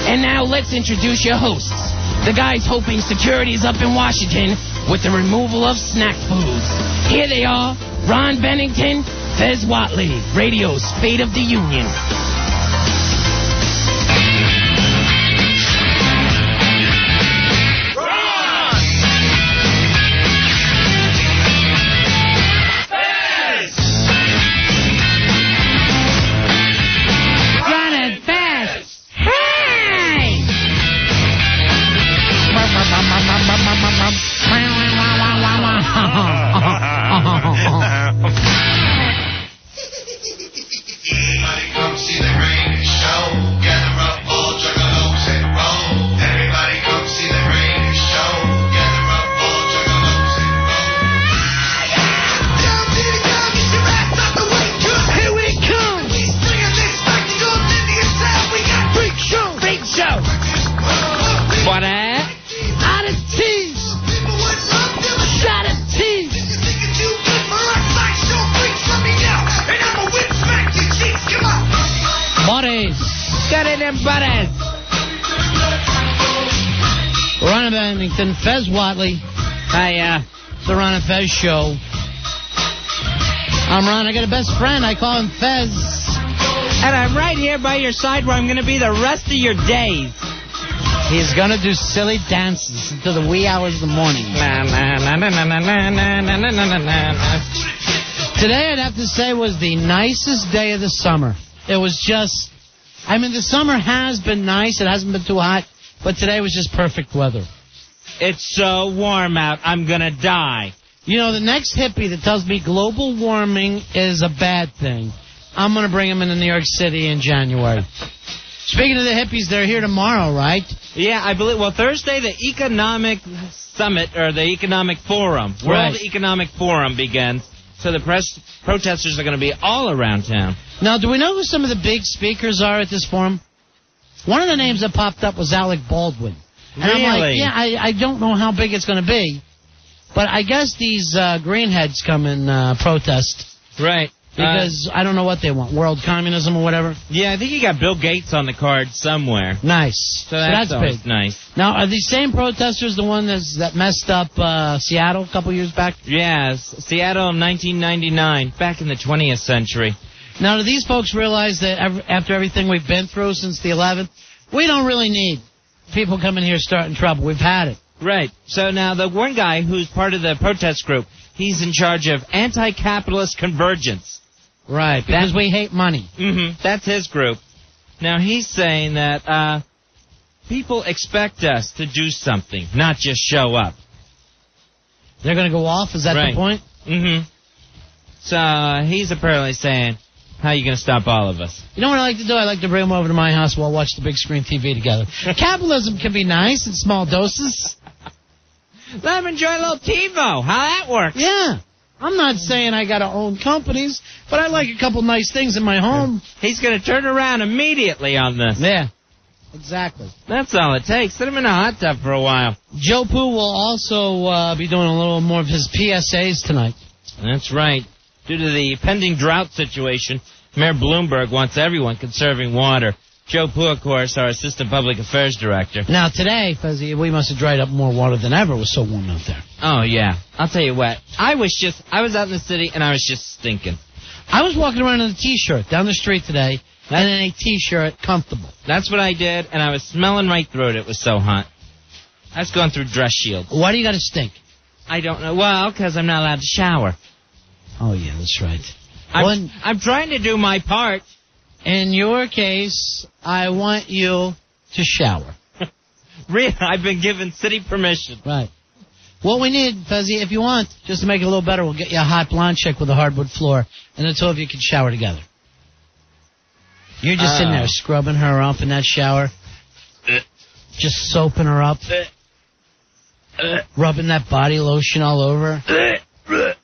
And now let's introduce your hosts. The guys hoping security is up in Washington with the removal of snack foods. Here they are, Ron Bennington, Fez WNEW, radio's Fate of the Union. Everybody come see the great show. Gather up all juggalos and roll. Everybody come see the great show. Gather up all juggalos and roll. Down to the ground, get your ass out the way, 'cause Here we come! we bringing this spectacle to Indian sound. We got Freak show! Freak show! What a out of tease! people would love to Shot of tease! you think it's too good for us. Like show freaks, let me know. And I'ma whip smack your cheeks. Come on. Buddies! Get in them buddies! Ron Bennington, Fez WNEW. Hi, it's the Ron and Fez show. I'm Ron. I got a best friend. I call him Fez. And I'm right here by your side where I'm going to be the rest of your days. He's going to do silly dances until the wee hours of the morning. Today, I'd have to say, was the nicest day of the summer. It was just, I mean, the summer has been nice. It hasn't been too hot. But today was just perfect weather. It's so warm out, I'm going to die. You know, the next hippie that tells me global warming is a bad thing, I'm going to bring him into New York City in January. Speaking of the hippies, they're here tomorrow, right? Yeah, I believe, well, Thursday, the Economic Summit, or the Economic Forum, Right. World Economic Forum begins. So the protesters are going to be all around town. Now, do we know who some of the big speakers are at this forum? One of the names that popped up was Alec Baldwin. And I'm like, Really? yeah, I don't know how big it's going to be. But I guess these greenheads come and protest. Right. Because I don't know what they want, world communism or whatever. Yeah, I think you got Bill Gates on the card somewhere. Nice. So that's always big. nice. Now, are these same protesters the one that messed up Seattle a couple years back? Yes, Seattle in 1999, back in the 20th century. Now, do these folks realize that after everything we've been through since the 11th, we don't really need people coming here starting trouble. We've had it. Right. So now the one guy who's part of the protest group, he's in charge of anti-capitalist convergence. Right, because we hate money. Mm-hmm. That's his group. Now he's saying that people expect us to do something, not just show up. They're going to go off? Is that Right. the point? Mm-hmm. So he's apparently saying, how are you going to stop all of us? You know what I like to do? I like to bring them over to my house. We'll watch the big screen TV together. Capitalism can be nice in small doses. Let him enjoy a little TiVo. How that works. Yeah. I'm not saying I got to own companies, but I like a couple nice things in my home. He's going to turn around immediately on this. Yeah, exactly. That's all it takes. Sit him in a hot tub for a while. Joe Poo will also be doing a little more of his PSAs tonight. That's right. Due to the pending drought situation, Mayor Bloomberg wants everyone conserving water. Joe Poo, of course, our Assistant Public Affairs Director. Now, today, Fuzzy, we must have dried up more water than ever. It was so warm out there. Oh, yeah. I'll tell you what. I was out in the city, and I was just stinking. I was walking around in a T-shirt down the street today, and in a T-shirt, comfortable. That's what I did, and I was smelling right through it. It was so hot. I was going through dress shields. Why do you got to stink? I don't know. Well, because I'm not allowed to shower. Oh, yeah, that's right. I'm trying to do my part. In your case, I want you to shower. Really, I've been given city permission. Right. What we need, Fuzzy, if you want, just to make it a little better, we'll get you a hot blonde chick with a hardwood floor, and the two of you can shower together. You're just sitting there scrubbing her up in that shower, just soaping her up, rubbing that body lotion all over her.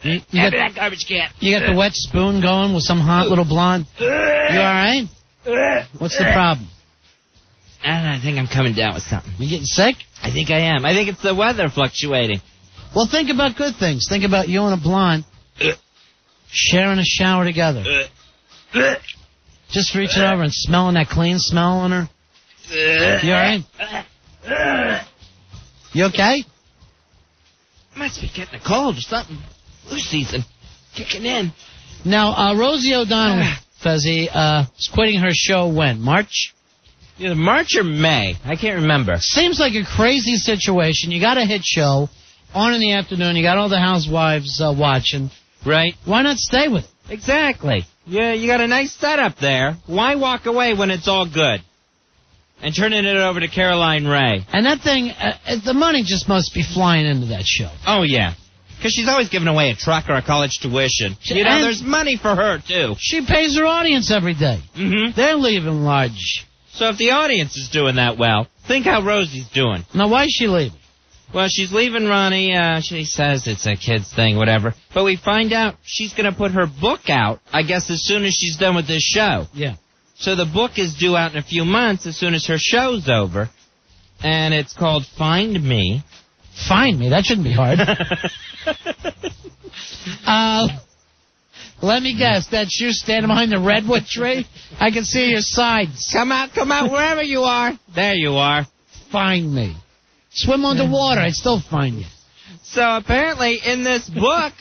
You got that garbage can. You got the wet spoon going with some hot little blonde. You all right? What's the problem? I think I'm coming down with something. You getting sick? I think I am. I think it's the weather fluctuating. Well, think about good things. Think about you and a blonde sharing a shower together. Just reaching over and smelling that clean smell on her. You all right? You okay? Must be getting a cold or something. Flu season kicking in. Now, Rosie O'Donnell, Fezzy, is quitting her show when? March? Either March or May. I can't remember. Seems like a crazy situation. You got a hit show on in the afternoon. You got all the housewives watching. Right. Why not stay with it? Exactly. Yeah, you got a nice setup there. Why walk away when it's all good? And turning it over to Caroline Ray. And that thing, the money just must be flying into that show. Oh, yeah. Because she's always giving away a truck or a college tuition. You know, there's money for her, too. She pays her audience every day. Mm-hmm. They're leaving large. So if the audience is doing that well, think how Rosie's doing. Now, why is she leaving? Well, she's leaving Ronnie. She says it's a kid's thing, whatever. But we find out she's going to put her book out, I guess, as soon as she's done with this show. Yeah. So the book is due out in a few months as soon as her show's over. And it's called Find Me. Find Me? That shouldn't be hard. Let me guess. That's you standing behind the redwood tree? I can see your sides. Come out, wherever you are. There you are. Find me. Swim underwater, I'd still find you. So apparently in this book,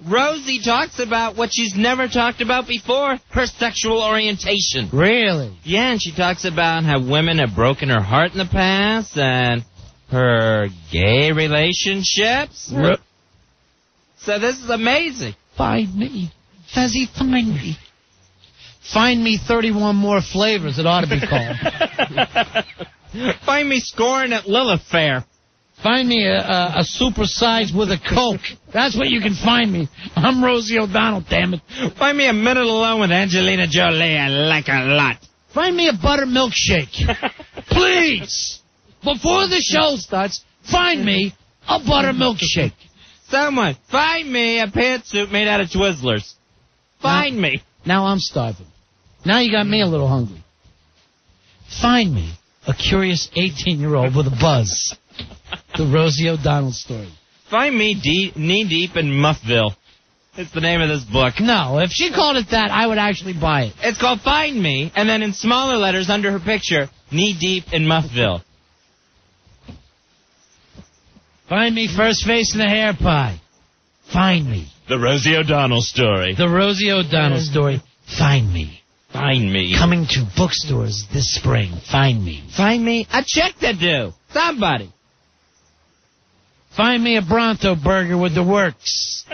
Rosie talks about what she's never talked about before, her sexual orientation. Really? Yeah, and she talks about how women have broken her heart in the past and her gay relationships. So this is amazing. Find me. Fezzy, find me. Find me 31 more flavors, it ought to be called. Find me scoring at Lilith Fair. Find me a supersize with a Coke. That's what you can find me. I'm Rosie O'Donnell, damn it. Find me a minute alone with Angelina Jolie. I like her a lot. Find me a butter milkshake. Please. Before the show starts, find me a butter milkshake. Someone, find me a pantsuit made out of Twizzlers. Find me. Now I'm starving. Now you got me a little hungry. Find me a curious 18-year-old with a buzz. The Rosie O'Donnell story. Find me knee-deep in Muffville. It's the name of this book. No, if she called it that, I would actually buy it. It's called Find Me, and then in smaller letters under her picture, knee-deep in Muffville. Find me first face in the hair pie. Find me. The Rosie O'Donnell story. The Rosie O'Donnell story. Find me. Find me. Coming to bookstores this spring. Find me. Find me a check to do. Somebody. Find me a Bronto burger with the works.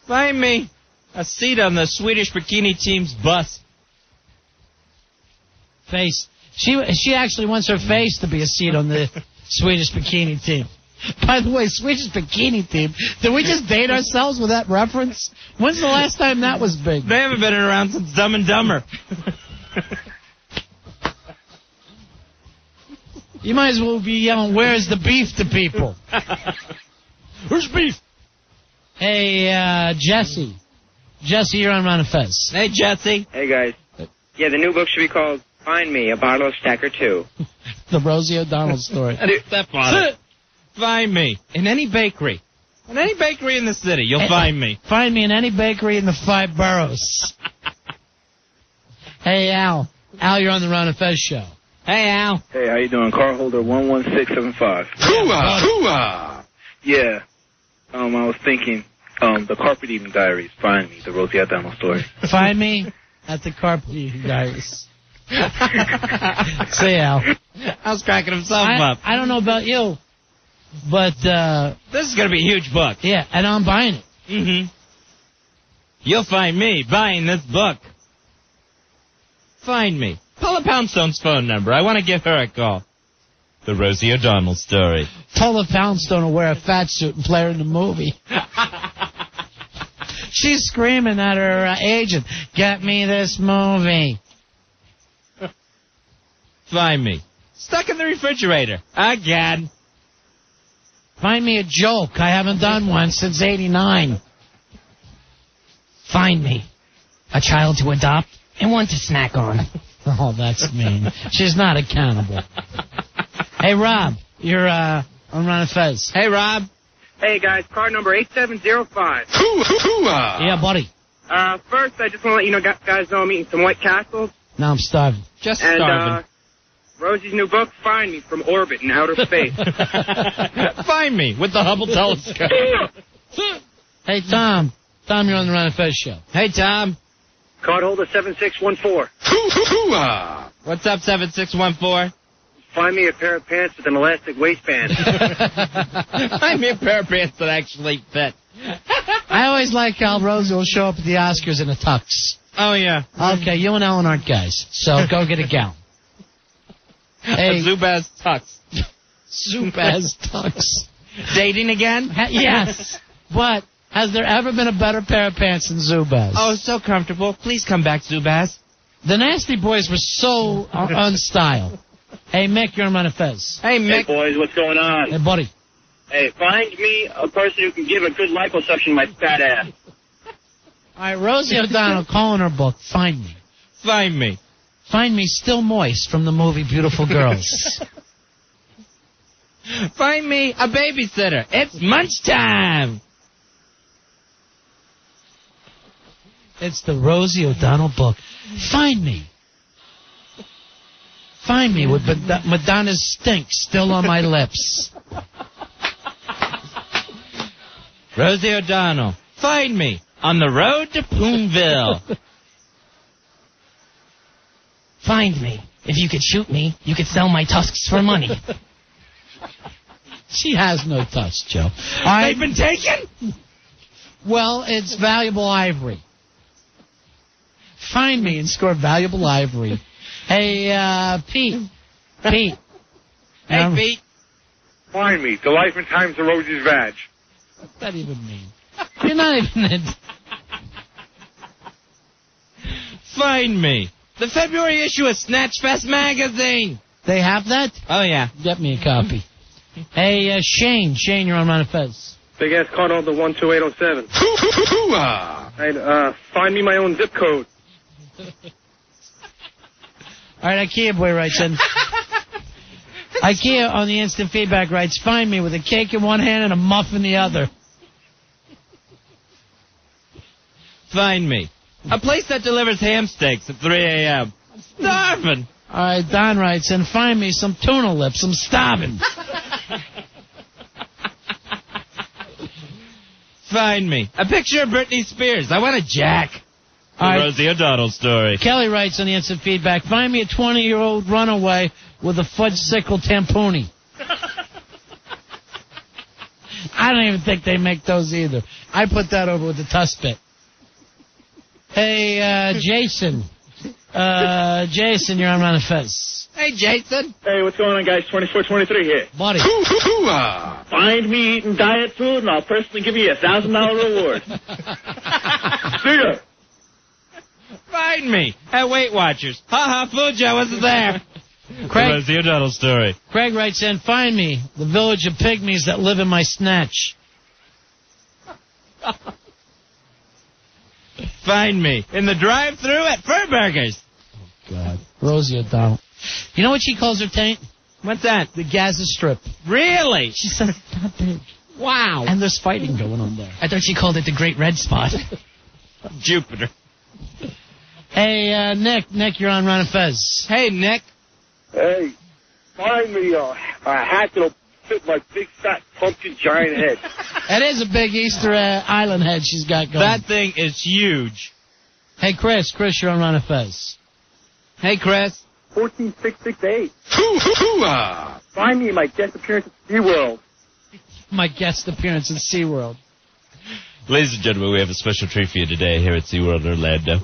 Find me a seat on the Swedish bikini team's bus. Face. She actually wants her face to be a seat on the Swedish bikini team. By the way, Swedish bikini team, did we just date ourselves with that reference? When's the last time that was big? They haven't been around since Dumb and Dumber. You might as well be yelling, where's the beef to people? Where's beef? Hey, Jesse. Jesse, you're on Ron and Fez. Hey, Jesse. Hey, guys. Yeah, the new book should be called Find Me, a Bottle of Stacker 2. The Rosie O'Donnell story. That bottle. Find me in any bakery. In any bakery in the city, you'll find me. Find me in any bakery in the 5 boroughs. Hey, Al. Al, you're on the Ron and Fez show. Hey, Al. Hey, how you doing? Car holder 11675. Hooah! Hooah! Yeah. I was thinking, the Carpet Eating Diaries. Find me, the Rosie O'Donnell story. Find me at the Carpet Eating Diaries. Say, Al. Al's cracking himself up. I don't know about you, but this is going to be a huge book. Yeah, and I'm buying it. Mm-hmm. You'll find me buying this book. Find me. Paula Poundstone's phone number. I want to give her a call. The Rosie O'Donnell story. Paula Poundstone will wear a fat suit and play her in the movie. She's screaming at her agent, get me this movie. Find me. Stuck in the refrigerator. Again. Find me a joke. I haven't done one since '89. Find me a child to adopt and one to snack on. Oh, that's mean. She's not accountable. Hey, Rob, you're on Ron and Fez. Hey, Rob. Hey, guys, car number 8705. Hooah! Yeah, buddy. First, I just want to let you know, guys know I'm eating some White Castles. Now I'm starving. Just And, starving. Rosie's new book, Find Me, From Orbit in Outer Space. Find me with the Hubble telescope. Hey, Tom. Tom, you're on the Ron and Fez show. Hey, Tom. Cardholder 7614. What's up, 7614? Find me a pair of pants with an elastic waistband. Find me a pair of pants that actually fit. I always like how Rosie will show up at the Oscars in a tux. Oh, yeah. Okay, you and Ellen aren't guys, so go get a gown. Hey, A Zubaz tux. Zubaz tux. Dating again? Yes, but has there ever been a better pair of pants than Zubaz? Oh, so comfortable. Please come back, Zubaz. The Nasty Boys were so unstyled. Hey, Mick, you're on Ron and Fez. Hey, Mick. Hey, boys, what's going on? Hey, buddy. Hey, find me a person who can give a good liposuction to my fat ass. All right, Rosie O'Donnell calling her book, Find Me. Find me. Find Me Still Moist from the movie Beautiful Girls. Find me a babysitter. It's munch time. It's the Rosie O'Donnell book. Find Me. Find Me with Madonna's stink still on my lips. Rosie O'Donnell. Find me on the road to Poonville. Find me. If you could shoot me, you could sell my tusks for money. She has no touch, Joe. All right. They've been taken? Well, it's valuable ivory. Find me and score valuable ivory. Hey, Pete. Pete. Hey, Pete. Find me. The life and times of Rosie's Vag. What's that even mean? You're not even in. Find me. The February issue of Snatch Fest magazine. They have that? Oh, yeah. Get me a copy. Hey, Shane. Shane, you're on Ron and Fez. Big ass cardholder 12807. Hey, find me my own zip code. All right, IKEA boy writes in. IKEA on the instant feedback writes, find me with a cake in one hand and a muff in the other. Find me. A place that delivers ham steaks at 3 a.m. I'm starving. All right, Don writes in, find me some tuna lips. I'm starving. Find me. A picture of Britney Spears. I want a jack. The All right. Rosie O'Donnell story. Kelly writes on the instant feedback, find me a 20-year-old runaway with a fudge-sickle tamponi. I don't even think they make those either. I put that over with the Tuspit. Hey, Jason. Jason, you're on Ron and Fez. Hey, Jason. Hey, what's going on, guys? 2423 here. Buddy. Find me eating diet food, and I'll personally give you a $1,000 reward. See ya. Find me at Weight Watchers. Ha ha, fooled you. I wasn't there. Craig, The Rosie O'Donnell story. Craig writes in, find me the village of pygmies that live in my snatch. Find me in the drive-thru at Furburgers. God. Rosie O'Donnell. You know what she calls her taint? What's that? The Gaza Strip. Really? She said it's not big. Wow. And there's fighting going on there. I thought she called it the Great Red Spot. Jupiter. Hey, Nick. Nick, you're on Ron and Fez. Hey, Nick. Hey, find me a hat that'll fit my big, fat, pumpkin giant head. That is a big Easter Island head she's got going. That thing is huge. Hey, Chris. Chris, you're on Ron and Fez. Hey, Chris. 14668. Find me my guest appearance at SeaWorld. My guest appearance in SeaWorld. Ladies and gentlemen, we have a special treat for you today here at SeaWorld Orlando.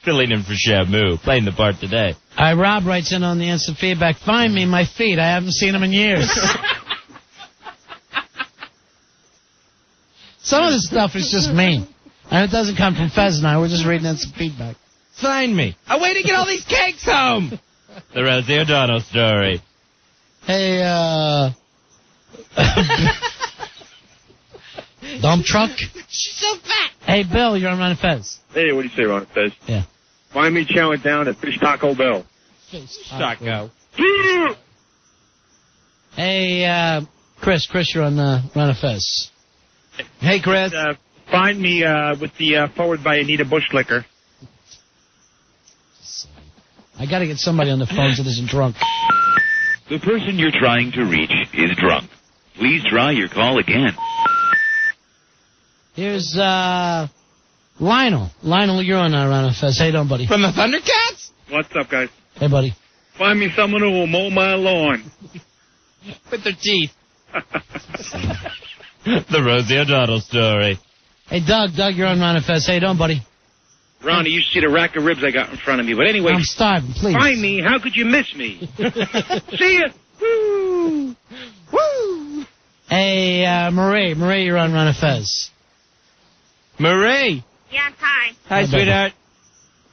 Filling in for Shamu, playing the part today. All right, Rob writes in on the instant feedback. Find me my feet. I haven't seen them in years. Some of this stuff is just mean. And it doesn't come from Fez and I. We're just reading instant feedback. Find me. A way to get all these cakes home. The Rosie O'Donnell story. Hey, dump truck. She's so fat. Hey, Bill, you're on Ron and Fez. Hey, what do you say, Ron? Fez? Yeah. Find me chowing down at Fish Taco Bell. Taco. Hey, Chris. Chris, you're on Ron and Fez. Hey, Chris. Find me with the forward by Anita Bushlicker. I got to get somebody on the phone that isn't drunk. The person you're trying to reach is drunk. Please try your call again. Here's Lionel. Lionel, you're on Ron and Fez. How you doing, buddy? From the Thundercats? What's up, guys? Hey, buddy. Find me someone who will mow my lawn. With their teeth. The Rosie O'Donnell story. Hey, Doug, you're on Ron and Fez. How you doing, buddy? Ronnie, you should see the rack of ribs I got in front of me. But anyway, I'm starving, please. find me. How could you miss me? See ya. Woo. Woo. Hey, Marie, you're on Ron and Fez. Marie. Yes, hi. Hi, sweetheart.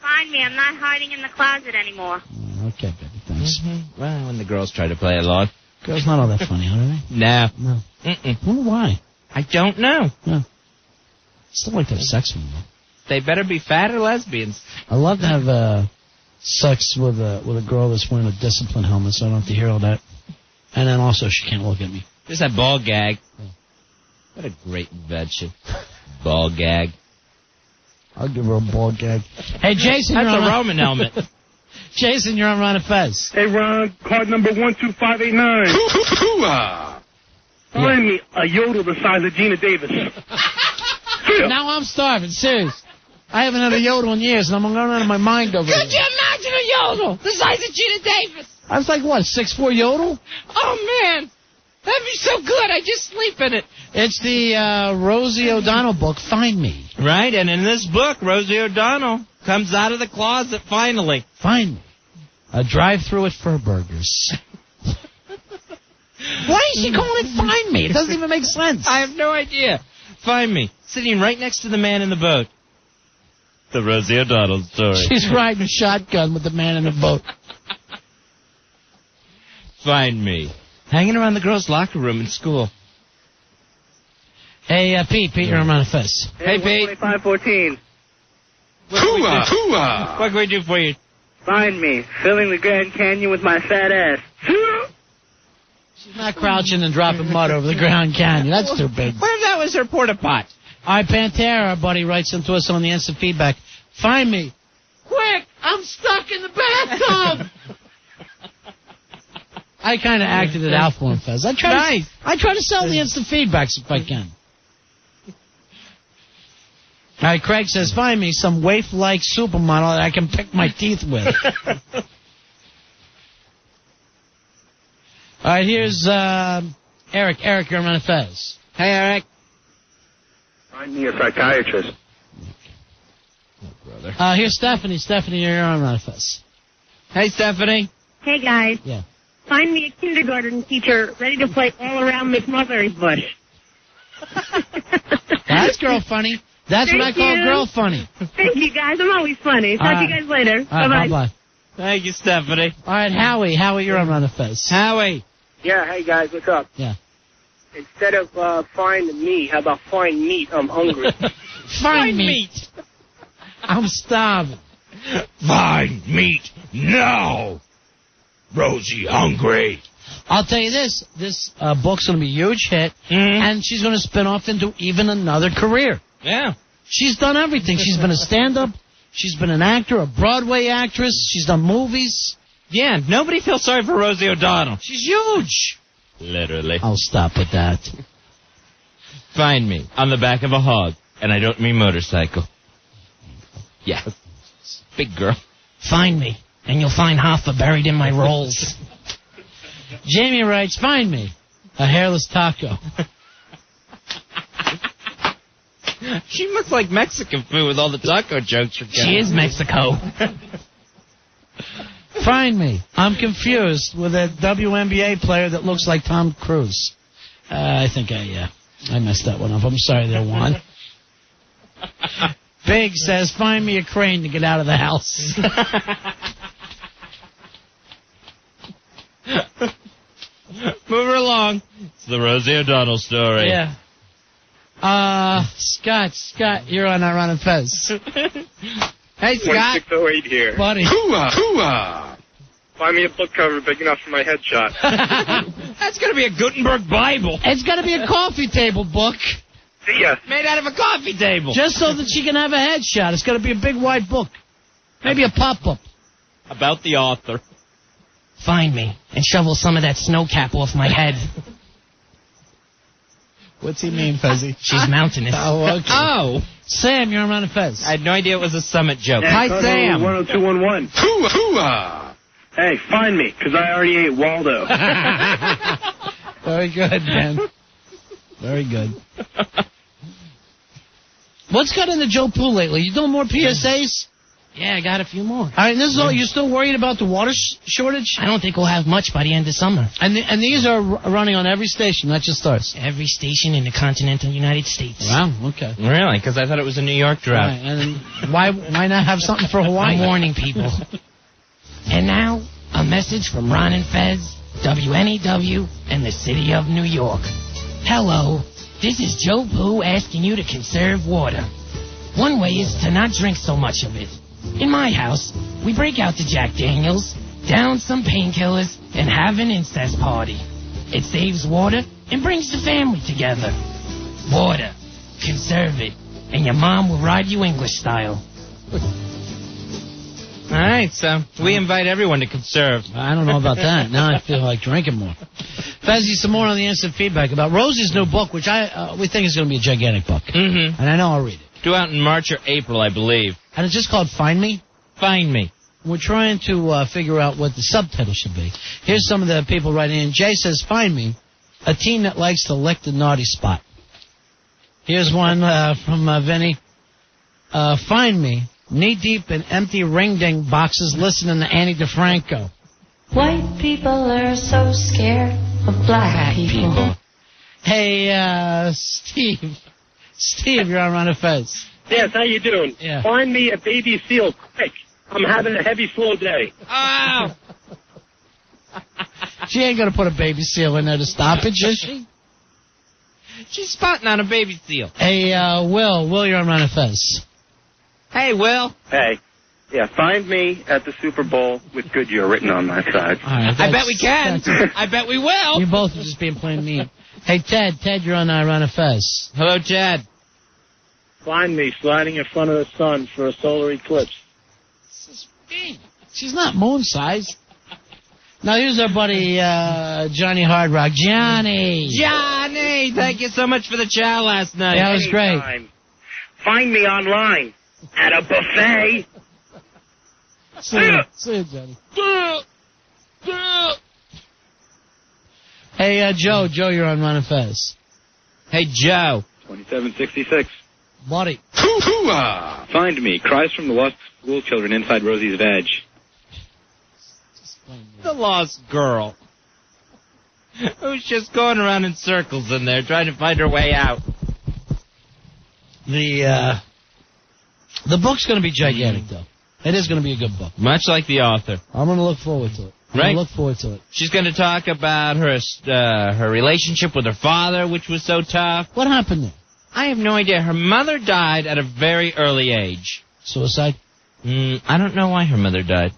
Find me. I'm not hiding in the closet anymore. Okay, baby, thanks. Mm-hmm. Well, when the girls try to play along. Girls not all that funny, are they? No. No. Mm-mm. I wonder why. I don't know. No. Still like to have sex with them, though. They better be fat or lesbians. I love to have sex with a girl that's wearing a discipline helmet, so I don't have to hear all that. And then also she can't look at me. Just that ball gag. What a great invention. Ball gag. I'll give her a ball gag. Hey, Jason, That's you're on a Roman helmet. Jason, you're on Ron and Fez. Hey, Ron, card number 12589. Find me a yodel the size of Gina Davis. Now I'm starving, serious. I haven't had a yodel in years, and I'm going out of my mind over Could it. you imagine a yodel the size of Gina Davis? I was like, what, 6'4" yodel? Oh, man. That'd be so good. I just sleep in it. It's the Rosie O'Donnell book, Find Me. Right, and in this book, Rosie O'Donnell comes out of the closet finally. Find Me. A drive-through at Furburgers. Why is she calling it Find Me? It doesn't even make sense. I have no idea. Find me, sitting right next to the man in the boat. The Rosie O'Donnell story. She's riding a shotgun with the man in the boat. Find me, hanging around the girls' locker room in school. Hey, Pete, you're on Ron and Fez. Hey, Pete. 2514. What can we do for you? Find me, filling the Grand Canyon with my fat ass. She's not crouching and dropping mud over the Grand Canyon. That's too big. What if that was her porta pot? All right, Pantera, our buddy, writes into us on the instant feedback. Find me. Quick, I'm stuck in the bathtub. I kind of acted it out for him, Fez. I try to sell the instant feedbacks if I can. All right, Craig says, find me some waif-like supermodel that I can pick my teeth with. All right, here's Eric. Eric, you're on Fez. Hey, Eric. Find me a psychiatrist. Oh, brother. Here's Stephanie. Stephanie, you're on Fez. Hey, Stephanie. Hey, guys. Yeah. Find me a kindergarten teacher ready to play all around McMulberry's bush. That's girl funny. That's Thank what I call you. girl funny. Thank you, guys. I'm always funny. Talk to you guys later. All right, Bye-bye. bye-bye. Thank you, Stephanie. All right, Howie. Howie, you're on Fez. Howie. Yeah, hey guys, what's up? Yeah. Instead of find me, how about find meat? I'm hungry. Find meat. I'm starving. Find meat now. Rosie hungry. I'll tell you this. This book's going to be a huge hit, and she's going to spin off into even another career. Yeah. She's done everything. She's been a stand-up. She's been an actor, a Broadway actress. She's done movies. Yeah, nobody feels sorry for Rosie O'Donnell. She's huge. Literally. I'll stop with that. Find me on the back of a hog, and I don't mean motorcycle. Yeah. Big girl. Find me, and you'll find Hoffa buried in my rolls. Jamie writes, find me a hairless taco. She looks like Mexican food with all the taco jokes you're getting. She is Mexico. Find me. I'm confused with a WNBA player that looks like Tom Cruise. I think I messed that one up. I'm sorry there, Juan. Big says, find me a crane to get out of the house. Move her along. It's the Rosie O'Donnell story. Yeah. Scott, you're on our Ron and Fez. Hey, Scott. 2608 here. Buddy. Find me a book cover big enough for my headshot. That's going to be a Gutenberg Bible. It's going to be a coffee table book. See ya. Made out of a coffee table. Just so that she can have a headshot. It's got to be a big white book. Maybe a pop-up. About the author. Find me and shovel some of that snow cap off my head. What's he mean, Fezzy? She's mountainous. Oh, okay. Oh. Sam, you're on Fez. I had no idea it was a Summit joke. Yeah, Hi, Sam. 10211. Hoo-ah! Hey, find me, because I already ate Waldo. Very good, man. Very good. What's got into Joe Poo lately? You doing more PSAs? Yeah, I got a few more. All right, and this is all. You're still worried about the water shortage? I don't think we'll have much by the end of summer. And these are running on every station, not just ours. Every station in the continental United States. Wow. Okay. Really? Because I thought it was a New York All drought. right, and why not have something for Hawaii? I'm warning people. And now, a message from Ron and Fez, WNEW, and the city of New York. Hello, this is Joe Poo asking you to conserve water. One way is to not drink so much of it. In my house, we break out the Jack Daniels, down some painkillers, and have an incest party. It saves water and brings the family together. Water. Conserve it. And your mom will ride you English style. All right, so we invite everyone to conserve. I don't know about that. Now I feel like drinking more. Fezzy, some more on the instant feedback about Rosie's new book, which we think is going to be a gigantic book. Mm-hmm. And I know I'll read it. Due out in March or April, I believe. And it's just called Find Me. Find Me. We're trying to figure out what the subtitle should be. Here's some of the people writing in. Jay says, Find Me, a teen that likes to lick the naughty spot. Here's one from Vinny. Find Me, knee-deep in empty ring-ding boxes listening to Annie DeFranco. White people are so scared of black people. Hey, Steve. Steve, you're on Ron and Fez. Yes, how you doing? Yeah. Find me a baby seal, quick. I'm having a heavy flow day. Oh! She ain't going to put a baby seal in there to stop it, is she? She's spotting on a baby seal. Hey, Will, you're on Ron and Fez. Hey, Will. Hey. Yeah, find me at the Super Bowl with Goodyear written on my side. All right, I bet we can. I bet we will. You both are just being plain mean. Hey, Ted, you're on Ron and Fez. Hello, Ted. Find me sliding in front of the sun for a solar eclipse. She's not moon-sized. Now, here's our buddy, Johnny Hard Rock. Johnny, thank you so much for the chow last night. Yeah, it was great. Anytime. Find me online at a buffet. See you, Johnny. Hey, Joe, you're on Ron and Fez. Hey, Joe. 2766. Buddy. Hoo-hoo-ah! Find me. Cries from the lost school children inside Rosie's veg. The lost girl. Who's just going around in circles in there trying to find her way out. The book's going to be gigantic, though. It is going to be a good book. Much like the author. I'm going to look forward to it. Right. Look forward to it. She's going to talk about her relationship with her father, which was so tough. What happened there? I have no idea. Her mother died at a very early age. Suicide? I don't know why her mother died.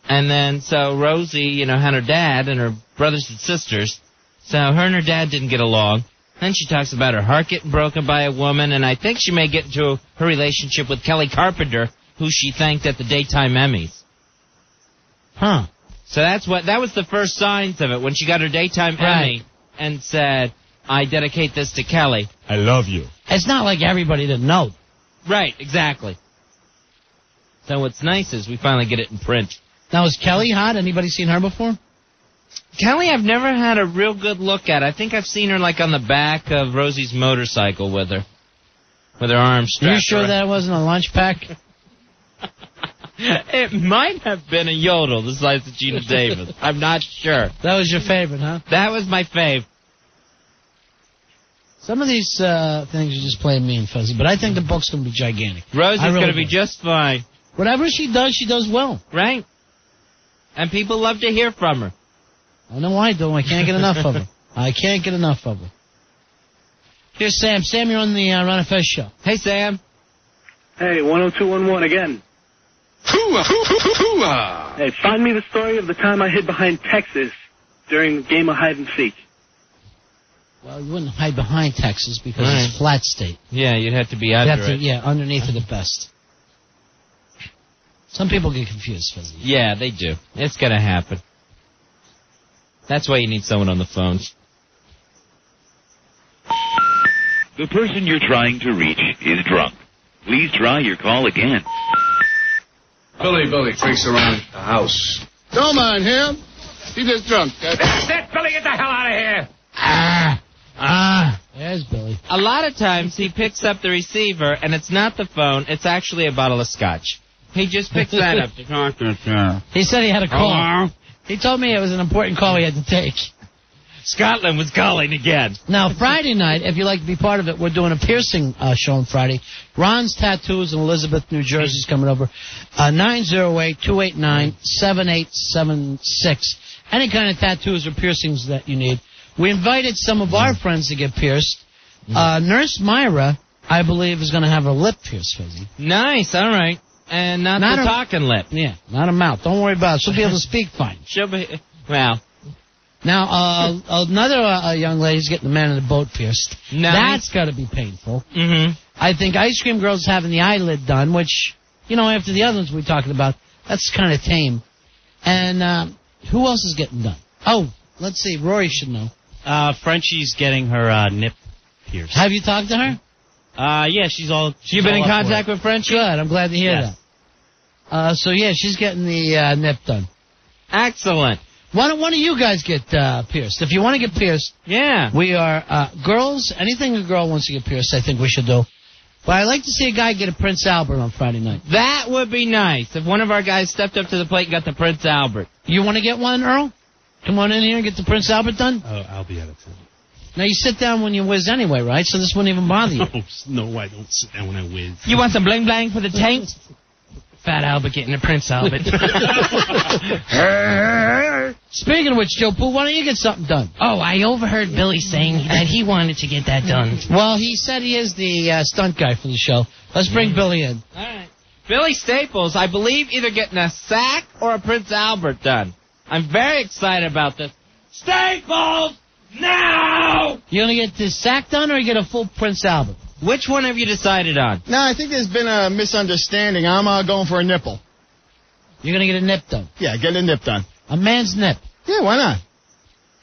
And then, so Rosie, had her dad and her brothers and sisters. So her and her dad didn't get along. Then she talks about her heart getting broken by a woman, and I think she may get into her relationship with Kelly Carpenter, who she thanked at the Daytime Emmys. Huh. So that was the first signs of it, when she got her Daytime Emmy and said, I dedicate this to Kelly. I love you. It's not like everybody didn't know. Right, exactly. So what's nice is we finally get it in print. Now, is Kelly hot? Anybody seen her before? Kelly, I've never had a real good look at. I think I've seen her like on the back of Rosie's motorcycle with her arms strapped. Are you sure that wasn't a lunch pack? It might have been a yodel the size of Gina Davis. I'm not sure. That was your favorite, huh? That was my fave. Some of these things are just plain mean, Fuzzy, but I think the book's going to be gigantic. Rosie's going to be just fine. Whatever she does well. Right. And people love to hear from her. I know I do. I can't get enough of her. I can't get enough of her. Here's Sam. Sam, you're on the Ron and Fez show. Hey, Sam. Hey, 10211 again. Hoo-ah! Hey, find me the story of the time I hid behind Texas during the game of hide and seek. Well, you wouldn't hide behind Texas because Right. it's flat state. Yeah, you'd have to be You under have to, it. yeah, underneath it at best. Some people get confused, Fuzzy. Yeah, they do. It's gonna happen. That's why you need someone on the phone. The person you're trying to reach is drunk. Please try your call again. Billy takes around the house. Don't mind him. He's just drunk. That's it, Billy, get the hell out of here. There's Billy. A lot of times he picks up the receiver and it's not the phone, it's actually a bottle of scotch. He just picks that up. He said he had a call. Hello? He told me it was an important call he had to take. Scotland was calling again. Now, Friday night, if you'd like to be part of it, we're doing a piercing show on Friday. Ron's Tattoos in Elizabeth, New Jersey is coming over. 908-289-7876. Any kind of tattoos or piercings that you need. We invited some of our friends to get pierced. Nurse Myra, I believe, is going to have her lip pierced, Fizzy. Nice, all right. And not the talking lip. Yeah, not a mouth. Don't worry about it. She'll be able to speak fine. She'll be, well. Now, another young lady's getting the man in the boat pierced. Nice. That's got to be painful. Mm-hmm. I think Ice Cream Girl's having the eyelid done, which, after the other ones we talked about, that's kind of tame. And who else is getting done? Oh, let's see. Rory should know. Frenchie's getting her nip pierced. Have you talked to her? Yeah, she's all. You've been in contact with Frenchie? Good. I'm glad to hear Yes. that. So yeah, she's getting the nip done. Excellent. Why don't one of you guys get pierced? If you want to get pierced, yeah, we are girls. Anything a girl wants to get pierced, I think we should do. But I'd like to see a guy get a Prince Albert on Friday night. That would be nice if one of our guys stepped up to the plate and got the Prince Albert. You want to get one, Earl? Come on in here and get the Prince Albert done. Oh, I'll be out of town. Now you sit down when you whiz anyway, right? So this wouldn't even bother you. No, I don't sit down when I whiz. You want some bling blang for the tank? Fat Albert getting a Prince Albert. Speaking of which, Joe Poo, why don't you get something done? Oh, I overheard Billy saying that he wanted to get that done. Well, he said he is the stunt guy for the show. Let's bring Billy in. All right. Billy Staples, I believe, either getting a sack or a Prince Albert done. I'm very excited about this. Staples, now! You gonna get the sack done or you get a full Prince Albert? Which one have you decided on? No, I think there's been a misunderstanding. I'm going for a nipple. You're gonna get a nip done? Yeah, get a nip done. A man's nip? Yeah, why not?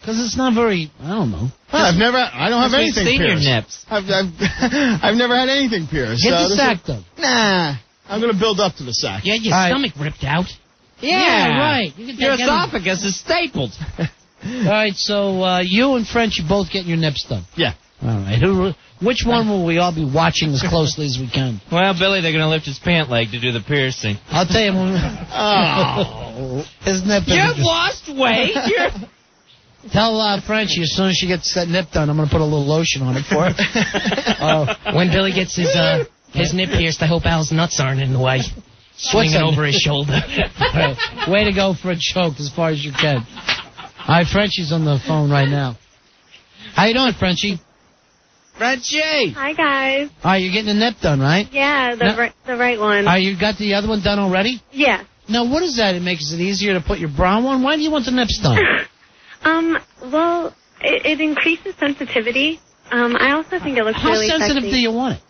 Because it's not very, I don't know. Well, I don't have anything seen pierced. your nips. I've never had anything pierced. Get the sack done. Nah, I'm going to build up to the sack. Yeah, your stomach ripped out. Yeah, right. You can Your take esophagus is stapled. All right, so you and French, you both getting your nips done. Yeah. All right. Which one will we all be watching as closely as we can? Well, Billy, they're going to lift his pant leg to do the piercing. I'll tell you when his nip. You've lost weight. Tell Frenchie as soon as she gets that nip done, I'm going to put a little lotion on it for her. When Billy gets his nip pierced, I hope Al's nuts aren't in the way. Swinging over his shoulder. Right. Way to go for a choke as far as you can. All right, Frenchie's on the phone right now. How you doing, Frenchie? Frenchie! Hi, guys. All right, you're getting the nip done, right? Yeah, the right one. All right, you got the other one done already? Yeah. Now, what is that? It makes it easier to put your brown one? Why do you want the nips done? Well, it increases sensitivity. I also think it looks really sexy. How sensitive do you want it?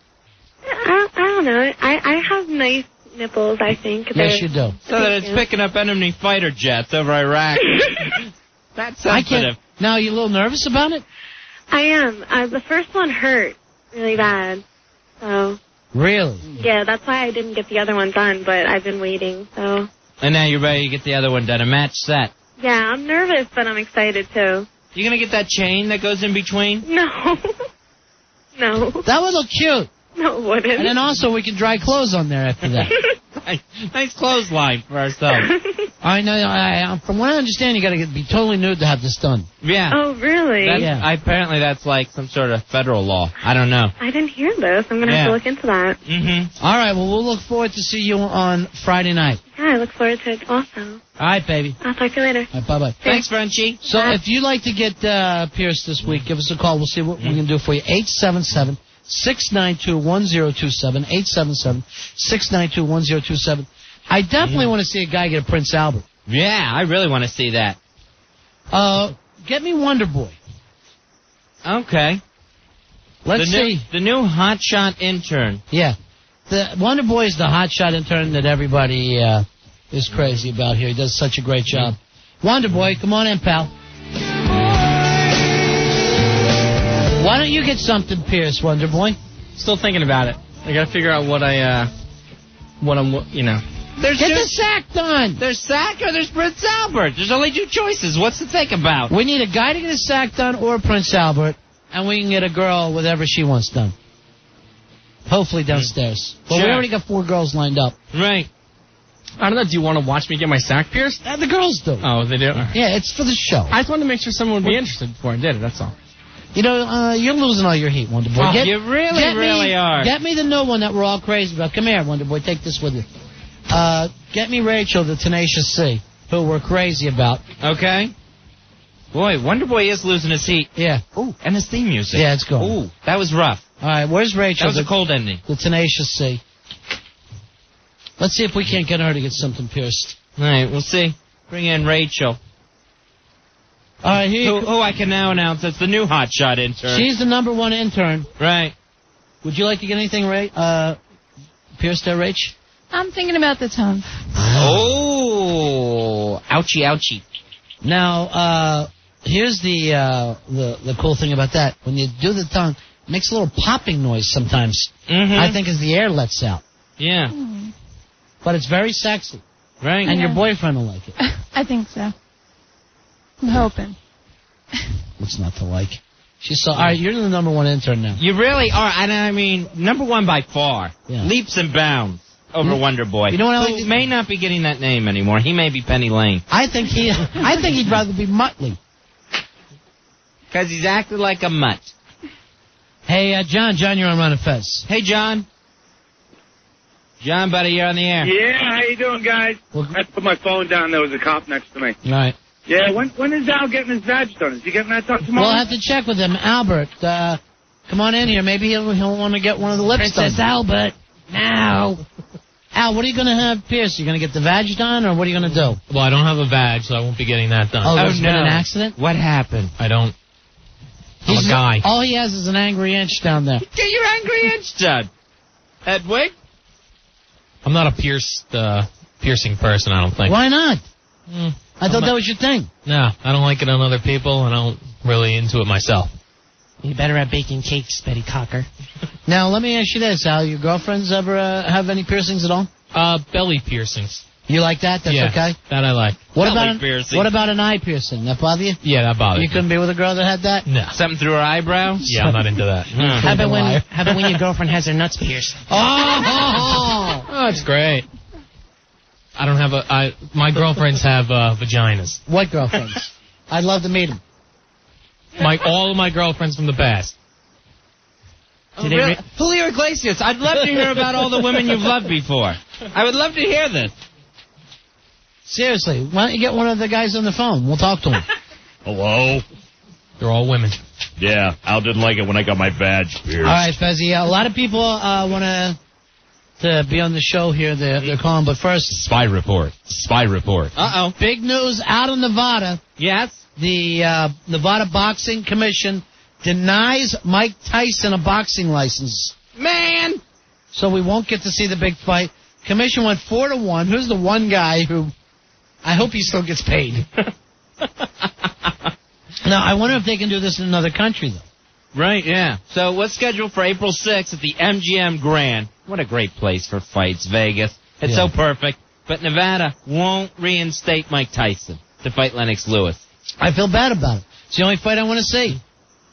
I don't know. I have nice nipples, I think. Yes, you do. So that it's picking up enemy fighter jets over Iraq. That's sensitive. Now, are you a little nervous about it? I am. The first one hurt really bad. So. Really? Yeah, that's why I didn't get the other one done, but I've been waiting, so. And now you're ready to get the other one done, a match set. Yeah, I'm nervous, but I'm excited, too. You going to get that chain that goes in between? No. No. That would look cute. No, it wouldn't. And then also we can dry clothes on there after that. Nice clothesline for ourselves. I know. From what I understand, you got to be totally nude to have this done. Yeah. Oh, really? Apparently that's like some sort of federal law. I don't know. I didn't hear this. I'm going to have to look into that. Mm-hmm. All right. Well, we'll look forward to see you on Friday night. Yeah, I look forward to it also. All right, baby. I'll talk to you later. All right, bye-bye. Thanks, Frenchie. So if you'd like to get pierced this week, give us a call. We'll see what we can do for you. 877 692-1027, 877-692-1027. I definitely want to see a guy get a Prince Albert. Yeah, I really want to see that. Get me Wonder Boy. Okay. Let's see. The new hotshot intern. Yeah. The Wonder Boy is the hotshot intern that everybody is crazy about here. He does such a great job. Wonder Boy, come on in, pal. Why don't you get something pierced, Wonder Boy? Still thinking about it. I gotta figure out what I'm, There's Get the sack done. There's sack or there's Prince Albert. There's only two choices. What's to think about? We need a guy to get a sack done or Prince Albert, and we can get a girl whatever she wants done. Hopefully downstairs. But we already got 4 girls lined up. Right. I don't know. Do you want to watch me get my sack pierced? The girls do. Oh, they do? Yeah, it's for the show. I just wanted to make sure someone would be interested before I did it, that's all. You know, you're losing all your heat, Wonder Boy. Oh, you really are. Get me the new one that we're all crazy about. Come here, Wonder Boy. Take this with you. Get me Rachel, the Tenacious C, who we're crazy about. Okay. Boy, Wonder Boy is losing his heat. Yeah. Ooh, and his theme music. Yeah, it's going. Ooh, that was rough. All right, where's Rachel? That was a cold ending. The Tenacious C. Let's see if we can't get her to get something pierced. All right, we'll see. Bring in Rachel. All right, here who I can now announce as the new hotshot intern. She's the #1 intern. Right. Would you like to get anything pierced there, Rach? I'm thinking about the tongue. Oh, ouchie, ouchie. Now, here's the cool thing about that. When you do the tongue, it makes a little popping noise sometimes. Mm-hmm. I think as the air lets out. Yeah. But it's very sexy. Right. And your boyfriend will like it. I think so. I'm hoping. What's not to like? All right, you're the #1 intern now. You really are, and I mean, #1 by far. Yeah. Leaps and bounds over Wonder Boy. You know what I like? Who may not be getting that name anymore. He may be Penny Lane. I think he'd rather be Muttley. Because he's acted like a mutt. Hey, John, you're on Ron and Fez. Hey, John. John, buddy, you're on the air. Yeah, how you doing, guys? I had to put my phone down. There was a cop next to me. All right. Yeah, when is Al getting his badge done? Is he getting that done tomorrow? We'll have to check with him. Albert, come on in here. Maybe he'll want to get one of the lips Princess done. Albert, now. Al, what are you going to have pierced? You going to get the vag done, or what are you going to do? Well, I don't have a vag, so I won't be getting that done. Oh, there's been an accident? What happened? I don't. I'm a guy. All he has is an angry inch down there. Get your angry inch done. Hedwig? I'm not a piercing person, I don't think. Why not? I thought that was your thing. No, I don't like it on other people, and I don't really into it myself. You better at baking cakes, Betty Cocker. Now, let me ask you this, Al. Your girlfriends ever have any piercings at all? Belly piercings. You like that? That's okay? That I like. What about an eye piercing? That bother you? Yeah, that bothers me. You couldn't be with a girl that had that? No. Something through her eyebrow? Yeah, I'm not into that. How about when your girlfriend has her nuts pierced? Oh, that's great. I don't have my girlfriends have vaginas. What girlfriends? I'd love to meet them. All of my girlfriends from the past. Really? Julio Iglesias, I'd love to hear about all the women you've loved before. I would love to hear this. Seriously, why don't you get one of the guys on the phone? We'll talk to them. Hello? They're all women. Yeah, Al didn't like it when I got my badge pierced. All right, Fezzy. A lot of people want to be on the show here. They're calling, but first... Spy report. Uh-oh. Big news out of Nevada. Yes? The Nevada Boxing Commission denies Mike Tyson a boxing license. Man! So we won't get to see the big fight. Commission went 4-1. Who's the one guy who... I hope he still gets paid. Now, I wonder if they can do this in another country, though. Right, yeah. So what's scheduled for April 6th at the MGM Grand? What a great place for fights, Vegas. It's so perfect. But Nevada won't reinstate Mike Tyson to fight Lennox Lewis. I feel bad about it. It's the only fight I want to see.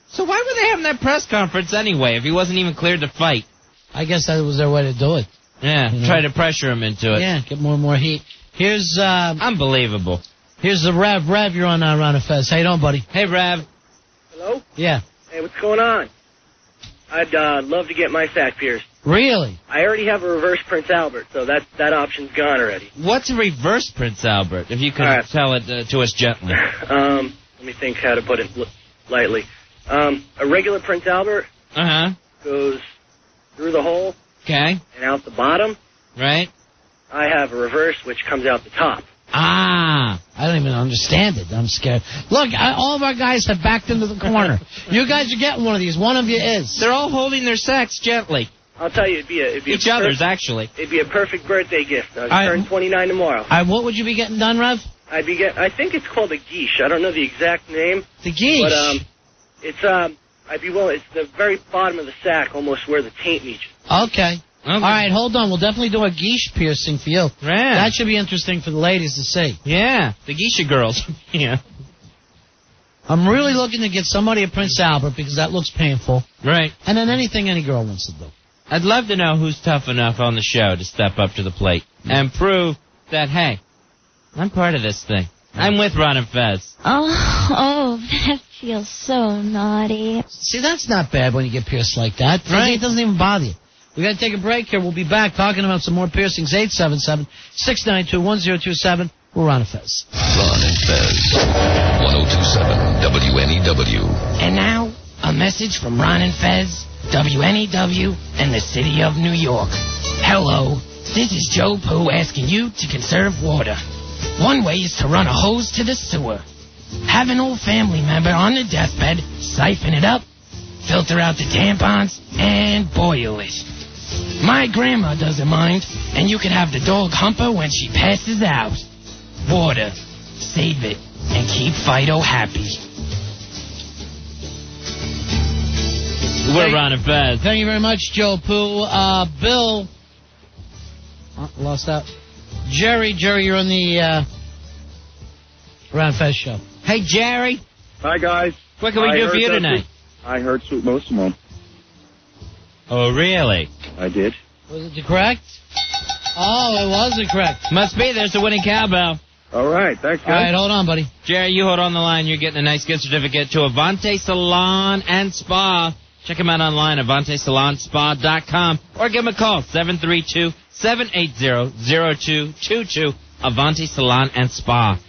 So why were they having that press conference anyway if he wasn't even cleared to fight? I guess that was their way to do it. Yeah, try to pressure him into it. Yeah, get more and more heat. Here's unbelievable. Here's the Rev. Rev, you're on Ron and Fez. How you doing, buddy? Hey, Rev. Hello? Yeah. Hey, what's going on? I'd love to get my sack pierced. Really? I already have a reverse Prince Albert, so that option's gone already. What's a reverse Prince Albert, if you could tell it to us gently? Let me think how to put it lightly. A regular Prince Albert goes through the hole and out the bottom. Right. I have a reverse, which comes out the top. I don't even understand it. I'm scared. Look, all of our guys have backed into the corner. You guys are getting one of these. One of you is. They're all holding their sacks gently. I'll tell you, it'd be each other's, actually. It'd be a perfect birthday gift. I turn 29 tomorrow. What would you be getting done, Rev? I think it's called a guiche. I don't know the exact name. The guiche. But I'd be willing. It's the very bottom of the sack, almost where the taint meets. Okay. All right, hold on. We'll definitely do a guiche piercing for you. Yeah. That should be interesting for the ladies to see. Yeah, the geisha girls. Yeah. I'm really looking to get somebody a Prince Albert because that looks painful. Right. And then anything any girl wants to do. I'd love to know who's tough enough on the show to step up to the plate and prove that, hey, I'm part of this thing. I'm with Ron and Fez. Oh, that feels so naughty. See, that's not bad when you get pierced like that. Right. It doesn't even bother you. We got to take a break here. We'll be back talking about some more piercings. 877-692-1027. We're Ron and Fez. Ron and Fez. 1027 WNEW. And now, a message from Ron and Fez, WNEW, and the city of New York. Hello, this is Joe Poo asking you to conserve water. One way is to run a hose to the sewer. Have an old family member on the deathbed, siphon it up, filter out the tampons, and boil it. My grandma doesn't mind, and you can have the dog hump her when she passes out. Water. Save it, and keep Fido happy. We're Ron and Fez. Thank you very much, Joe Poo. Bill. Lost out. Jerry, you're on the Ron and Fez show. Hey, Jerry. Hi, guys. What can we do for you tonight? I heard Sweet Mosamone. Oh, really? I did. Was it correct? Oh, it wasn't correct. Must be. There's a winning cowbell. All right. Thanks, guys. All right, hold on, buddy. Jerry, you hold on the line. You're getting a nice gift certificate to Avante Salon and Spa. Check them out online, AvanteSalonSpa.com, or give them a call, 732-780-0222, Avante Salon and Spa.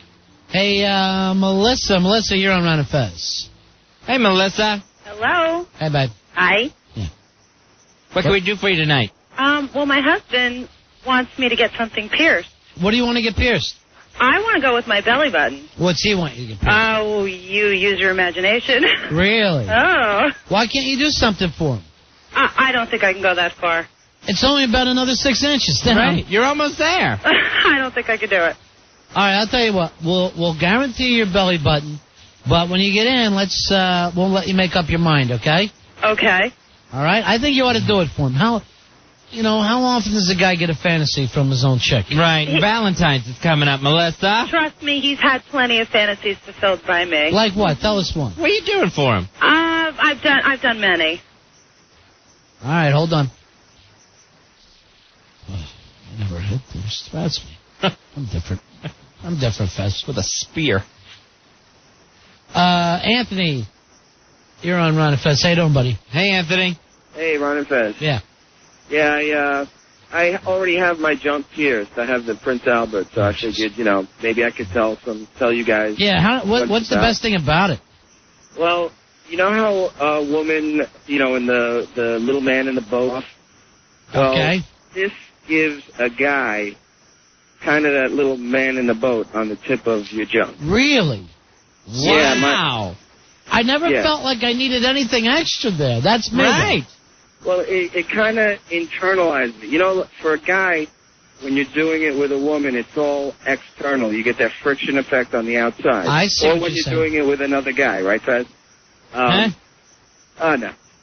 Hey, Melissa. Melissa, you're on Ron and Fez. Hey, Melissa. Hello. Hey, babe. Hi. Yeah. What can we do for you tonight? Well, my husband wants me to get something pierced. What do you want to get pierced? I want to go with my belly button. What's he want you to get pierced? Oh, you use your imagination. Really? Oh. Why can't you do something for him? I don't think I can go that far. It's only about another 6 inches down. Right. You're almost there. I don't think I could do it. All right, I'll tell you what. We'll guarantee your belly button, but when you get in, we'll let you make up your mind, okay? Okay. All right? I think you ought to do it for him. How often does a guy get a fantasy from his own chick? Right. Valentine's is coming up, Melissa. Trust me, he's had plenty of fantasies fulfilled by me. Like what? Tell us one. What are you doing for him? I've done many. All right, hold on. Oh, I never hit this. That's me. I'm different, Fez. With a spear. Anthony, you're on Ron and Fez. How you doing, buddy? Hey, Anthony. Hey, Ron and Fez. Yeah. Yeah, I already have my junk pierced. I have the Prince Albert, so I figured, maybe I could tell you guys. Yeah, what's the best thing about it? Well, you know how a woman, in the little man in the boat? Well, okay. This gives a guy kind of that little man in the boat on the tip of your junk. Really? Yeah, wow. I never felt like I needed anything extra there. That's me. Right. Well, it kind of internalizes it. For a guy, when you're doing it with a woman, it's all external. You get that friction effect on the outside. I see. Or when you're doing it with another guy, right, Fez? No.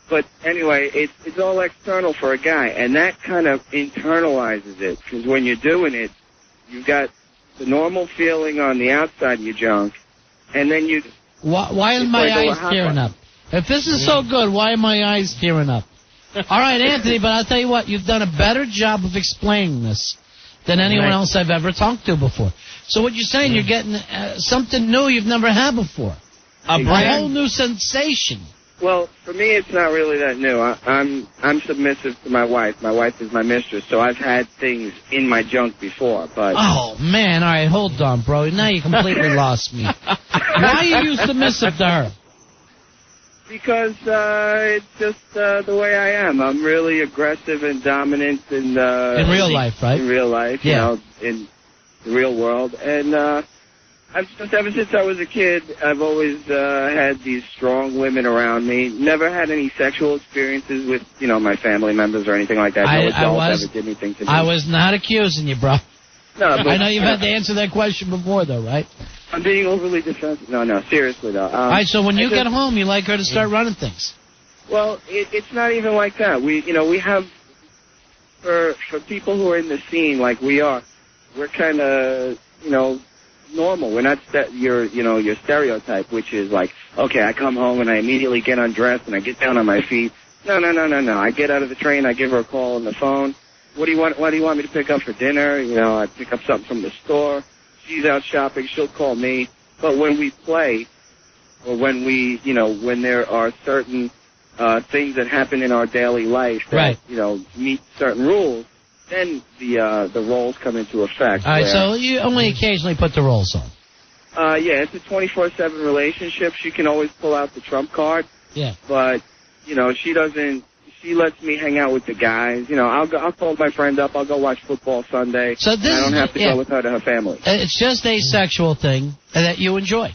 But anyway, it's all external for a guy, and that kind of internalizes it. Because when you're doing it, you've got the normal feeling on the outside of your junk, and then you... Why are my eyes tearing up? If this is so good, why are my eyes tearing up? All right, Anthony, but I'll tell you what, you've done a better job of explaining this than anyone else I've ever talked to before. So what you're saying, you're getting something new you've never had before. A whole new sensation. Well, for me, it's not really that new. I'm submissive to my wife. My wife is my mistress, so I've had things in my junk before. But oh man, all right, hold on, bro. Now you completely lost me. Why are you submissive to her? Because it's just the way I am. I'm really aggressive and dominant in real life, right? In real life, yeah. In the real world, and Ever since I was a kid, I've always had these strong women around me. Never had any sexual experiences with, my family members or anything like that. No adult ever did anything to me. I was not accusing you, bro. No, but, I know you've had to answer that question before, though, right? I'm being overly defensive. No, seriously, though. All right, so when you get home, you like her to start running things. Well, it's not even like that. We have, for people who are in the scene like we are, we're kind of, normal. We're not your stereotype, which is like, okay, I come home and I immediately get undressed and I get down on my feet. No. I get out of the train, I give her a call on the phone. What do you want me to pick up for dinner? I pick up something from the store. She's out shopping, she'll call me. But when we play, or when when there are certain things that happen in our daily life that, meet certain rules, then the roles come into effect. All right, so you only occasionally put the roles on. Yeah, it's a 24/7 relationship. She can always pull out the trump card. Yeah. But, she doesn't. She lets me hang out with the guys. I'll call my friend up. I'll go watch football Sunday. So this I don't have to go with her to her family. It's just a sexual thing that you enjoy.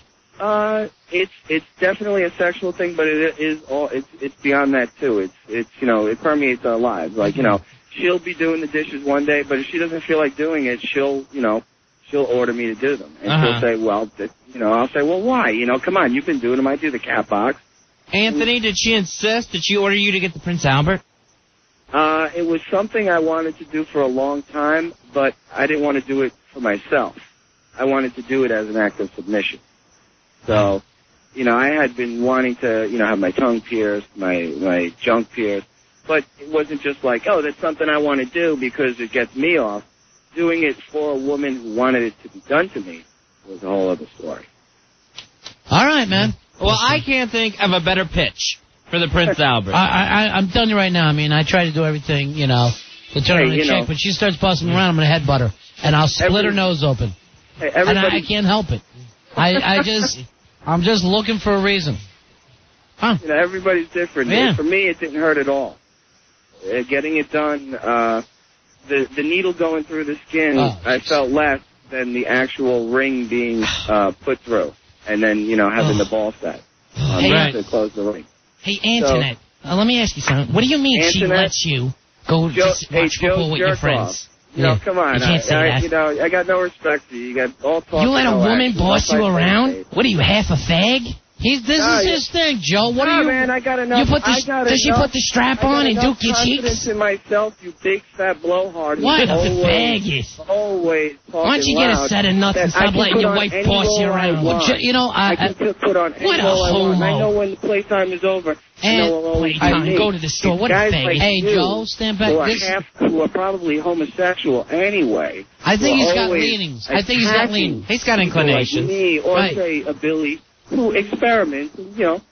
It's definitely a sexual thing, but it's beyond that too. It permeates our lives. Like, she'll be doing the dishes one day, but if she doesn't feel like doing it, she'll order me to do them. And she'll say, well, I'll say, well, why? Come on, you've been doing them. I do the cat box. Anthony, did she insist? Did she order you to get the Prince Albert? It was something I wanted to do for a long time, but I didn't want to do it for myself. I wanted to do it as an act of submission. So, I had been wanting to, have my tongue pierced, my junk pierced, but it wasn't just like, oh, that's something I want to do because it gets me off. Doing it for a woman who wanted it to be done to me was a whole other story. All right, man. Well, I can't think of a better pitch for the Prince Albert. I'm telling you right now, I try to do everything, to turn on the chick, but she starts busting around, I'm going to headbutt her, and I'll split her nose open. Hey, and I can't help it. I'm just looking for a reason. Huh. Everybody's different. Yeah. For me, it didn't hurt at all. Getting it done, the needle going through the skin, I felt less than the actual ring being put through. And then, having the ball set to close the ring. Hey, Antoinette, let me ask you something. What do you mean she lets you go watch football with your friends? Come on. You can't say that. I got no respect for you. You got all talk. You let a woman boss you around? What are you, half a fag? This is his thing, Joe. What are you? Man, I got enough. Does she put the strap on and duke your cheeks? Confidence in myself, you big fat blowhard. What a faggot! Always talking Why don't you get a set of nuts and stop letting your wife boss you around? I can put on any what a homo! I know when the playtime is over. Playtime. Go to the store. What a faggot! Like hey, Joe, stand back. Who are probably homosexual anyway. I think he's got leanings. He's got inclinations. Like me, or say a Billy who experiments, to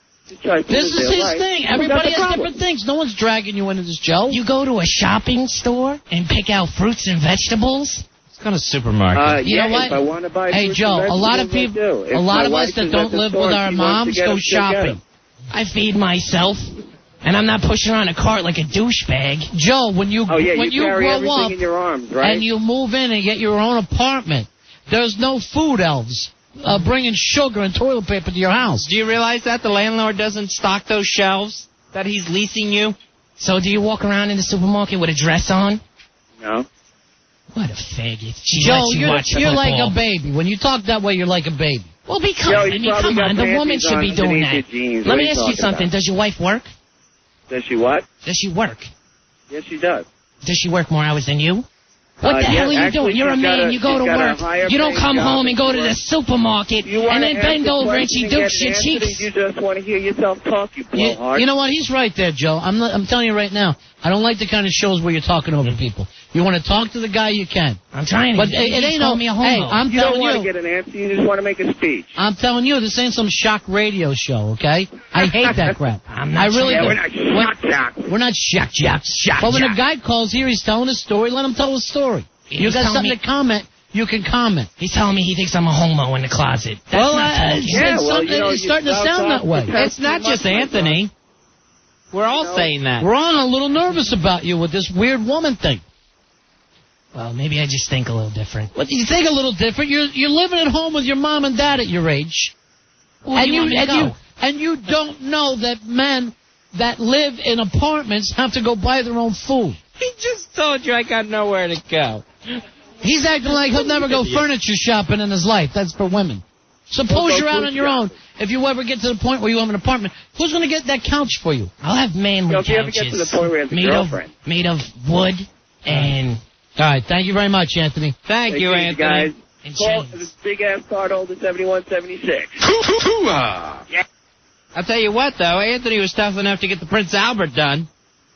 try to This is his thing. Everybody has different things. No one's dragging you into this, Joe. You go to a shopping store and pick out fruits and vegetables? It's kind of supermarket. You know what? If I want to buy Joe, a lot of people, a lot of us that don't live with our moms go shopping. I feed myself. And I'm not pushing around a cart like a douchebag. Joe, when you carry grow up in your arms, right? and you move in and get your own apartment, there's no food elves bringing sugar and toilet paper to your house. Do you realize that the landlord doesn't stock those shelves that he's leasing you? So do you walk around in the supermarket with a dress on? No. What a faggot. Joe, you're like a baby. When you talk that way, you're like a baby. Well, because, come on, the woman should be doing that. Let me ask you something. Does your wife work? Does she what? Does she work? Yes, she does. Does she work more hours than you? What the hell are you doing? You're a man, you go to work. You don't come home and go to the supermarket and then bend over and she dukes your cheeks. You just want to hear yourself talk, you blowhard. You know what? He's right there, Joe. I'm telling you right now, I don't like the kind of shows where you're talking over people. You want to talk to the guy, you can. I'm trying to. But it ain't no. Me a homo. Hey, I'm you telling don't want you. to get an answer. You just want to make a speech. I'm telling you, this ain't some shock radio show, okay? I hate that crap. I really do. We're not shock jocks. We're not shock jocks. But when a guy calls here, he's telling a story. Let him tell a story. You got something to comment, you can comment. He's telling me he thinks I'm a homo in the closet. It's starting to sound that way. It's not just Anthony. We're all saying that. We're all a little nervous about you with this weird woman thing. Well, maybe I just think a little different. What, you think a little different? You're living at home with your mom and dad at your age. Well, And you don't know that men that live in apartments have to go buy their own food. He just told you I got nowhere to go. He's acting like he'll never go furniture shopping in his life. That's for women. Suppose you're out on your own. If you ever get to the point where you have an apartment, who's going to get that couch for you? I'll have manly If you ever get to the point where you have a girlfriend. made of wood and... All right, thank you very much, Anthony. Thank you, Anthony. Guys. And Call chains. this big-ass card holder 7176. Yeah. I'll tell you what, though. Anthony was tough enough to get the Prince Albert done.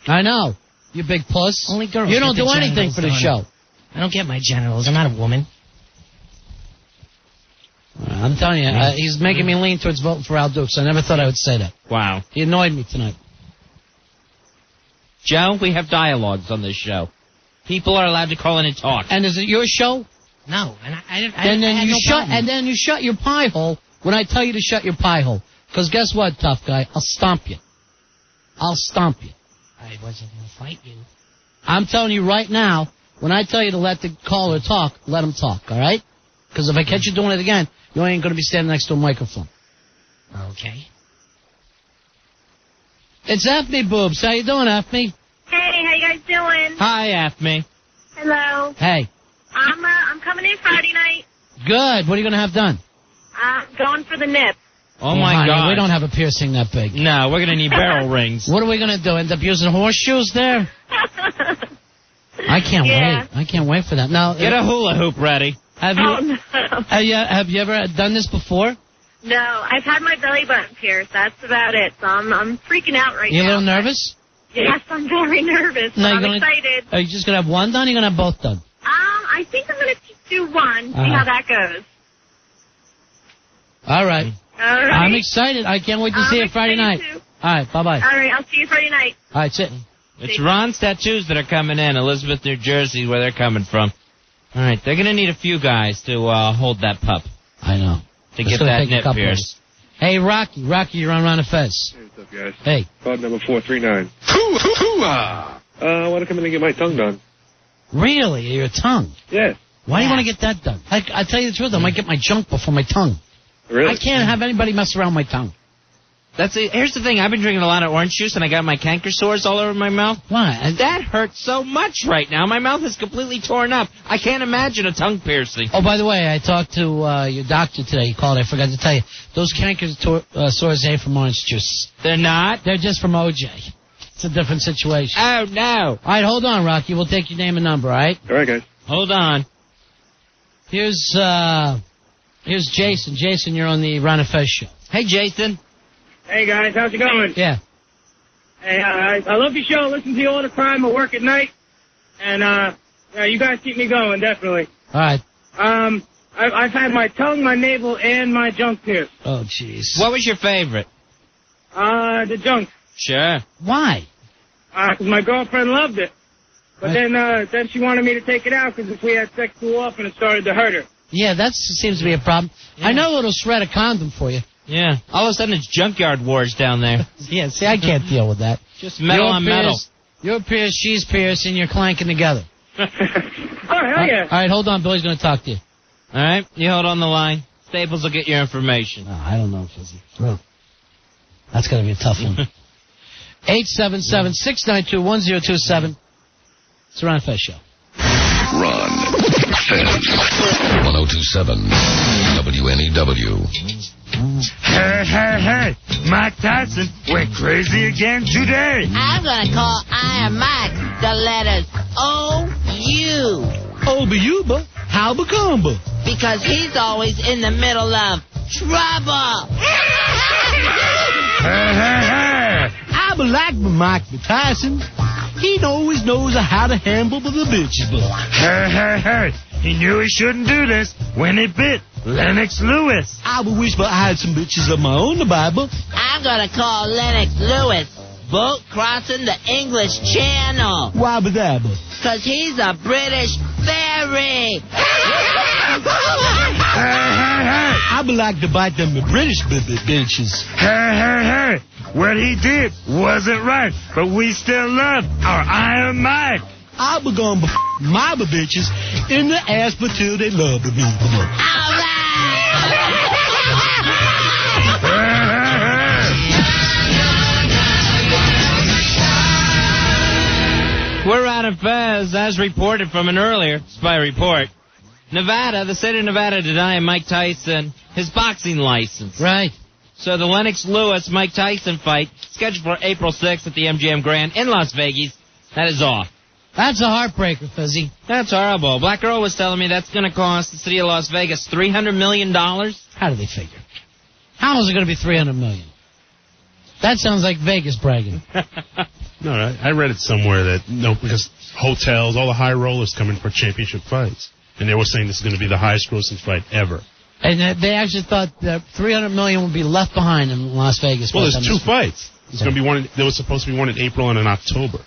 I know. You big puss. Only girls You don't get do their anything genitals for the done. show. I don't get my genitals. I'm not a woman. I'm telling you, he's making me lean towards voting for Al Dukes. I never thought I would say that. Wow. He annoyed me tonight. Joe, we have dialogues on this show. People are allowed to call in and talk. And is it your show? No, and I And then had you no shut. problem. And then you shut your pie hole when I tell you to shut your pie hole. Because guess what, tough guy? I'll stomp you. I'll stomp you. I wasn't going to fight you. I'm telling you right now, when I tell you to let the caller talk, let him talk, all right? Because if I catch you doing it again, you ain't going to be standing next to a microphone. Okay. It's Afme Boobs. How you doing, Afme? Hey, how you guys doing? Hi, Afme. Hello. Hey. I'm coming in Friday night. Good. What are you going to have done? I'm going for the nip. Oh, my honey, God. We don't have a piercing that big. No, we're going to need barrel rings. What are we going to do? End up using horseshoes there? I can't wait. I can't wait for that. Now, Get a hula hoop ready. Have you, have you ever done this before? No, I've had my belly button pierced. That's about it. So I'm freaking out right You a now. little nervous? Yes, I'm very nervous. No, I'm you're gonna, excited. Are you just going to have one done or are you going to have both done? I think I'm going to do one, see how that goes. All right. All right. I'm excited. I can't wait to see you Friday night. Too. All right, bye-bye. All right, I'll see you Friday night. All right, sit. It's Ron's tattoos that are coming in. Elizabeth, New Jersey, where they're coming from. All right, they're going to need a few guys to hold that pup. I know. To get that nip pierced. Hey, Rocky. Rocky, you're on Ron and Fez. Hey, what's up, guys? Hey. Card number 439. I want to come in and get my tongue done. Really? Your tongue? Yes. Why do you want to get that done? I tell you the truth, I might get my junk before my tongue. Really? I can't have anybody mess around my tongue. Here's the thing. I've been drinking a lot of orange juice, and I got my canker sores all over my mouth. Why? That hurts so much right now. My mouth is completely torn up. I can't imagine a tongue piercing. Oh, by the way, I talked to your doctor today. He called. I forgot to tell you. Those canker sores ain't from orange juice. They're not? They're just from OJ. It's a different situation. Oh, no. All right, hold on, Rocky. We'll take your name and number, all right? All right, guys. Hold on. Here's Jason. Jason, you're on the Ron and Fez show. Hey, Jason. Hey, guys. How's it going? Yeah. Hey, I love your show. Listen to you all the time. I work at night. And, you guys keep me going, definitely. All right. I've had my tongue, my navel, and my junk pierced. Oh, jeez. What was your favorite? The junk. Sure. Why? 'Cause my girlfriend loved it. But then she wanted me to take it out because if we had sex too often, it started to hurt her. Yeah, that seems to be a problem. Yeah. I know it'll shred a condom for you. Yeah. All of a sudden, it's junkyard wars down there. Yeah, see, I can't deal with that. Just metal on metal. You're pierced, she's pierced, and you're clanking together. All right, All right, hold on. Billy's going to talk to you. All right, you hold on the line. Staples will get your information. Oh, I don't know, Fizzy. Well, that's going to be a tough one. 877-692-1027. It's the Ron Fez Show. Ron Fez. 1027 WNEW. Hey, Mike Tyson went crazy again today. I'm going to call Iron Mike the letters O-U. Oba-Yuba, Halba-Comba. Because he's always in the middle of trouble. Hey. I like Mike Tyson. He always knows how to handle the bitches. Hey. He knew he shouldn't do this when he bit Lennox Lewis. I would wish I had some bitches of my own, the Bible. I'm going to call Lennox Lewis boat crossing the English Channel. Why would that? Because he's a British ferry. I would like to bite them British bitches. Hey. What he did wasn't right, but we still love our Iron Mike. I'm gonna my bitches in the ass but till they love me. We're out of Fez, as reported from an earlier spy report. Nevada, the state of Nevada denying Mike Tyson his boxing license. Right. So the Lennox Lewis-Mike Tyson fight, scheduled for April 6th at the MGM Grand in Las Vegas, that is off. That's a heartbreaker, Fuzzy. That's horrible. Black Girl was telling me that's going to cost the city of Las Vegas $300 million. How do they figure? How is it going to be $300 million? That sounds like Vegas bragging. No, I read it somewhere that, because hotels, all the high rollers come in for championship fights. And they were saying this is going to be the highest grossing fight ever. And they actually thought that $300 million would be left behind in Las Vegas. Well, there's two fights. There's going to be one. There was supposed to be one in April and in October.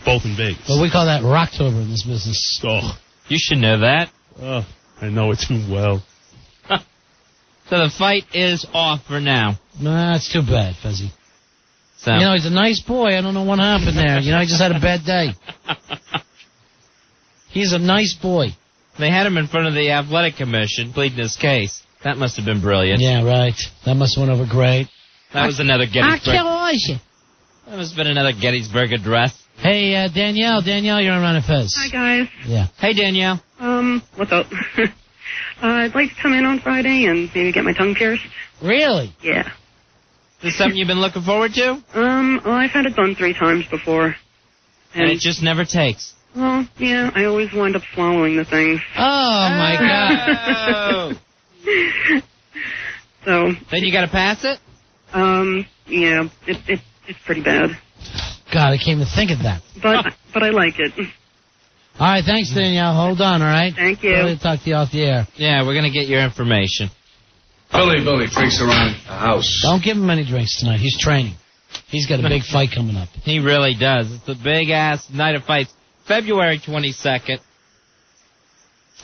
Both in Vegas. Well, we call that Rocktober in this business. Oh, you should know that. Oh, I know it too well. So the fight is off for now. No, that's too bad, Fuzzy. So. You know, he's a nice boy. I don't know what happened there. You know, he just had a bad day. He's a nice boy. They had him in front of the athletic commission pleading his case. That must have been brilliant. Yeah, right. That must have went over great. That was another Gettysburg. That must have been another Gettysburg address. Hey, Danielle, you're on Run of Fez. Hi, guys. Yeah. Hey, Danielle. What's up? I'd like to come in on Friday and maybe get my tongue pierced. Really? Yeah. Is this something you've been looking forward to? Well, I've had it done 3 times before. And it just never takes. Well, yeah, I always wind up swallowing the things. Oh, my God. So. Then you got to pass it? Yeah, it's pretty bad. God, I can't even think of that. But I like it. All right, thanks, Danielle. Hold on, all right? Thank you. I'll talk to you off the air. Yeah, we're going to get your information. Billy drinks around the house. Don't give him any drinks tonight. He's training. He's got a big fight coming up. He really does. It's a big-ass night of fights. February 22nd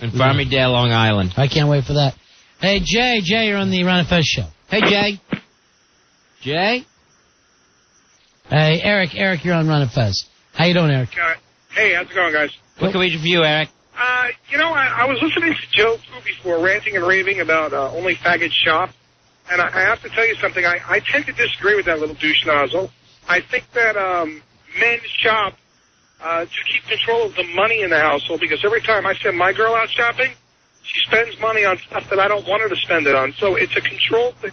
in Farmingdale, Long Island. I can't wait for that. Hey, Jay, you're on the Ron and Fez show. Hey, Jay. Jay? Hey, Eric, you're on Ron and Fez. How you doing, Eric? Hey, how's it going, guys? What can we do for you, Eric? I was listening to Joe Poo before, ranting and raving about only faggots shop. And I have to tell you something. I tend to disagree with that little douche nozzle. I think that men shop to keep control of the money in the household, because every time I send my girl out shopping, she spends money on stuff that I don't want her to spend it on. So it's a control thing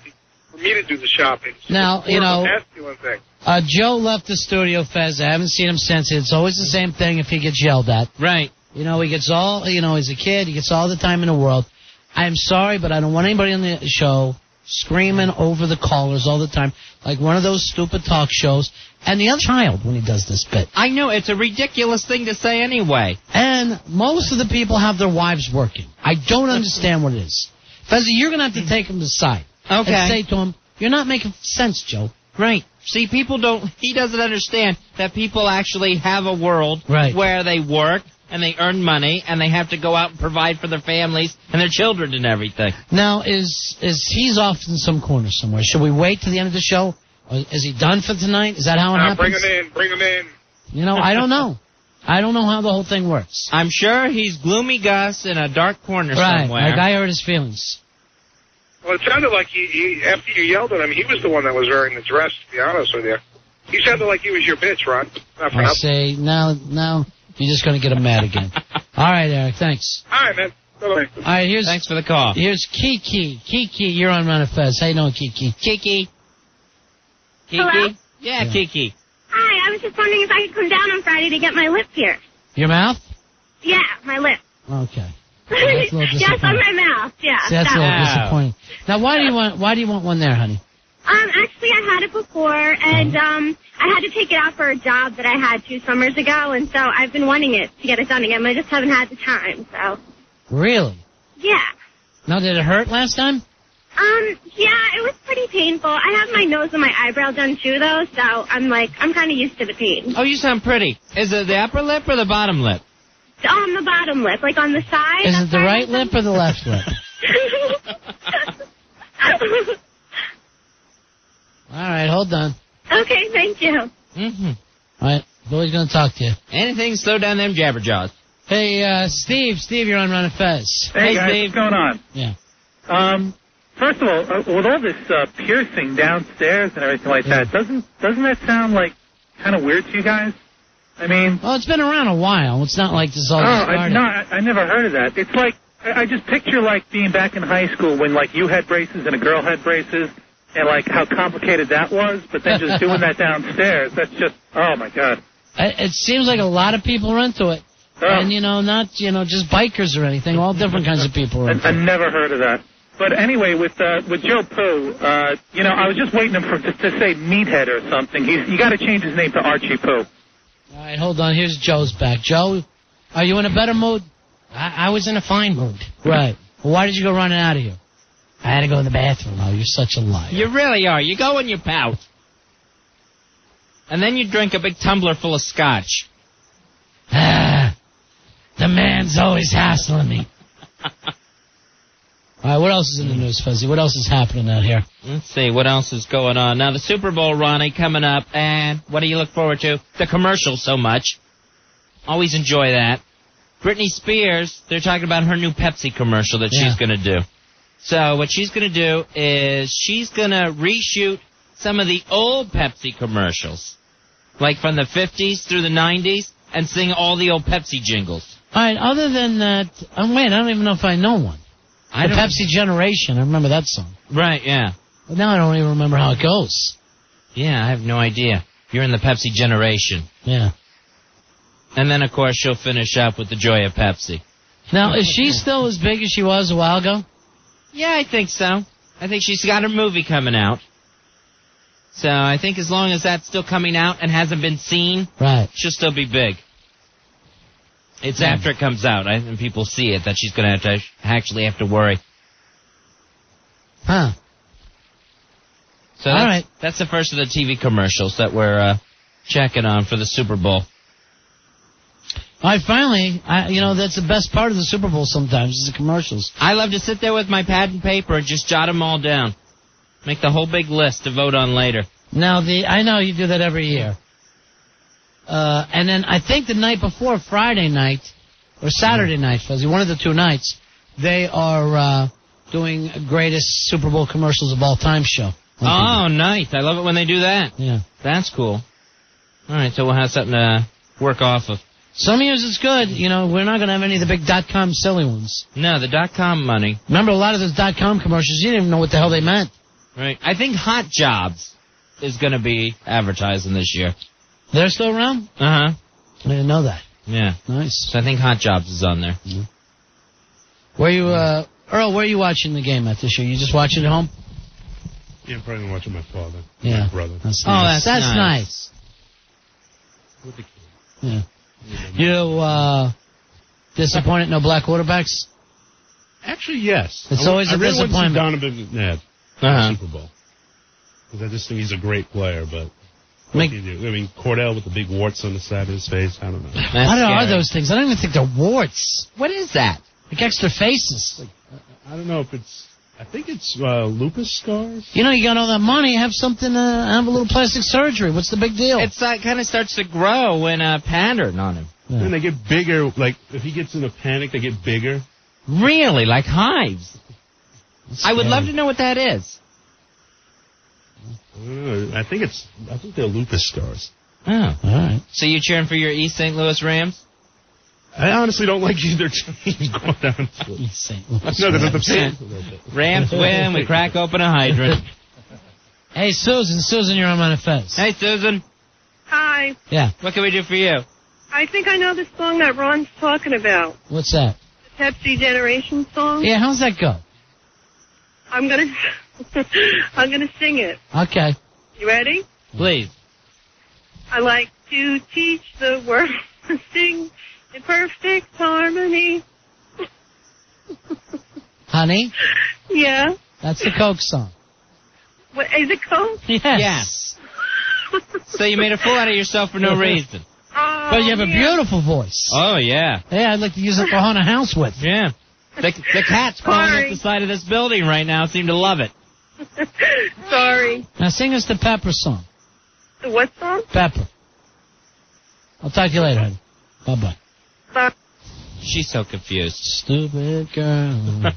for me to do the shopping. So now, it's more of a masculine thing. Joe left the studio, Fez. I haven't seen him since. It's always the same thing if he gets yelled at. Right. You know, he gets all, he's a kid. He gets all the time in the world. I'm sorry, but I don't want anybody on the show screaming over the callers all the time, like one of those stupid talk shows, and the other child when he does this bit. I know, it's a ridiculous thing to say anyway. And most of the people have their wives working. I don't understand what it is. Fezzy, you're going to have to take him to the side. Okay. And say to him, you're not making sense, Joe. Right. See, he doesn't understand that people actually have a world where they work, and they earn money, and they have to go out and provide for their families and their children and everything. Now, is he's off in some corner somewhere? Should we wait to the end of the show? Or is he done for tonight? Is that how it happens? Bring him in. You know, I don't know. I don't know how the whole thing works. I'm sure he's gloomy Gus in a dark corner somewhere. Right, like I hurt his feelings. Well, it sounded like he after you yelled at him, he was the one that was wearing the dress, to be honest with you. He sounded like he was your bitch, Ron. I say, now, you're just going to get him mad again. All right, Eric, thanks. All right, man. Bye-bye. All right, thanks for the call. Here's Kiki. Kiki, you're on Run of Fez. How you doing, Kiki? Kiki? Hello? Yeah, Kiki. Hi, I was just wondering if I could come down on Friday to get my lip pierced. Your mouth? Yeah, my lip. Okay. That's a little yes, on my mouth. Yeah. See, that's a little disappointing. Now, why do you want one there, honey? Actually, I had it before, and I had to take it out for a job that I had 2 summers ago, and so I've been wanting it to get it done again, but I just haven't had the time. So. Really? Yeah. Now, did it hurt last time? Yeah, it was pretty painful. I have my nose and my eyebrow done too, though, so I'm kind of used to the pain. Oh, you sound pretty. Is it the upper lip or the bottom lip? On the bottom lip, like on the side. Is it the right lip or the left lip? All right, hold on. Okay, thank you. Mm-hmm. All right, Billy's going to talk to you. Anything to slow down them jabberjaws. Hey, Steve, you're on Ron and Fez. Hey, guys, Steve. what's going on? Yeah. First of all, with all this piercing downstairs and everything like that, doesn't that sound like kind of weird to you guys? I mean... Well, it's been around a while. It's not like this all started. I never heard of that. It's like, I just picture like being back in high school when like you had braces and a girl had braces and like how complicated that was, but then just doing that downstairs, that's just, oh my God. It seems like a lot of people are into it. Oh. And, not, just bikers or anything. All different kinds of people are into I it. never heard of that. But anyway, with Joe Poo, I was just waiting for him to say Meathead or something. You got to change his name to Archie Poo. All right, hold on. Here's Joe's back. Joe, are you in a better mood? I was in a fine mood. Right. Well, why did you go running out of here? I had to go to the bathroom. Oh, you're such a liar. You really are. You go and you pout. And then you drink a big tumbler full of scotch. The man's always hassling me. All right, what else is in the news, Fuzzy? What else is happening out here? Let's see, what else is going on? Now, the Super Bowl, Ronnie, coming up, and what do you look forward to? The commercials so much. Always enjoy that. Britney Spears, they're talking about her new Pepsi commercial that she's going to do. So what she's going to do is she's going to reshoot some of the old Pepsi commercials, like from the 50s through the 90s, and sing all the old Pepsi jingles. All right, other than that, wait, I don't even know if I know one. The Pepsi Generation, I remember that song. Right, yeah. But now I don't even remember how it goes. Yeah, I have no idea. You're in the Pepsi generation. Yeah. And then, of course, she'll finish up with the joy of Pepsi. Now, is she still as big as she was a while ago? Yeah, I think so. I think she's got her movie coming out. So I think as long as that's still coming out and hasn't been seen, right, she'll still be big. It's after it comes out and people see it that she's going to actually have to worry. Huh. So that's the first of the TV commercials that we're checking on for the Super Bowl. That's the best part of the Super Bowl sometimes, is the commercials. I love to sit there with my pad and paper and just jot them all down. Make the whole big list to vote on later. Now, I know you do that every year. And then I think the night before, Friday night, or Saturday night, Fuzzy, one of the two nights, they are doing greatest Super Bowl commercials of all time show. Oh, nice. I love it when they do that. Yeah. That's cool. All right, so we'll have something to work off of. Some years it's good. We're not going to have any of the big .com silly ones. No, the .com money. Remember, a lot of those .com commercials, you didn't even know what the hell they meant. Right. I think Hot Jobs is going to be advertising this year. They're still around? Uh-huh. I didn't know that. Yeah. Nice. So I think Hot Jobs is on there. Yeah. Earl, where are you watching the game at this year? You just watching at home? Yeah, I'm probably watching my father. Yeah. My brother. That's nice. That's nice. With the kid. Yeah. You disappointed no black quarterbacks? Actually, yes. It's always a disappointment. Donovan McNabb in the Super Bowl. Because I just think he's a great player, but what do you do? I mean, Cordell with the big warts on the side of his face, I don't know. What are those things? I don't even think they're warts. What is that? Like extra faces. I don't know if it's... I think it's lupus scars. You got all that money, have something, have a little plastic surgery. What's the big deal? It's kind of starts to grow when a pattern on him. Yeah. And they get bigger, like, if he gets in a panic, they get bigger. Really? Like hives? I would love to know what that is. I don't know. I think they're lupus scars. Oh. All right. So you cheering for your East St. Louis Rams? I honestly don't like either team going down to St. Louis. No, because the Rams win, we crack open a hydrant. Hey, Susan. Susan, you're on my Fez. Hey, Susan. Hi. Yeah. What can we do for you? I think I know the song that Ron's talking about. What's that? The Pepsi Generation song. Yeah, how's that go? I'm gonna sing it. Okay. You ready? Please. I like to teach the world to sing in perfect harmony. Honey? Yeah. That's the Coke song. What, is it Coke? Yes. So you made a fool out of yourself for no reason. Oh, But you have a beautiful voice. Oh, yeah. Yeah, I'd like to use it for haunting a house with. Yeah. The cats crawling up the side of this building right now seem to love it. Sorry. Now sing us the Pepper song. The what song? Pepper. I'll talk to you later, honey. Bye-bye. Bye. She's so confused. Stupid girl.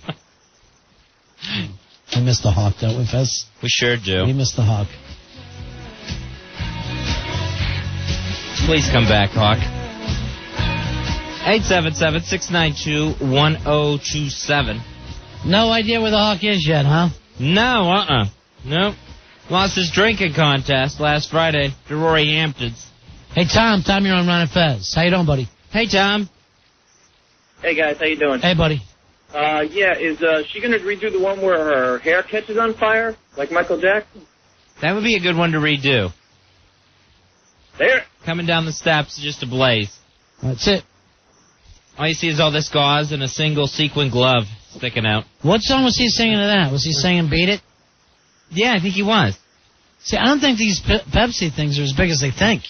We missed the hawk, don't we, Fez? We sure do. We missed the hawk. Please come back, Hawk. 877-692-1027. No idea where the hawk is yet, huh? No, Nope. Lost his drinking contest last Friday to Rory Hamptons. Hey, Tom, you're on Ron and Fez. How you doing, buddy? Hey, Tom. Hey guys, how you doing? Hey, buddy. Is she gonna redo the one where her hair catches on fire, like Michael Jackson? That would be a good one to redo. There. Coming down the steps, just ablaze. That's it. All you see is all this gauze and a single sequin glove sticking out. What song was he singing to that? Was he singing Beat It? Yeah, I think he was. See, I don't think these Pepsi things are as big as they think.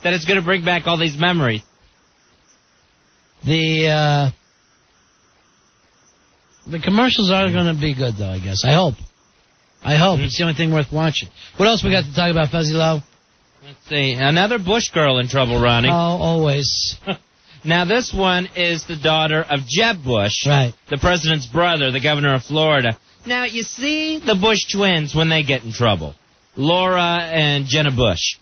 That it's going to bring back all these memories. The commercials are going to be good, though, I guess. I hope. It's the only thing worth watching. What else we got to talk about, Fuzzy Low? Let's see. Another Bush girl in trouble, Ronnie. Oh, always. Now, this one is the daughter of Jeb Bush, right? The president's brother, the governor of Florida. Now, you see the Bush twins when they get in trouble. Laura and Jenna Bush.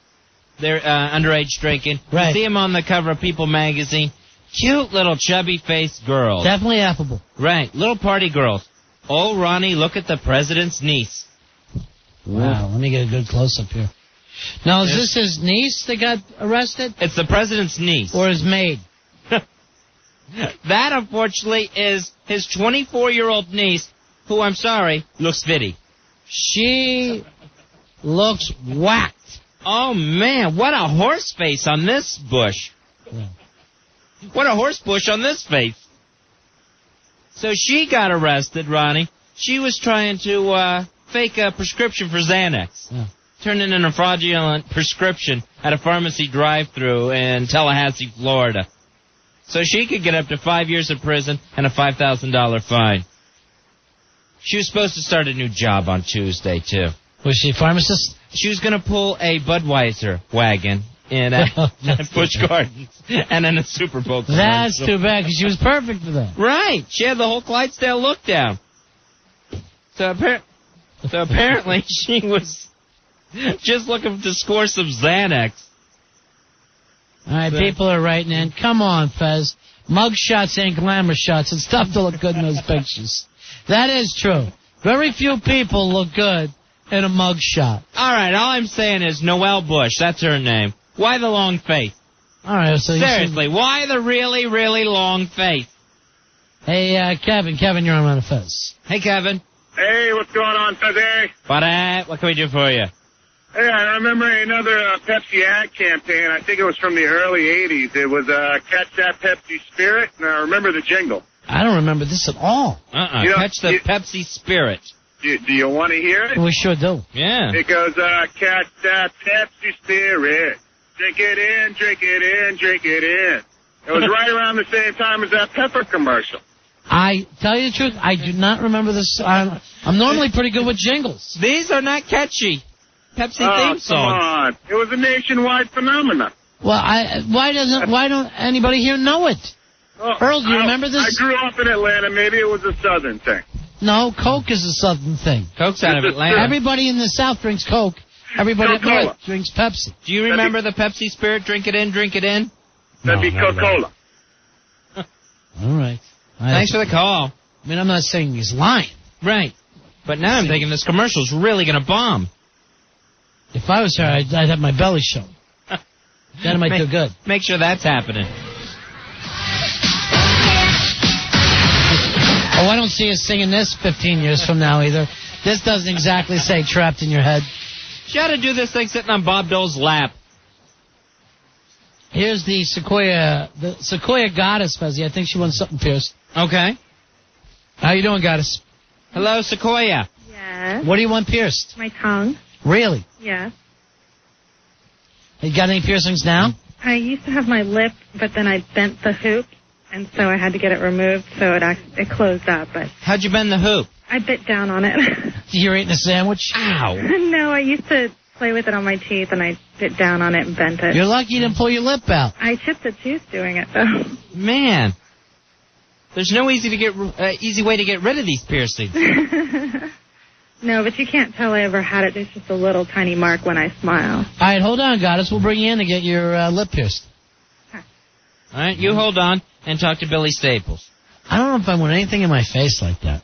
They're underage drinking. Right. You see them on the cover of People magazine. Cute little chubby-faced girls. Definitely affable. Right. Little party girls. Oh, Ronnie, look at the president's niece. Wow. Let me get a good close-up here. Now, is this his niece that got arrested? It's the president's niece. Or his maid? That, unfortunately, is his 24-year-old niece, who, I'm sorry, looks fitty. She looks whacked. Oh, man, what a horse face on this Bush. Yeah. What a horse bush on this face. So she got arrested, Ronnie. She was trying to fake a prescription for Xanax. Yeah. Turning in a fraudulent prescription at a pharmacy drive-thru in Tallahassee, Florida. So she could get up to 5 years in prison and a $5,000 fine. She was supposed to start a new job on Tuesday, too. Was she a pharmacist? She was going to pull a Budweiser wagon in Busch Gardens and in a Super Bowl commercial. That's too bad, because she was perfect for that. Right. She had the whole Clydesdale look down. So apparently she was just looking to score some Xanax. All right, people are writing in. Come on, Fez. Mug shots ain't glamour shots. It's tough to look good in those pictures. That is true. Very few people look good in a mug shot. All right, all I'm saying is Noelle Bush. That's her name. Why the long face? All right, so seriously, why the really, really long face? Hey, Kevin, you're on Run of Fez. Hey, Kevin. Hey, what's going on, Fezzy? What can we do for you? Hey, I remember another Pepsi ad campaign. I think it was from the early 80s. It was Catch That Pepsi Spirit, and I remember the jingle. I don't remember this at all. Catch the Pepsi Spirit. Do you want to hear it? We sure do. Yeah. It goes, catch that Pepsi Spirit. Drink it in, drink it in, drink it in. It was right around the same time as that Pepper commercial. I tell you the truth, I do not remember this. I'm normally pretty good with jingles. These are not catchy Pepsi theme songs. Come on. It was a nationwide phenomenon. Well, why don't anybody here know it? Earl, do you remember this? I grew up in Atlanta. Maybe it was a Southern thing. No, Coke is a Southern thing. Coke's out of Atlanta. Everybody in the South drinks Coke. Everybody up north drinks Pepsi. Do you remember the Pepsi Spirit? Drink it in, drink it in. That'd be Coca-Cola. All right. Thanks for the call. I mean, I'm not saying he's lying. Right. But now I'm thinking this commercial's really going to bomb. If I was her, I'd have my belly shown. Then it might do good. Make sure that's happening. Oh, I don't see us singing this 15 years from now either. This doesn't exactly say trapped in your head. She ought to do this thing sitting on Bob Dole's lap. Here's the Sequoia Goddess, Fuzzy. I think she wants something pierced. Okay. How you doing, Goddess? Hello, Sequoia. Yes. What do you want pierced? My tongue. Really? Yes. You got any piercings now? I used to have my lip, but then I bent the hoop, and so I had to get it removed, so it closed up. But how'd you bend the hoop? I bit down on it. You're eating a sandwich? Ow. No, I used to play with it on my teeth, and I bit down on it and bent it. You're lucky you didn't pull your lip out. I chipped a tooth doing it, though. Man. There's no easy way to get rid of these piercings. No, but you can't tell I ever had it. There's just a little tiny mark when I smile. All right, hold on, Goddess. We'll bring you in to get your lip pierced. All right, you hold on and talk to Billy Staples. I don't know if I want anything in my face like that.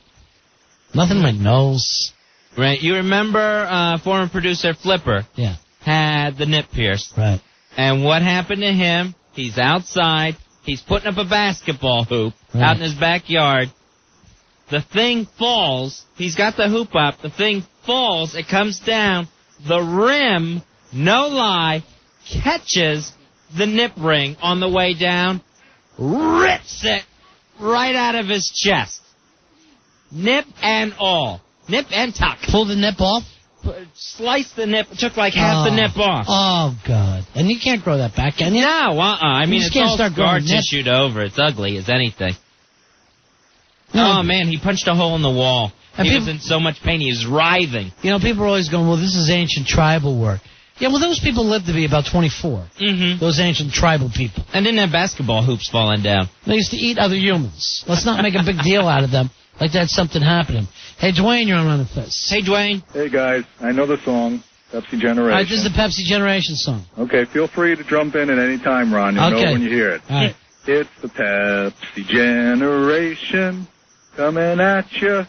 Nothing in my nose. Right, you remember former producer Flipper? Yeah. Had the nip pierced. Right. And what happened to him? He's outside. He's putting up a basketball hoop out in his backyard. The thing falls. He's got the hoop up. The thing falls. It comes down. The rim, no lie, catches the nip ring on the way down, rips it right out of his chest. Nip and all. Nip and tuck. Pull the nip off? Slice the nip. Took like half the nip off. Oh, God. And you can't grow that back, can you? No, I mean, it's all scar tissued over. It's ugly as anything. Oh, man, he punched a hole in the wall. He was in so much pain, he was writhing. You know, people are always going, well, this is ancient tribal work. Yeah, well, those people lived to be about 24. Mm-hmm. Those ancient tribal people. And didn't have basketball hoops falling down. They used to eat other humans. Let's not make a big deal out of them like that's something happening. Hey, Dwayne, you're on Run the Fist. Hey, Dwayne. Hey, guys. I know the song, Pepsi Generation. All right, this is the Pepsi Generation song. Okay, feel free to jump in at any time, Ron. You'll know when you hear it. All right. It's the Pepsi Generation coming at you,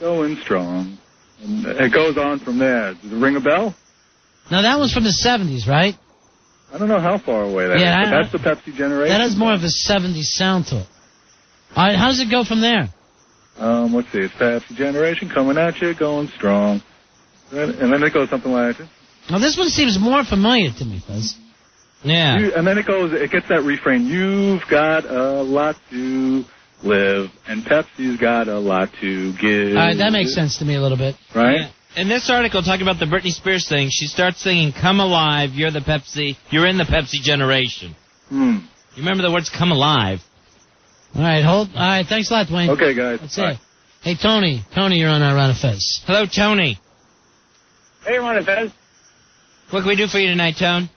going strong. And it goes on from there. Does it ring a bell? Now, that was from the 70s, right? I don't know how far away that is, but that's the Pepsi Generation. That has more of a 70s sound to it. All right, how does it go from there? Let's see. It's Pepsi Generation coming at you, going strong. And then it goes something like this. Now, this one seems more familiar to me, Fez. Yeah. And then it gets that refrain, you've got a lot to live, and Pepsi's got a lot to give. All right, that makes sense to me a little bit. Right? Yeah. In this article, talking about the Britney Spears thing, she starts singing, "Come Alive, you're in the Pepsi Generation." You remember the words, "come alive"? All right, thanks a lot, Dwayne. Okay, guys. That's it. Hey, Tony, you're on our Run of Fez. Hello, Tony. Hey, Ron and Fez. What can we do for you tonight, Tone?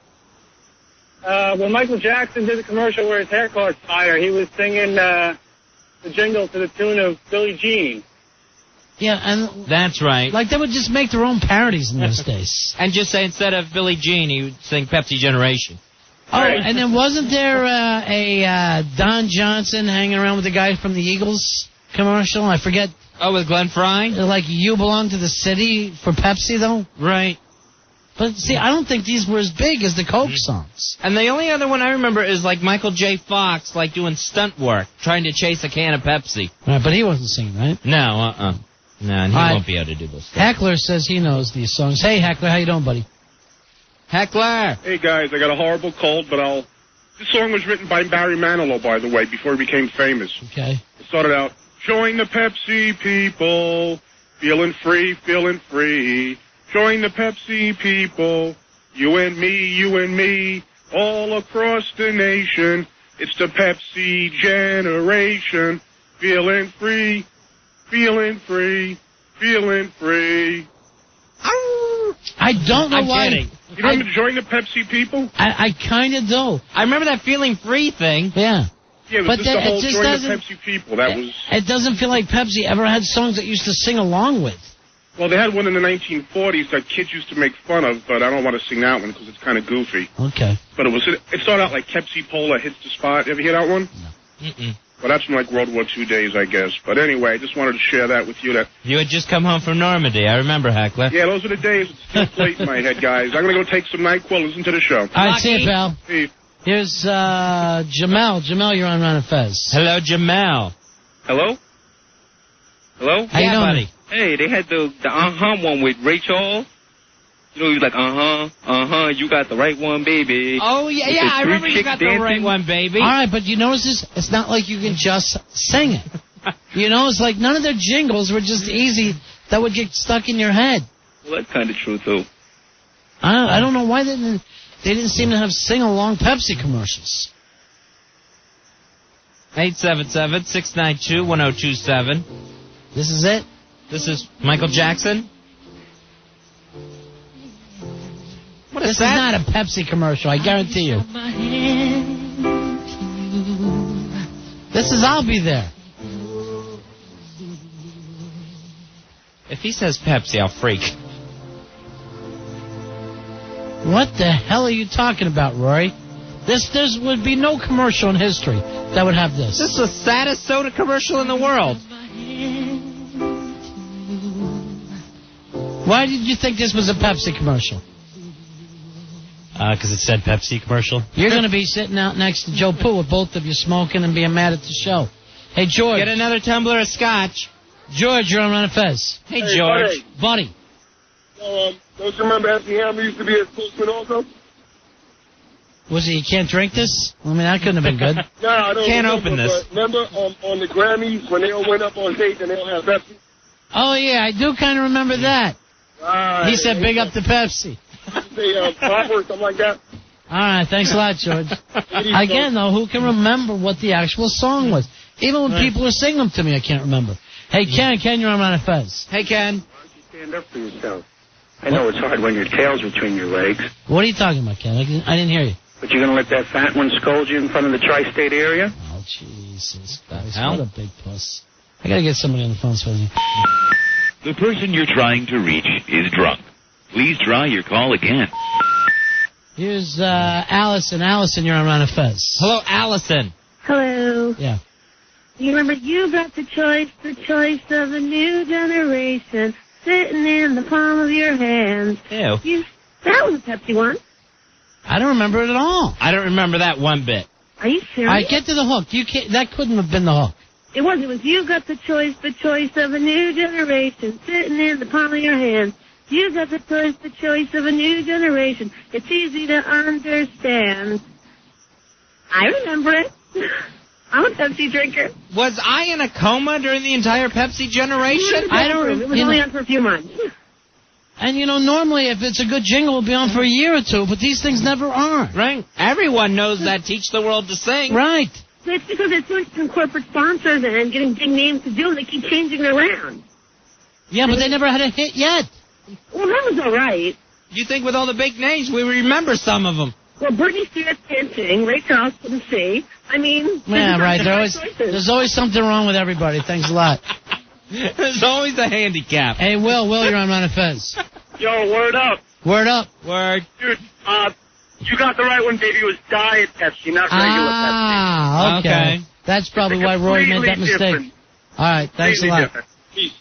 When Michael Jackson did the commercial where his hair caught fire, he was singing the jingle to the tune of Billie Jean. Yeah, and that's right. Like, they would just make their own parodies in those days. And just say instead of Billie Jean, he would sing Pepsi Generation. Oh, and then wasn't there a Don Johnson hanging around with the guy from the Eagles commercial? I forget. Oh, with Glenn Fry? Like, you belong to the city for Pepsi, though? Right. But, see, I don't think these were as big as the Coke songs. And the only other one I remember is, like, Michael J. Fox, like, doing stunt work, trying to chase a can of Pepsi. Right, but he wasn't singing, right? No, No, and he won't be able to do those things. Heckler says he knows these songs. Hey, Heckler, how you doing, buddy? Heckler! Hey, guys, I got a horrible cold, but This song was written by Barry Manilow, by the way, before he became famous. Okay. It started out, join the Pepsi people, feeling free. Join the Pepsi people, you and me, all across the nation. It's the Pepsi Generation, feeling free. I don't know why. Kidding. You don't join the Pepsi people? I kind of do. I remember that feeling free thing. Yeah. Yeah, it was just the whole join the Pepsi people. That was. It doesn't feel like Pepsi ever had songs that used to sing along with. Well, they had one in the 1940s that kids used to make fun of, but I don't want to sing that one because it's kind of goofy. Okay. But it started out like Pepsi Pola hits the spot. You ever hear that one? No. Mm-mm. Well, that's from like World War II days, I guess. But anyway, I just wanted to share that with you. That you had just come home from Normandy. I remember, Heckler. Yeah, those are the days. It's still late in my head, guys. I'm going to go take some NyQuil. Listen to the show. All right, see you, pal. Hey. Here's Jamel. Jamel, you're on Run and Fez. Hello, Jamel. Hello? How you doing, buddy? Hey, they had the one with Ray Charles. You know, he was like, you got the right one, baby. Oh, yeah, I remember you got the right one, baby. All right, but you notice this? It's not like you can just sing it. You know, it's like none of their jingles were just easy that would get stuck in your head. Well, that's kind of true, too. I don't know why they didn't seem to have sing-along Pepsi commercials. 877-692-1027. This is it? This is Michael Jackson. This is not a Pepsi commercial, I guarantee you. This is I'll Be There. If he says Pepsi, I'll freak. What the hell are you talking about, Rory? There would be no commercial in history that would have this. This is the saddest soda commercial in the world. Why did you think this was a Pepsi commercial? Because it said Pepsi commercial. You're going to be sitting out next to Joe Poo with both of you smoking and being mad at the show. Hey, George. Get another tumbler of scotch. George, you're on Run of Fez. Hey, George. Buddy. Don't you remember Anthony Hammer used to be a spokesman also? Was it you can't drink this? I mean, that couldn't have been good. No, I don't Can't remember, open this. But remember on the Grammys when they all went up on stage and they all had Pepsi? Oh, yeah, I do kind of remember that. He said big up to Pepsi. Say Pop or something like that. All right, thanks a lot, George. Again, though, who can remember what the actual song was? Even when people are singing them to me, I can't remember. Hey, Ken, you're on Run of Fez. Hey, Ken. Why don't you stand up for yourself? I know it's hard when your tail's between your legs. What are you talking about, Ken? I didn't hear you. But you're going to let that fat one scold you in front of the tri-state area? Oh, Jesus Christ. What a big puss. I got to get somebody on the phone for me. The person you're trying to reach is drunk. Please try your call again. Here's Allison. Allison, you're on Run of Fez. Hello, Allison. Hello. Yeah. You remember you got the choice of a new generation sitting in the palm of your hand. Ew. That was a Pepsi one. I don't remember it at all. I don't remember that one bit. Are you serious? All right, get to the hook. That couldn't have been the hook. It was you got the choice of a new generation sitting in the palm of your hand. You got the choice of a new generation. It's easy to understand. I remember it. I'm a Pepsi drinker. Was I in a coma during the entire Pepsi generation? I don't remember. It was only on for a few months. And, normally if it's a good jingle, it'll be on for a year or two, but these things never are. Right. Everyone knows that Teach the World to Sing. Right. It's because they're doing some corporate sponsors and getting big names to do, and they keep changing it around. Yeah, but they never had a hit yet. Well, that was all right. You think with all the big names, we remember some of them. Well, Britney Spears can't sing. Ray Charles couldn't sing. I mean... Yeah, right. There's always something wrong with everybody. Thanks a lot. There's always a handicap. Hey, Will, you're on Run of Fez. Yo, word up. Word up. Word. Dude, you got the right one, baby. It was Diet Pepsi, not regular Pepsi. Ah, okay. That's probably why Roy made that mistake. Different. All right, thanks a lot. Different. Peace.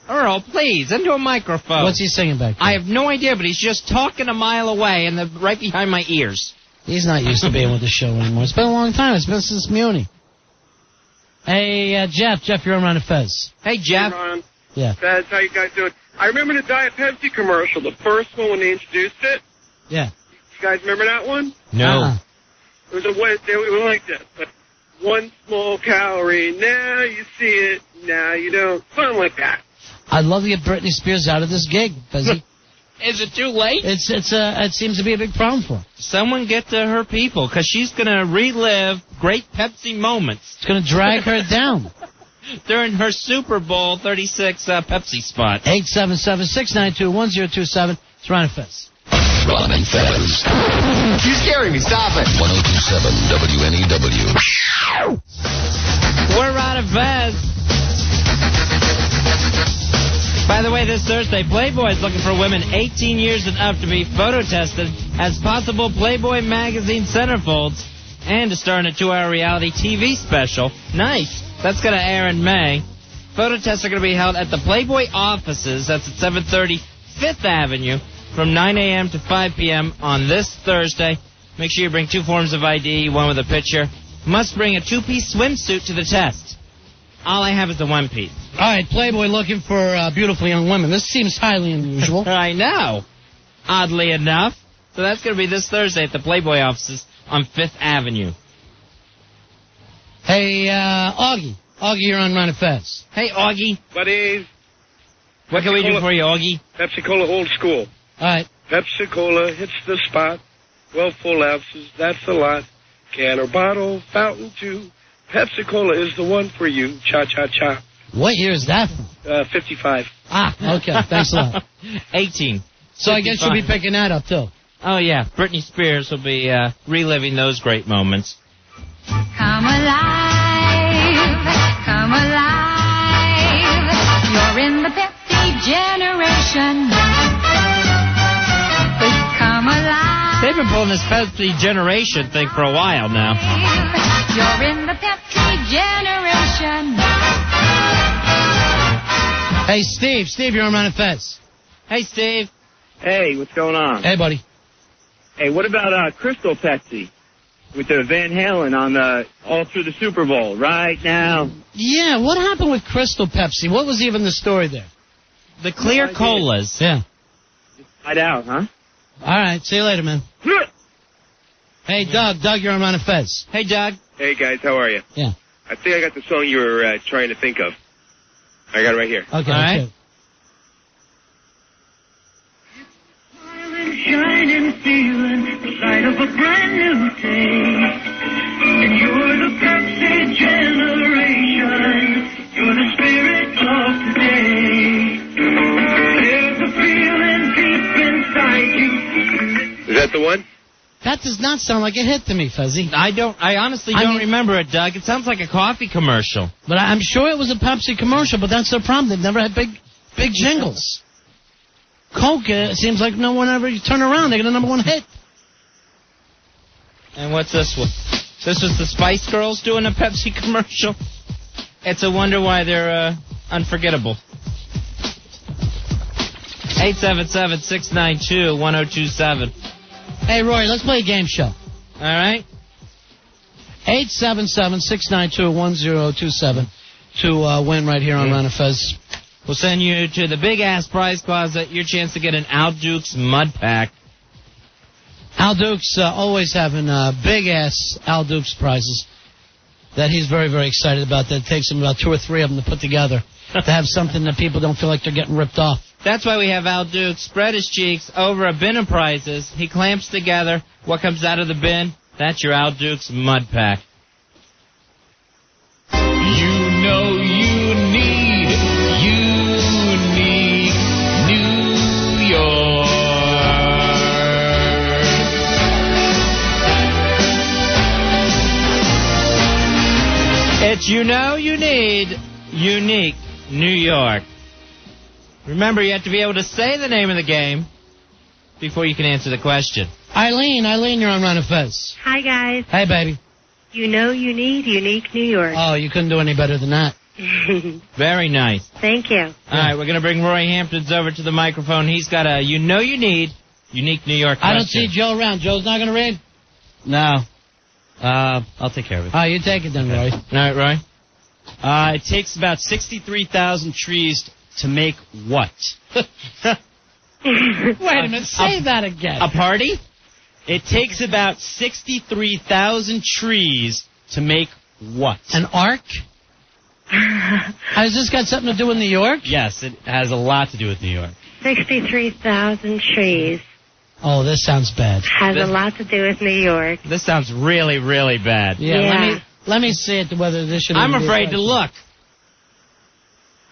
Earl, please, into a microphone. What's he singing back there? I have no idea, but he's just talking a mile away and right behind my ears. He's not used to being with the show anymore. It's been a long time. It's been since Muni. Hey, Jeff, you're on Run of Fez. Hey, Jeff. Hey, Ron. Yeah. Fez, how you guys doing? I remember the Diet Pepsi commercial, the first one when they introduced it. Yeah. You guys remember that one? No. It was they were like this. But 1 small calorie, now you see it, now you don't. Something like that. I'd love to get Britney Spears out of this gig, Fezzy. Is it too late? It seems to be a big problem for her. Someone get to her people, because she's going to relive great Pepsi moments. It's going to drag her down. During her Super Bowl 36 Pepsi spot. 877-692-1027. It's Ron and Fez. Ron and Fez. You're scaring me. Stop it. 1027 WNEW. We're Ron and Fez. By the way, this Thursday, Playboy is looking for women 18 years and up to be photo tested as possible Playboy magazine centerfolds and to star in a 2-hour reality TV special. Nice. That's going to air in May. Photo tests are going to be held at the Playboy offices. That's at 730 5th Avenue from 9 a.m. to 5 p.m. on this Thursday. Make sure you bring 2 forms of ID, one with a picture. Must bring a 2-piece swimsuit to the test. All I have is the 1-piece. All right, Playboy looking for beautiful young women. This seems highly unusual. I know. Oddly enough. So that's going to be this Thursday at the Playboy offices on 5th Avenue. Hey, Augie. Augie, you're on Run and Fez. Hey, Augie. Buddies. What can we do for you, Augie? Pepsi Cola old school. All right. Pepsi Cola hits the spot. 12 full ounces, that's a lot. Can or bottle, fountain too. Pepsi Cola is the one for you. Cha-cha-cha. What year is that from? 55. Ah, okay. Thanks a lot. 18. So 55. I guess you'll be picking that up, too. Oh, yeah. Britney Spears will be reliving those great moments. Come alive, come alive. You're in the Pepsi generation. Come alive. They've been pulling this Pepsi generation thing for a while now. You're in the Pepsi generation. Hey, Steve. Steve, you're on Run and Fez. Hey, Steve. Hey, what's going on? Hey, buddy. Hey, what about Crystal Pepsi with the Van Halen on the all through the Super Bowl right now? Yeah, what happened with Crystal Pepsi? What was even the story there? The clear colas. Yeah. Hide out, huh? All right, see you later, man. Hey, Doug. Doug, you're on Run and Fez. Hey, Doug. Hey, guys, how are you? Yeah. I think I got the song you were trying to think of. I got it right here. Okay, all right. Shining, feeling the sight of a brand new day. And you're the Pepsi generation. You're the spirit of today. There's a feeling deep inside you. Is that the one? That does not sound like a hit to me, Fuzzy. I honestly don't remember it, Doug. It sounds like a coffee commercial. But I'm sure it was a Pepsi commercial, but that's their problem. They've never had big jingles. Coke, it seems like no one ever, you turn around, they get a number one hit. And what's this one? This was the Spice Girls doing a Pepsi commercial? It's a wonder why they're unforgettable. 877-692-1027. Hey, Roy, let's play a game show. All right. 877-692-1027 to win right here on Run and Fez. We'll send you to the big-ass prize closet, your chance to get an Al Dukes mud pack. Al Dukes always having big-ass Al Dukes prizes that he's very, very excited about. That it takes him about 2 or 3 of them to put together to have something that people don't feel like they're getting ripped off. That's why we have Al Dukes spread his cheeks over a bin of prizes. He clamps together what comes out of the bin. That's your Al Dukes mud pack. You know you need New York. It's you know you need unique New York. Remember, you have to be able to say the name of the game before you can answer the question. Eileen, you're on Run and Fez. Hi, guys. Hey, baby. You know you need unique New York. Oh, you couldn't do any better than that. Very nice. Thank you. All right, we're going to bring Roy Hamptons over to the microphone. He's got a you know you need unique New York question. I don't see Joe around. Joe's not going to read? No. I'll take care of it. Oh, you take it then, Roy. All right, Roy. It takes about 63,000 trees to make what? Wait a minute, say that again. A party? It takes about 63,000 trees to make what? An ark? Has this got something to do with New York? Yes, it has a lot to do with New York. 63,000 trees. Oh, this sounds bad. Has a lot to do with New York. This sounds really, really bad. Yeah. Let me see it, whether this should. I'm afraid to look.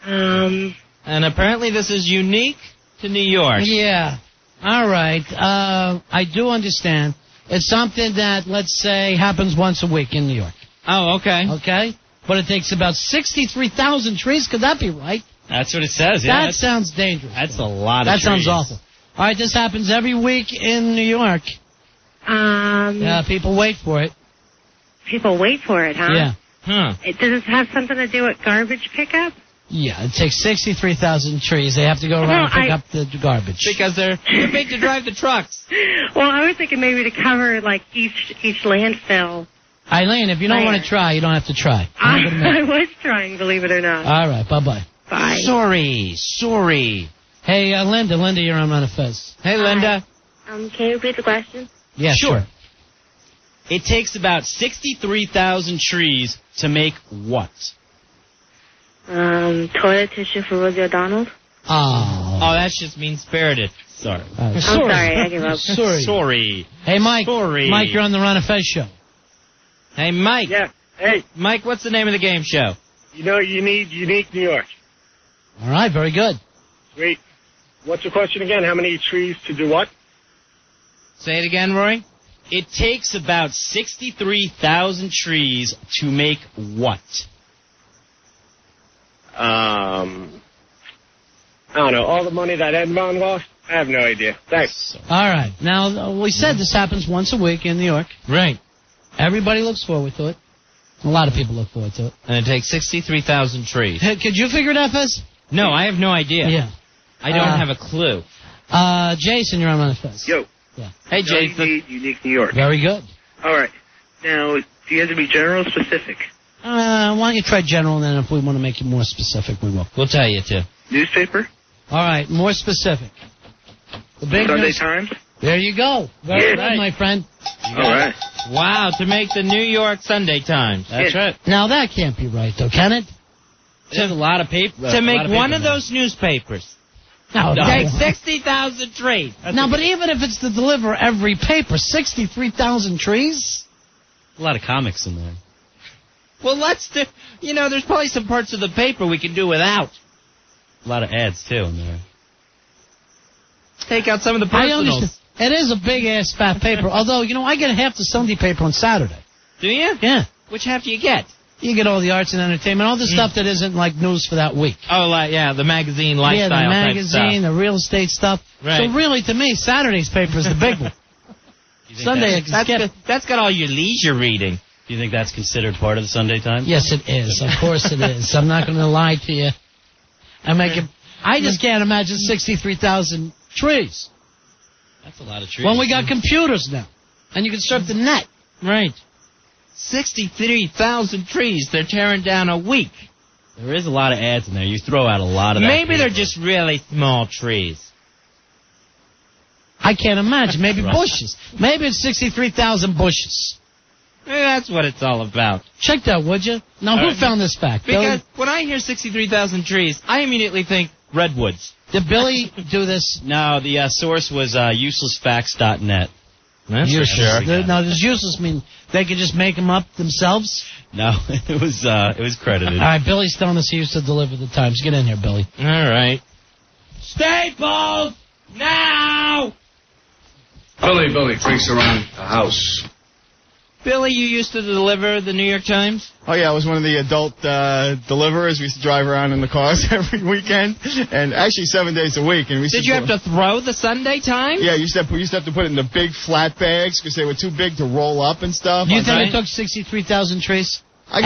And apparently this is unique to New York. Yeah. All right. I do understand. It's something that, let's say, happens once a week in New York. Oh, okay. Okay? But it takes about 63,000 trees. Could that be right? That's what it says, yeah. That sounds dangerous. That's a lot of That trees. sounds awful. All right, this happens every week in New York. Yeah, people wait for it. People wait for it, huh? Yeah. Does this have something to do with garbage pickup? Yeah, it takes 63,000 trees. They have to go around and pick up the garbage. Because they're too big to drive the trucks. Well, I was thinking maybe to cover, like, each landfill. Eileen, if you don't want to try, you don't have to try. I was trying, believe it or not. All right, bye-bye. Bye. Sorry. Hey, Linda, you're on Run and Fez. Hey, Linda. Can you repeat the question? Yeah, sure. It takes about 63,000 trees to make what? Toilet tissue for Rosie O'Donnell? Oh, that's just mean-spirited. Sorry. I'm sorry, I give up. Sorry. Hey, Mike. Sorry. Mike, you're on the Run and Fez show. Hey, Mike. Yeah. Hey. Mike, what's the name of the game show? You know you need unique New York. All right, very good. Sweet. What's the question again? How many trees to do what? Say it again, Roy. It takes about 63,000 trees to make what? I don't know. All the money that Ed Von lost? I have no idea. Thanks. All right. Now, we said this happens once a week in New York. Right. Everybody looks forward to it. A lot of people look forward to it. And it takes 63,000 trees. Could you figure it out, Fez? No, I have no idea. Yeah. I don't have a clue. Jason, you're on the Fez. Yo. Yeah. Hey, Jason. Unique New York. Very good. All right. Now, do you have to be general or specific? Why don't you try general, and then if we want to make it more specific, we will. We'll tell you to. Newspaper? All right, more specific. The big Sunday Times? There you go. Very good, my friend. All right. Wow, to make the New York Sunday Times. That's right. Now, that can't be right, though, can it? There's a lot of paper. To make one of those newspapers. No. It takes 60,000 trees. Now, but even if it's to deliver every paper, 63,000 trees? A lot of comics in there. Well, let's do... You know, there's probably some parts of the paper we can do without. A lot of ads, too, in there. Take out some of the I understand. personals. It is a big-ass fat paper. Although, I get half the Sunday paper on Saturday. Do you? Yeah. Which half do you get? You get all the arts and entertainment, all the stuff that isn't like news for that week. Oh, the magazine lifestyle Yeah, the type magazine, stuff. the real estate stuff. Right. So really, to me, Saturday's paper is the big one. Sunday, I can skip. That's got all your leisure reading. Do you think that's considered part of the Sunday Times? Yes, it is. Of course it is. I'm not going to lie to you. I just can't imagine 63,000 trees. That's a lot of trees. When we got computers now, and you can surf the net. Right. 63,000 trees they're tearing down a week. There is a lot of ads in there. You throw out a lot of that. Maybe they're just really small trees. I can't imagine. Maybe bushes. Maybe it's 63,000 bushes. Maybe that's what it's all about. Check that, would you? Now, who found this fact? Because Billy? when I hear 63,000 trees, I immediately think redwoods. Did Billy do this? No, the source was uselessfacts.net. That's for sure. Now, does useless mean they could just make them up themselves? No, it was credited. All right, Billy's telling us he used to deliver the Times. Get in here, Billy. All right. Staples! Now! Billy freaks around the house. Billy, you used to deliver the New York Times? Oh, yeah, I was one of the adult deliverers. We used to drive around in the cars every weekend, and actually 7 days a week. And Did you have to throw the Sunday Times? Yeah, we used to have to put it in the big flat bags because they were too big to roll up and stuff. You think it took 63,000 trees? I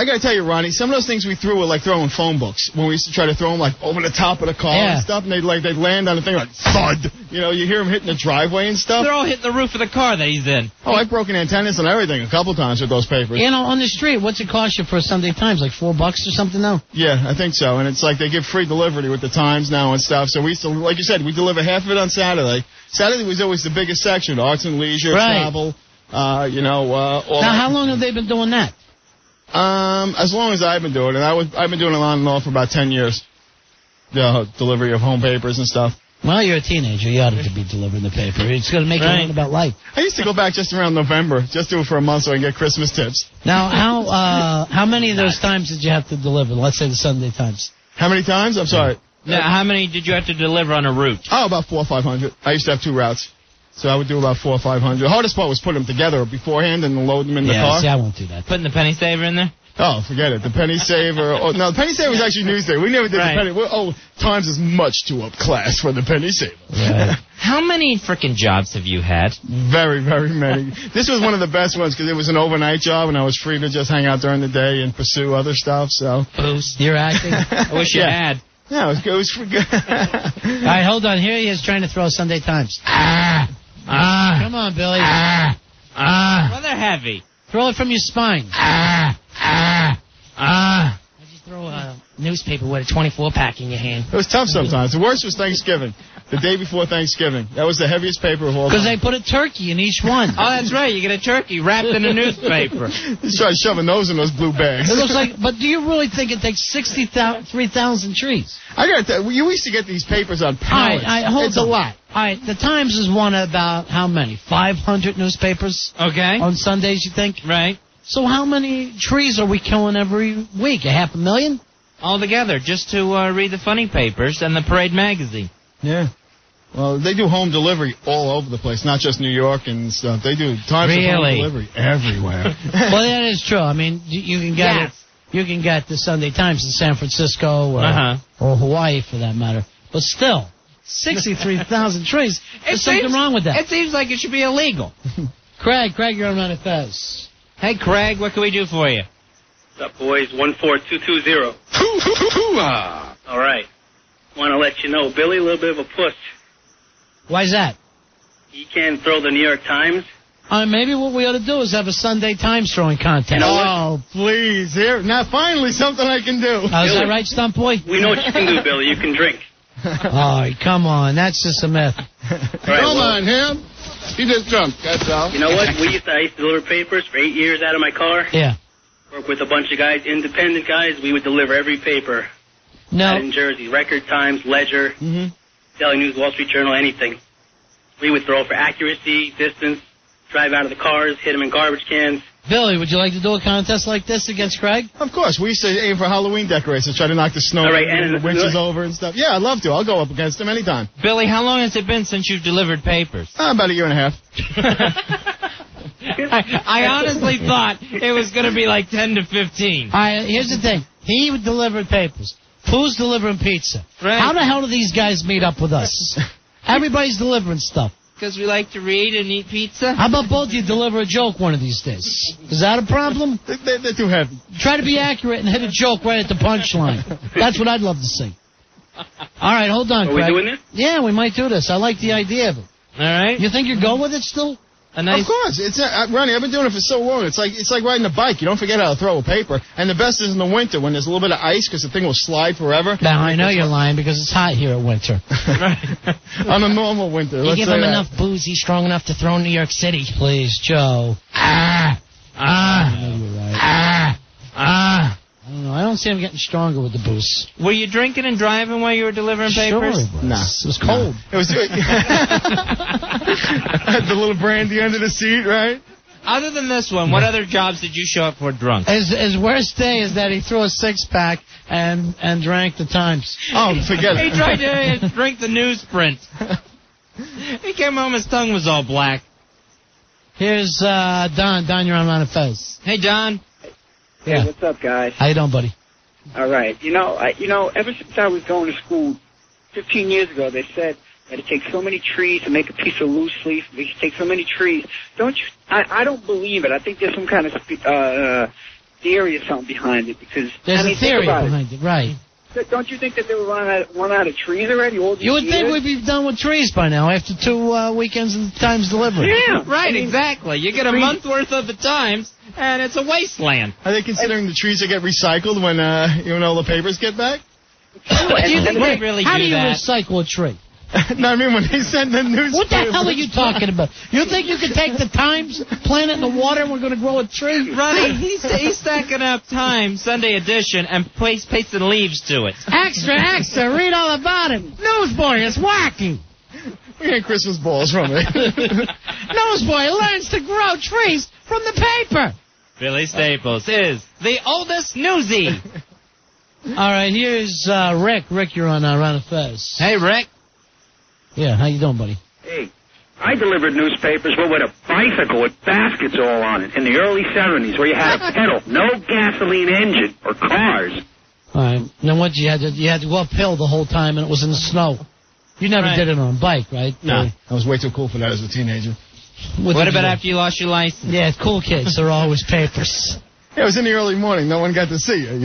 gotta tell you, Ronnie, some of those things we threw were like throwing phone books. When we used to try to throw them like over the top of the car and stuff, and they'd land on the thing like thud. You hear them hitting the driveway and stuff. They're all hitting the roof of the car that he's in. Oh, I've broken antennas and everything a couple times with those papers. On the street, what's it cost you for a Sunday Times? Like $4 or something now? Yeah, I think so. And it's like they give free delivery with the Times now and stuff. So we used to, like you said, we deliver half of it on Saturday. Saturday was always the biggest section: arts and leisure, travel. All now, how long have they been doing that? As long as I've been doing it. I've been doing it on and off for about 10 years. The delivery of home papers and stuff. Well, you're a teenager. You ought to be delivering the paper. It's going to make you learn about life. I used to go back just around November, just do it for a month so I can get Christmas tips. Now, how many of those times did you have to deliver? Let's say the Sunday Times. How many times? I'm sorry. Now, how many did you have to deliver on a route? Oh, about 400 or 500. I used to have 2 routes. So I would do about 400 or 500. The hardest part was putting them together beforehand and load them in the car. See, I won't do that. Putting the penny saver in there? Oh, forget it. The penny saver. No, the penny saver was actually Newsday. We never did the penny. Times is much too up class for the penny saver. Right. How many frickin' jobs have you had? Very, very many. This was one of the best ones because it was an overnight job and I was free to just hang out during the day and pursue other stuff. So. Boost. You're acting. I wish you had. Yeah, it was for good. All right, hold on. Here he is trying to throw Sunday Times. Come on, Billy. Well, they're heavy. Throw it from your spine. Why'd you throw a newspaper with a 24-pack in your hand? It was tough sometimes. The worst was Thanksgiving. The day before Thanksgiving. That was the heaviest paper of all time. Because they put a turkey in each one. Oh, that's right. You get a turkey wrapped in a newspaper. Just try shoving those in those blue bags. It looks like, but do you really think it takes 63,000 trees? I got to tell you, we used to get these papers on pallets. It's a lot. All right, the Times is one of about how many? 500 newspapers? Okay. On Sundays, you think? Right. So how many trees are we killing every week? 500,000? Altogether, just to read the funny papers and the Parade magazine. Yeah. Well, they do home delivery all over the place, not just New York and stuff. They do times of home delivery everywhere. Well, that is true. I mean, you can get it. You can get the Sunday Times in San Francisco or Hawaii, for that matter. But still, 63,000 trees. There's something wrong with that. It seems like it should be illegal. Craig, you're on Run It Fez. Hey, Craig, what can we do for you? What's up, boys? 14220. All right. Want to let you know, Billy, a little bit of a puss. Why's that? He can't throw the New York Times. Maybe what we ought to do is have a Sunday Times throwing contest. Oh, please. Here, now finally something I can do. Is that right, Stump Boy? We know what you can do, Billy. You can drink. Oh, come on. That's just a myth. Come on, him. He just drunk, that's all. You know what? I used to deliver papers for 8 years out of my car. Yeah. Work with a bunch of guys, independent guys. We would deliver every paper. No. Out in Jersey. Record, Times, Ledger, Daily News, Wall Street Journal, anything. We would throw for accuracy, distance, drive out of the cars, hit them in garbage cans. Billy, would you like to do a contest like this against Craig? Of course. We used to aim for Halloween decorations, try to knock the snow and the winches over and stuff. Yeah, I'd love to. I'll go up against him anytime. Billy, how long has it been since you've delivered papers? About a year and a half. I honestly thought it was going to be like 10 to 15. Here's the thing. He delivered papers. Pooh's delivering pizza. Right. How the hell do these guys meet up with us? Everybody's delivering stuff. Because we like to read and eat pizza? How about both of you deliver a joke one of these days? Is that a problem? They're too heavy. Try to be accurate and hit a joke right at the punchline. That's what I'd love to see. All right, hold on, Craig. Are we doing this? Yeah, we might do this. I like the idea of it. All right. You think you'd go with it still? Of course. It's Ronnie, I've been doing it for so long. It's like riding a bike. You don't forget how to throw a paper. And the best is in the winter when there's a little bit of ice because the thing will slide forever. Now, I know you're lying because it's hot here in winter. On a normal winter. You give him enough booze, he's strong enough to throw in New York City. Please, Joe. I know you're right. I don't know. I don't see him getting stronger with the booze. Were you drinking and driving while you were delivering papers? Sure, it was cold. It was had the little brandy under the seat, right? Other than this one, what other jobs did you show up for drunk? His worst day is that he threw a six-pack and drank the Times. Oh, forget it. He tried to drink the newsprint. He came home, his tongue was all black. Here's Don. Don, you're on Ron and Fez. Hey, Don. Hey, what's up, guys? How you doing, buddy? All right. You know, ever since I was going to school 15 years ago, they said that it takes so many trees to make a piece of loose leaf. It takes so many trees. Don't you? I don't believe it. I think there's some kind of theory or something behind it because there's a theory behind it, right? Don't you think that they were running out of trees already? All these you would years? think we'd be done with trees by now after 2 weekends of the Times delivery. Yeah, right, exactly. You get a month worth of the Times, and it's a wasteland. Are they considering the trees that get recycled when all the papers get back? Do you think they really How do do you that? recycle a tree? No, I mean when they send the newspaper. What the hell are you talking about? You think you can take the Times, plant it in the water, and we're going to grow a tree? Ronnie, he's stacking up Times, Sunday edition, and pasting leaves to it. Extra, read all about him. Newsboy is wacky. We get Christmas balls from it. Newsboy learns to grow trees from the paper. Billy Staples is the oldest newsie. All right, here's Rick. Rick, you're on Ron and Fez. Hey, Rick. Yeah, how you doing, buddy? Hey, I delivered newspapers with a bicycle with baskets all on it in the early 70s where you had a pedal, no gasoline engine or cars. All right. Then what, you had to go uphill the whole time and it was in the snow. You never did it on a bike, right? No. I was way too cool for that as a teenager. What about after you lost your license? Yeah, cool kids. They're always papers. Yeah, it was in the early morning. No one got to see you,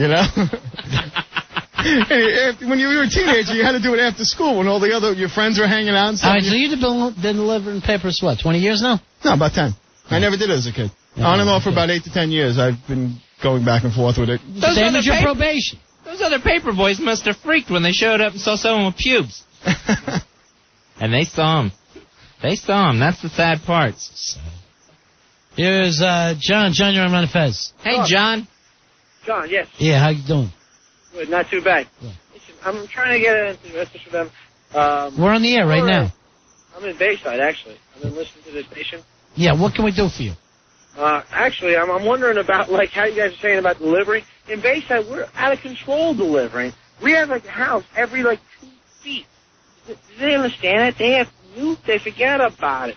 When you were a teenager, you had to do it after school when all your friends were hanging out and stuff. All right, so you've been delivering papers, 20 years now? No, about 10. I never did it as a kid. On and off for about 8 to 10 years. I've been going back and forth with it. Same as your probation. Those other paper boys must have freaked when they showed up and saw someone with pubes. And they saw him. They saw him. That's the sad part. Here's John. John, you're on Ron and Fez. Hey, John. John, yes. Yeah, how you doing? Good, not too bad. Yeah. Listen, I'm trying to get into the message for them. We're on the air right now. I'm in Bayside, actually. I've been listening to this station. Yeah, what can we do for you? Actually, I'm wondering about, how you guys are saying about delivery. In Bayside, we're out of control delivering. We have, a house every, 2 feet. They understand it? They have youth. They forget about it.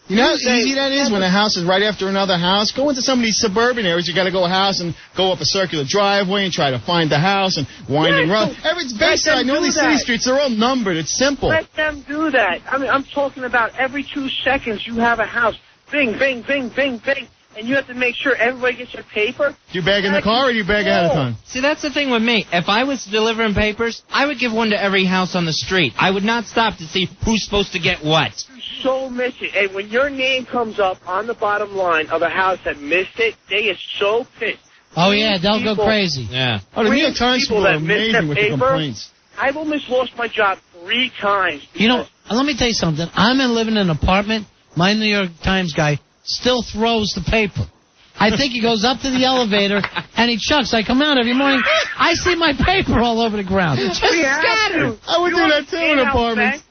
You know how easy that is when a house is right after another house? Go into some of these suburban areas. You got to go a house and go up a circular driveway and try to find the house and winding road. It's Bayside and all these city streets. They're all numbered. It's simple. Let them do that. I mean, I'm talking about every 2 seconds you have a house. Bing, bing, bing, bing, bing. And you have to make sure everybody gets your paper. Do you bag in the car or do you bag ahead of time? See, that's the thing with me. If I was delivering papers, I would give one to every house on the street. I would not stop to see who's supposed to get what. You so miss it. And when your name comes up on the bottom line of a house that missed it, they are so pissed. Oh, yeah, they'll go crazy. Yeah. Oh, the New York Times people are amazing with the complaints. I've almost lost my job 3 times. You know, let me tell you something. I'm living in an apartment. My New York Times guy still throws the paper. I think he goes up to the elevator and he chucks. I come out every morning. I see my paper all over the ground. It's just scattered. I would do that too in apartments.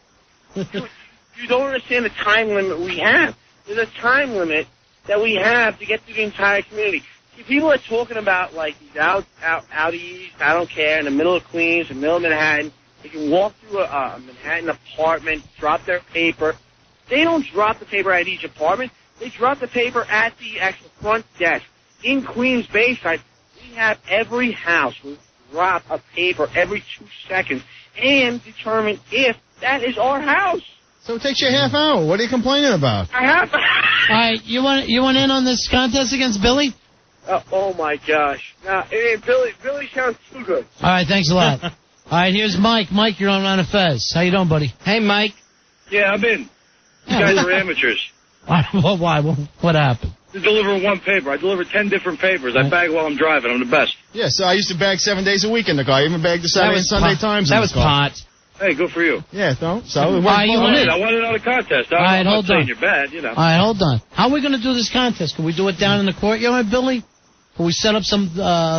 You don't understand the time limit we have. There's a time limit that we have to get through the entire community. See, people are talking about, like, these out east, I don't care, in the middle of Queens, in the middle of Manhattan. They can walk through a Manhattan apartment, drop their paper. They don't drop the paper at each apartment. They drop the paper at the actual front desk. In Queens Bayside, we have every house will drop a paper every 2 seconds and determine if that is our house. So it takes you a half hour. What are you complaining about? I have. All right, you want in on this contest against Billy? Oh my gosh! Now, Billy sounds too good. All right, thanks a lot. All right, here's Mike. Mike, you're on Ron and Fez. How you doing, buddy? Hey, Mike. Yeah, I'm in. You guys are amateurs. Why? What happened? Just delivering one paper. I deliver 10 different papers. I bag while I'm driving. I'm the best. Yeah, so I used to bag 7 days a week in the car. I even bagged the Saturday and Sunday Times in the car. That was pot. Hey, good for you. Yeah, so I wanted on a contest. I'm not saying you're bad, you know. All right, hold on. How are we going to do this contest? Can we do it down in the courtyard, Billy? Can we set up some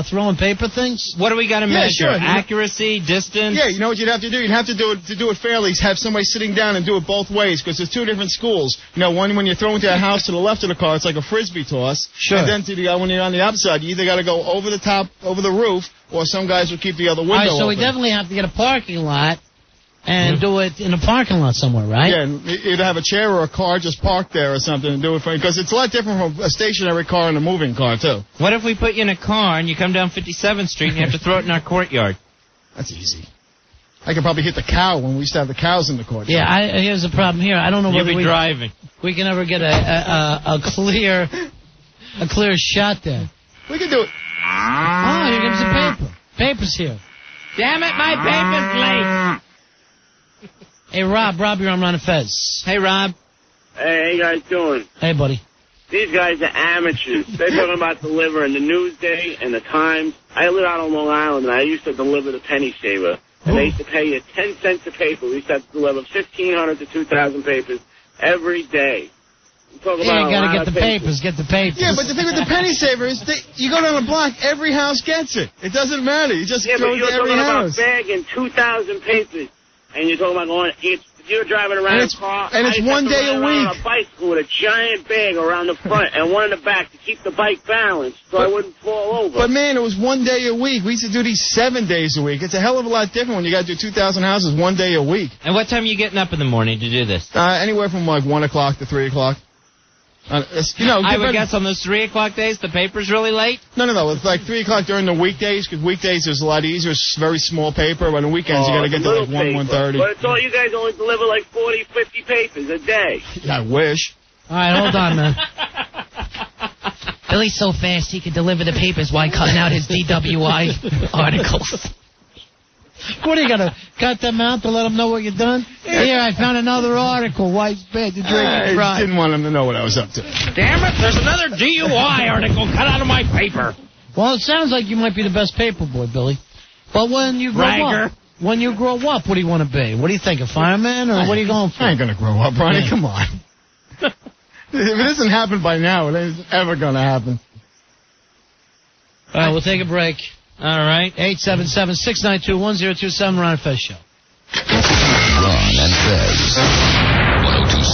throwing paper things? What do we got to measure? Sure. Accuracy, distance? Yeah, you know what you'd have to do? You'd have to do it fairly. Have somebody sitting down and do it both ways because there's 2 different schools. You know, one when you're throwing to a house to the left of the car, it's like a frisbee toss. Sure. And then when you're on the outside, you either got to go over the top, over the roof, or some guys will keep the other window All right, so open. we definitely have to get a parking lot and do it in a parking lot somewhere, right? Yeah, and either have a chair or a car just parked there or something and do it for because it's a lot different from a stationary car and a moving car, too. What if we put you in a car and you come down 57th Street and you have to throw it in our courtyard? That's easy. I could probably hit the cow when we used to have the cows in the courtyard. Yeah, here's the problem here. I don't know whether driving. We can ever get a clear shot there. We can do it. Oh, here comes the paper. Paper's here. Damn it, my paper's late. Hey, Rob, you're on Ron and Fez. Hey, Rob. Hey, how you guys doing? Hey, buddy. These guys are amateurs. They're talking about delivering the Newsday and the Times. I live out on Long Island, and I used to deliver the Penny Saver. And they used to pay you 10 cents a paper. We used to have to deliver 1,500 to 2,000 papers every day. You got to get the papers. Get the papers. Yeah, but the thing with the Penny Saver is you go down the block, every house gets it. It doesn't matter. You just go to every house. You're talking about bagging 2,000 papers. And you're talking about you're driving around a car. And it's 1 day a week. On a bicycle with a giant bag around the front and one in the back to keep the bike balanced so I wouldn't fall over. But, man, it was 1 day a week. We used to do these 7 days a week. It's a hell of a lot different when you got to do 2,000 houses 1 day a week. And what time are you getting up in the morning to do this? Anywhere from like 1 o'clock to 3 o'clock. I would guess on those 3 o'clock days, the paper's really late? No. It's like 3 o'clock during the weekdays, because weekdays is a lot easier. It's very small paper. But on the weekends, you got to get to like 1:30. But it's all you guys only deliver like 40, 50 papers a day. Yeah, I wish. All right, hold on, man. Billy's so fast he could deliver the papers while cutting out his DWI articles. What, are you going to cut them out to let them know what you've done? Here, I found another article. Why it's bad to drink and drive. I didn't want them to know what I was up to. Damn it, there's another DUI article cut out of my paper. Well, it sounds like you might be the best paper boy, Billy. But when you grow up, what do you want to be? What do you think, a fireman, or what are you going for? I ain't going to grow up, Ronnie. Come on. If it doesn't happen by now, it ain't ever going to happen. All right, we'll take a break. All right. 877-692-1027, Ron and Fez Show. Ron and Fez.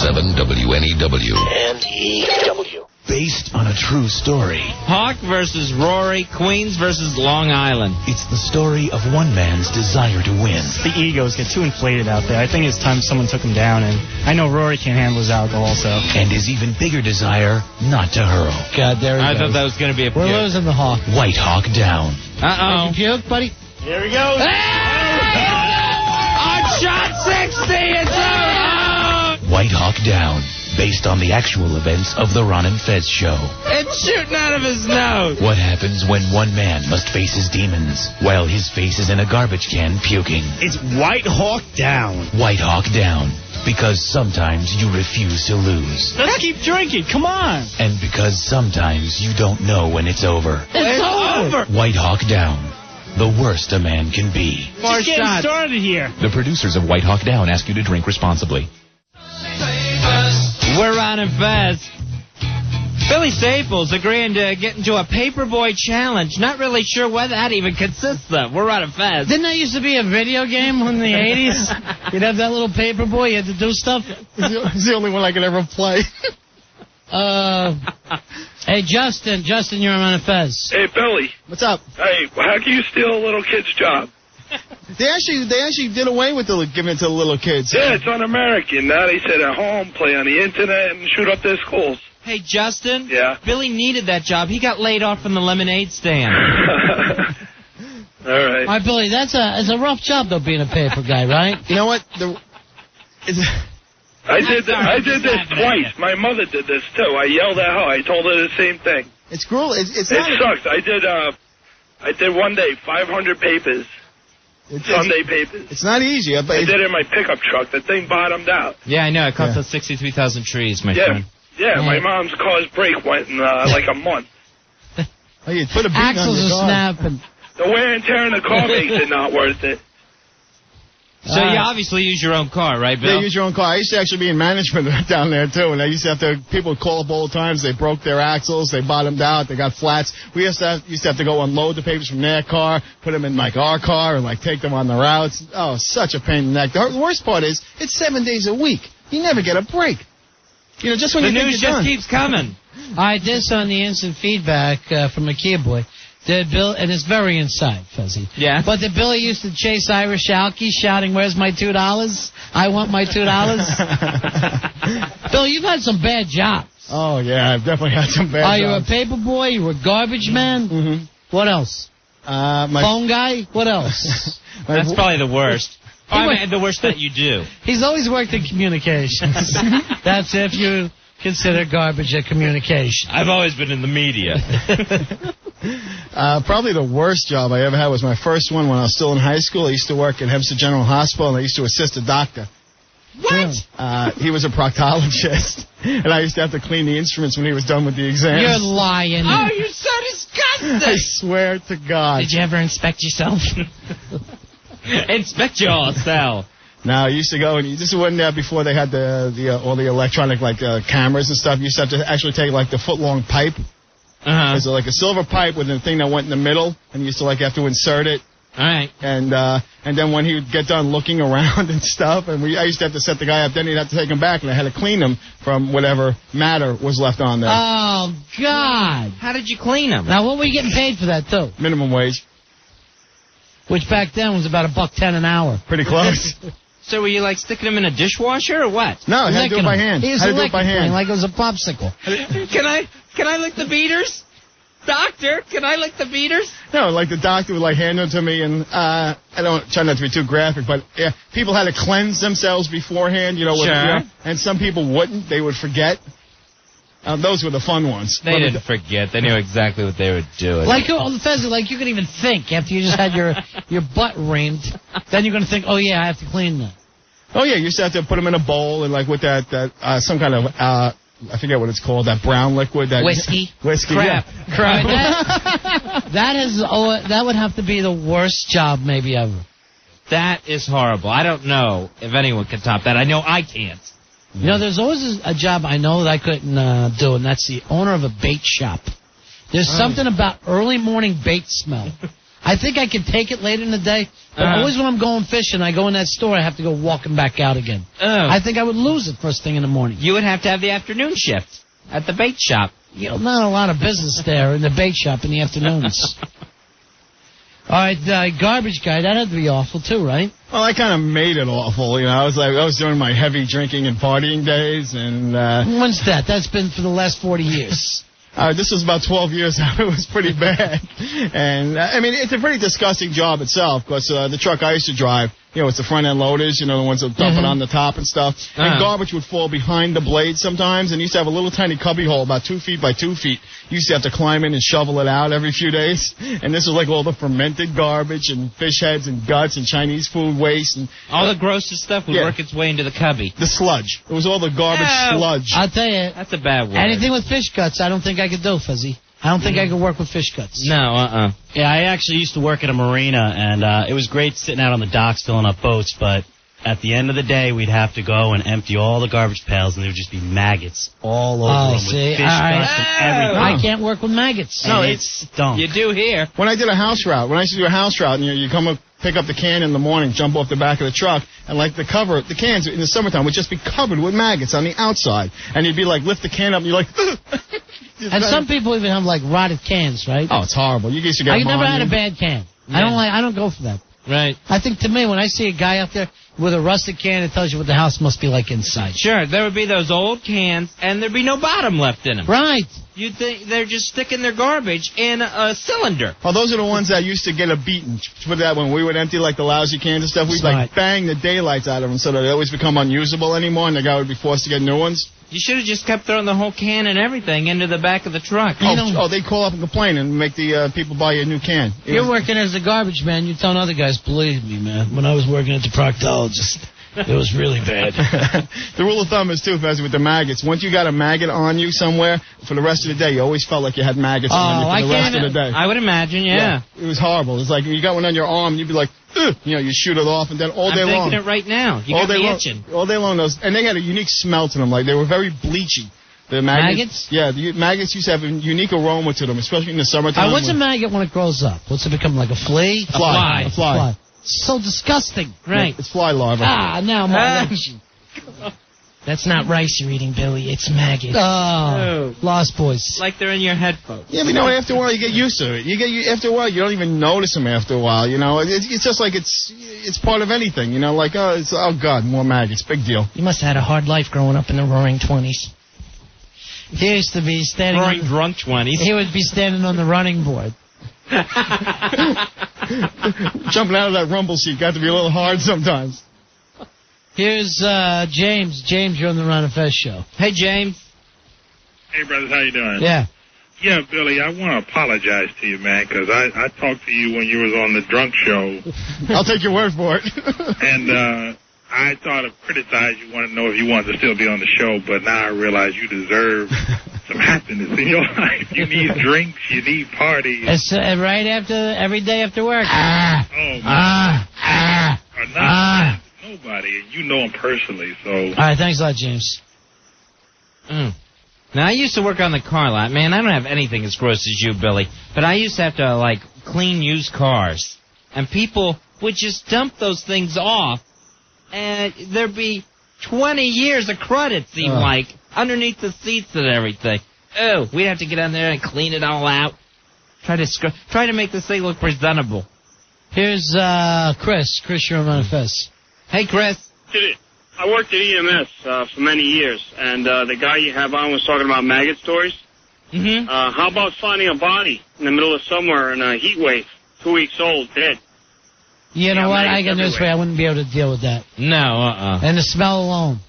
102.7 97 WNEW. N-E-W. Based on a true story. Hawk versus Rory, Queens versus Long Island. It's the story of one man's desire to win. The egos get too inflated out there. I think it's time someone took him down, and I know Rory can't handle his alcohol, so. And his even bigger desire not to hurl. God, there he I goes. thought that was going to be a We're puke. losing the Hawk. White Hawk down. Uh-oh. Did you puke, buddy? Here he goes. On shot 60, it's out! White Hawk down. Based on the actual events of the Ron and Fez show. It's shooting out of his nose. What happens when one man must face his demons while his face is in a garbage can puking? It's White Hawk down. White Hawk down. Because sometimes you refuse to lose. Let's keep drinking. Come on. And because sometimes you don't know when it's over. It's over. White Hawk down. The worst a man can be. Just getting started here. The producers of White Hawk Down ask you to drink responsibly. We're Ron and Fez. Billy Staples agreeing to get into a paperboy challenge. Not really sure what that even consists of. We're Ron and Fez. Didn't that used to be a video game in the 80s? You'd have that little paperboy, you had to do stuff. It's the only one I could ever play. Hey, Justin, you're on a Fez. Hey, Billy. What's up? Hey, how can you steal a little kid's job? They actually did away with giving it to the little kids. Yeah, it's un-American. Now they sit at home, play on the internet, and shoot up their schools. Hey, Justin. Yeah? Billy needed that job. He got laid off from the lemonade stand. All right. All right, Billy, it's a rough job, though, being a paper guy, right? You know what? I did this twice. My mother did this, too. I yelled at her. I told her the same thing. It's cruel. It sucks. I did one day 500 papers. Sunday papers. It's not easy. I did it in my pickup truck. The thing bottomed out. Yeah, I know. It cost us 63,000 trees, my friend. Yeah, my mom's car's brake went in like a month. Oh, you put a beat Axles on your are car. snapping. The wear and tear in the car makes it not worth it. So you obviously use your own car, right, Bill? Yeah, use your own car. I used to actually be in management down there, too, and I used to have to, people would call up all the times. They broke their axles, they bottomed out, they got flats. We used to have to go unload the papers from their car, put them in, like, our car, and, like, take them on the routes. Oh, such a pain in the neck. The worst part is, it's 7 days a week. You never get a break. You know, just when the you think news you're just done. keeps coming. All right, this on the instant feedback from a Kia boy. Did Bill, and it's very inside, Fuzzy. Yeah. But did Billy used to chase Irish Alky shouting, "Where's my $2? I want my $2." Bill, you've had some bad jobs. Oh, yeah, I've definitely had some bad Are jobs. you a paper boy? You a garbage man? Mm-hmm. What else? Phone guy? What else? That's probably the worst. I mean, the worst that you do. He's always worked in communications. That's if you consider garbage a communication. I've always been in the media. Probably the worst job I ever had was my first one when I was still in high school. I used to work at Hempstead General Hospital, and I used to assist a doctor. What? He was a proctologist, and I used to have to clean the instruments when he was done with the exams. You're lying. Oh, you're so disgusting. I swear to God. Did you ever inspect yourself? Inspect yourself. No, I used to go, and this wasn't before they had all the electronic cameras and stuff. You used to have to actually take like the foot-long pipe. There's like a silver pipe with a thing that went in the middle, and you used to have to insert it. All right. And then when he would get done looking around and stuff, and I used to have to set the guy up, then he'd have to take him back, and I had to clean him from whatever matter was left on there. Oh, God. How did you clean them? Now, what were you getting paid for that, too? Minimum wage. Which back then was about $1.10 an hour. Pretty close. So were you like sticking them in a dishwasher or what? No, I had to do it by hand. He was had to do it by hand. like it was a popsicle. Can I lick the beaters? Doctor, can I lick the beaters? No, like the doctor would hand them to me, and I don't try not to be too graphic, but yeah, people had to cleanse themselves beforehand, Sure. And some people wouldn't; they would forget. Those were the fun ones. They didn't forget. They knew exactly what they were doing. Like you could even think after you just had your butt reamed, then you're going to think, oh yeah, I have to clean that. Oh yeah, you used to have to put them in a bowl and with that some kind of I forget what it's called, that brown liquid, that whiskey. Whiskey. Crap. Yeah. Crap. That would have to be the worst job maybe ever. That is horrible. I don't know if anyone can top that. I know I can't. You know, there's always a job I know that I couldn't do, and that's the owner of a bait shop. There's something about early morning bait smell I think I can take it later in the day, but always when I'm going fishing, I go in that store, I have to go walking back out again. I think I would lose it first thing in the morning. You would have to have the afternoon shift at the bait shop. You know, not a lot of business there in the bait shop in the afternoons. All right, garbage guy, that had to be awful too, right? Well, I kind of made it awful, you know. I was doing my heavy drinking and partying days, and when's that? That's been for the last 40 years. This was about 12 years ago. It was pretty bad. And, I mean, it's a pretty disgusting job itself, because the truck I used to drive, you know, it's the front-end loaders, you know, the ones that dump it on the top and stuff. And garbage would fall behind the blade sometimes, and you used to have a little tiny cubby hole about 2 feet by 2 feet. You used to have to climb in and shovel it out every few days. And this was like all the fermented garbage and fish heads and guts and Chinese food waste. And all the grossest stuff would work its way into the cubby. The sludge. It was all the garbage sludge. I'll tell you. That's a bad word. Anything with fish guts, I don't think I could do, Fuzzy. I don't think I could work with fish guts. No, Yeah, I actually used to work at a marina, and it was great sitting out on the docks filling up boats, but at the end of the day, we'd have to go and empty all the garbage pails, and there would just be maggots all over them with fish guts and everything. I can't work with maggots. No, it's dumb. You do here. When I did a house route, when I used to do a house route, and you come up, pick up the can in the morning, jump off the back of the truck, and like the cans in the summertime would just be covered with maggots on the outside. And you'd be like, lift the can up, and you're like, and some people even have like rotted cans, right? Oh, it's horrible. You used to get I never had a bad can. Yeah. I don't go for that. Right. I think to me, when I see a guy out there with a rusted can, it tells you what the house must be like inside. Sure, there would be those old cans, and there'd be no bottom left in them. Right. You'd think they're just sticking their garbage in a cylinder. Oh, those are the ones that used to get a beating. Put that when we would empty like the lousy cans and stuff, we'd like bang the daylights out of them so that they always become unusable anymore, and the guy would be forced to get new ones. You should have just kept throwing the whole can and everything into the back of the truck. They'd call up and complain and make the people buy you a new can. You're working as a garbage man. You're telling other guys, believe me, man, when I was working at the proctologist, it was really bad. The rule of thumb is, too, Fez, with the maggots. Once you got a maggot on you somewhere, for the rest of the day, you always felt like you had maggots on you for the rest of the day. I would imagine, yeah. It was horrible. It's like you got one on your arm, and you'd be like, ugh, you know, you shoot it off, and then all day long. I'm thinking it right now. You got me itching. All day long, and they had a unique smell to them. Like, they were very bleachy. The maggots? Yeah, the maggots used to have a unique aroma to them, especially in the summertime. What's a maggot when it grows up? What's it become, like a flea? A fly. A fly. So disgusting. Right. It's fly larvae. Now I'm That's not rice you're eating, Billy. It's maggots. Oh, Lost Boys. Like they're in your headphones. Yeah, but you know, after a while you get used to it. After a while you don't even notice them. After a while, you know, it's just like it's part of anything. You know, like oh God, more maggots, big deal. You must have had a hard life growing up in the Roaring 20s. He used to be standing. Roaring drunk 20s. He would be standing on the running board. Jumping out of that rumble seat got to be a little hard sometimes. Here's James. James, you're on the Ron and Fez show. Hey, James. Hey, brothers, how you doing? Yeah. Yeah, Billy, I want to apologize to you, man, because I talked to you when you was on the drunk show. I'll take your word for it. And I thought of criticized you, wanted to know if you wanted to still be on the show, but now I realize you deserve some happiness in your life. You need drinks, you need parties. It's right after, every day after work. Nobody, and you know him personally, so. All right, thanks a lot, James. Now, I used to work on the car lot. Man, I don't have anything as gross as you, Billy, but I used to have to, like, clean used cars. And people would just dump those things off, and there'd be 20 years of crud, it seemed like, underneath the seats and everything. Oh, we'd have to get on there and clean it all out. Try to make this thing look presentable. Here's Chris. Chris, you're on Ron and Fez. Hey, Chris. I worked at EMS for many years, and the guy you have on was talking about maggot stories. Mm-hmm. How about finding a body in the middle of somewhere in a heat wave, 2 weeks old, dead? You know what? I got news for you. I wouldn't be able to deal with that. No, And the smell alone.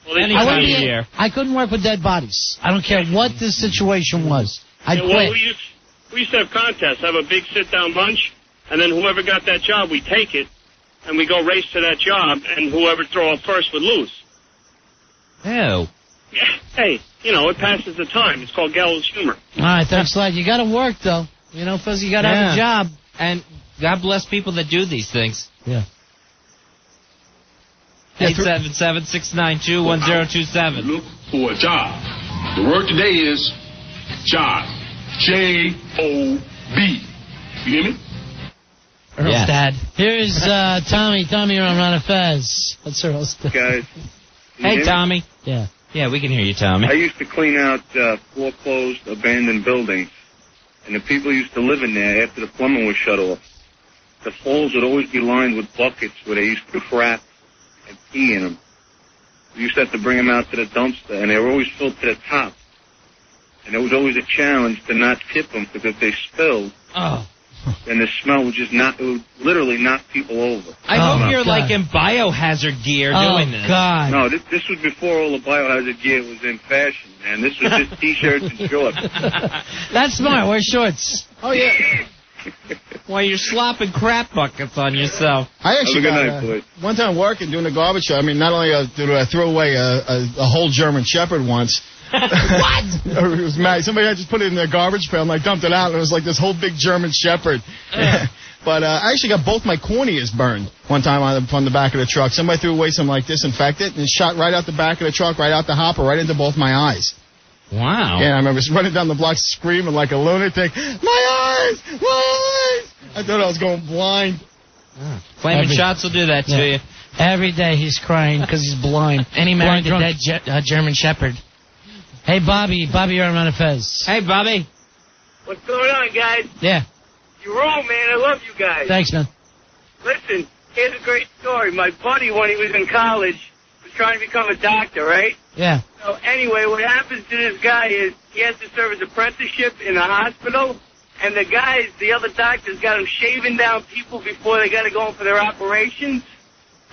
Well, I couldn't work with dead bodies. I don't care what the situation was. I'd quit. Well, we used to have contests, have a big sit-down bunch, and then whoever got that job, we take it, and we go race to that job, and whoever throw up first would lose. Oh. Yeah. Hey, you know, it passes the time. It's called gallows humor. All right, thanks a lot. You got to work, though. You know, Fuzzy, you got to have a job. And God bless people that do these things. Yeah. 877-692-1027. Look for a job. The word today is job. J-O-B. You hear me? Earl's Yes. dad. Here's Tommy. Tommy, you're on Ron and Fez. That's Earl's dad. Guys. Hey, Tommy. Yeah. Yeah, we can hear you, Tommy. I used to clean out foreclosed, abandoned buildings, and the people used to live in there after the plumbing was shut off. The halls would always be lined with buckets where they used to crap and pee in them. We used to have to bring them out to the dumpster, and they were always filled to the top. And there was always a challenge to not tip them, because if they spilled, then the smell would just it would literally knock people over. I hope you're like in biohazard gear doing this. God. No, this was before all the biohazard gear was in fashion, man. This was just T-shirts and shorts. That's smart. Wear shorts. Oh, yeah. While you're slopping crap buckets on yourself. I actually Have a good got night, boys. one time working, doing the garbage show. I mean, not only did I throw away a whole German Shepherd once. What? It was mad. Somebody had just put it in their garbage pail, and I dumped it out, and it was like this whole big German Shepherd. But I actually got both my corneas burned one time on the back of the truck. Somebody threw away some like disinfectant, and it shot right out the back of the truck, right out the hopper, right into both my eyes. Wow. Yeah, I remember running down the block screaming like a lunatic, my eyes! My eyes! I thought I was going blind. Flaming shots will do that to you. Every day he's crying because he's blind. And he married a dead German Shepherd. Hey, Bobby. Bobby, you're on Ron and Fez. Hey, Bobby. What's going on, guys? Yeah. You rule, man. I love you guys. Thanks, man. Listen, here's a great story. My buddy, when he was in college, was trying to become a doctor, right? Yeah. So anyway, what happens to this guy is he has to serve his apprenticeship in a hospital, and the other doctors got him shaving down people before they got to go in for their operations.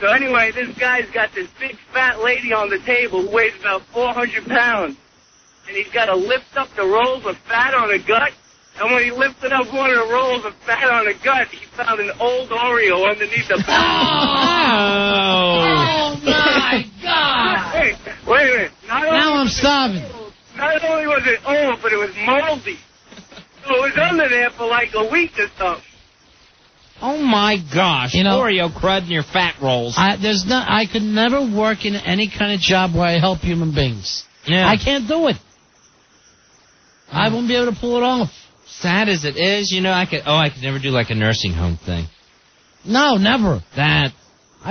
So anyway, this guy's got this big fat lady on the table who weighs about 400 pounds. And he's got to lift up the rolls of fat on her gut. And when he lifted up one of the rolls of fat on her gut, he found an old Oreo underneath the Oh, my God! Hey, wait a minute. Now I'm starving. Not only was it old, but it was moldy. So it was under there for like a week or something. Oh, my gosh. Oreo crud in your fat rolls. I could never work in any kind of job where I help human beings. Yeah. I can't do it. I won't be able to pull it off. Sad as it is, I could never do like a nursing home thing. No, never. I'd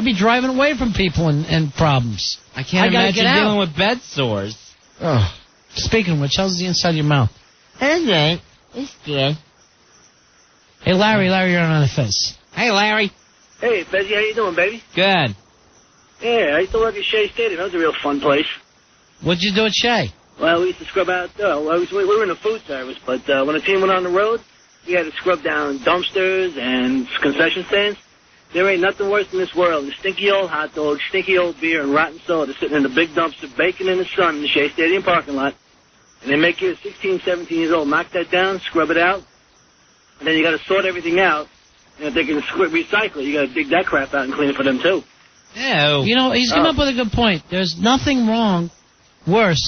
be driving away from people and problems. I can't imagine dealing with bed sores. Oh. Speaking of which, how's the inside of your mouth? Okay. It's good. Hey, Larry, you're on the Fez. Hey, Larry. Hey, Fezzy, how you doing, baby? Good. Yeah, I used to work at Shea Stadium. That was a real fun place. What'd you do at Shea? Well, we used to scrub out, we were in the food service, but when the team went on the road, we had to scrub down dumpsters and concession stands. There ain't nothing worse in this world than stinky old hot dogs, stinky old beer, and rotten soda sitting in the big dumpster, baking in the sun in the Shea Stadium parking lot. And they make you 16, 17 years old, knock that down, scrub it out, and then you got to sort everything out. And if they can recycle it, you got to dig that crap out and clean it for them, too. Ew. He's come up with a good point. There's nothing worse,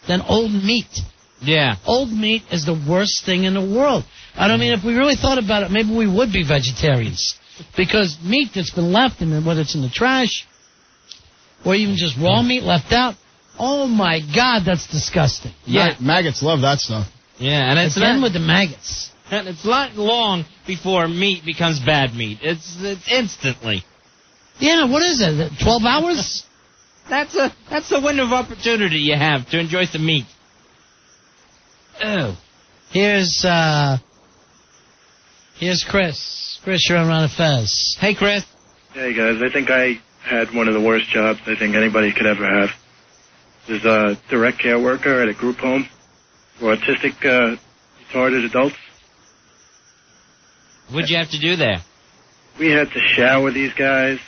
than old meat. Yeah. Old meat is the worst thing in the world. I mean, if we really thought about it, maybe we would be vegetarians. Because meat that's been left, whether it's in the trash or even just raw meat left out, oh, my God, that's disgusting. Yeah. Maggots love that stuff. Yeah, and it's Again with the maggots. And it's not long before meat becomes bad meat. It's instantly. Yeah, what is it? 12 hours? That's the window of opportunity you have to enjoy some meat. Oh. Here's Chris. Chris, you're on Ron and Fez. Hey, Chris. Hey, guys. I think I had one of the worst jobs I think anybody could ever have. There's a direct care worker at a group home for autistic, retarded adults. What'd you have to do there? We had to shower these guys.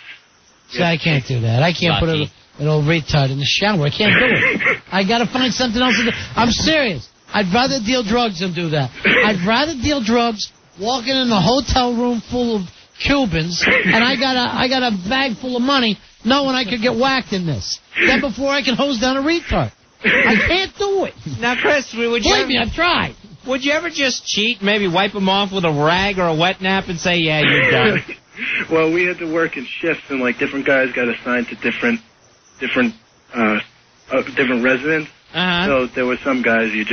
See, I can't do that. I can't put an old retard in the shower. I can't do it. I got to find something else to do. I'm serious. I'd rather deal drugs than do that. I'd rather deal drugs walking in a hotel room full of Cubans, and I got a bag full of money knowing I could get whacked in this. Then before I can hose down a retard. I can't do it. Now, Chris, Believe me, I've tried. Would you ever just cheat, maybe wipe them off with a rag or a wet nap and say, yeah, you're done? Well, we had to work in shifts, and different guys got assigned to different residents. Uh-huh. So there were some guys you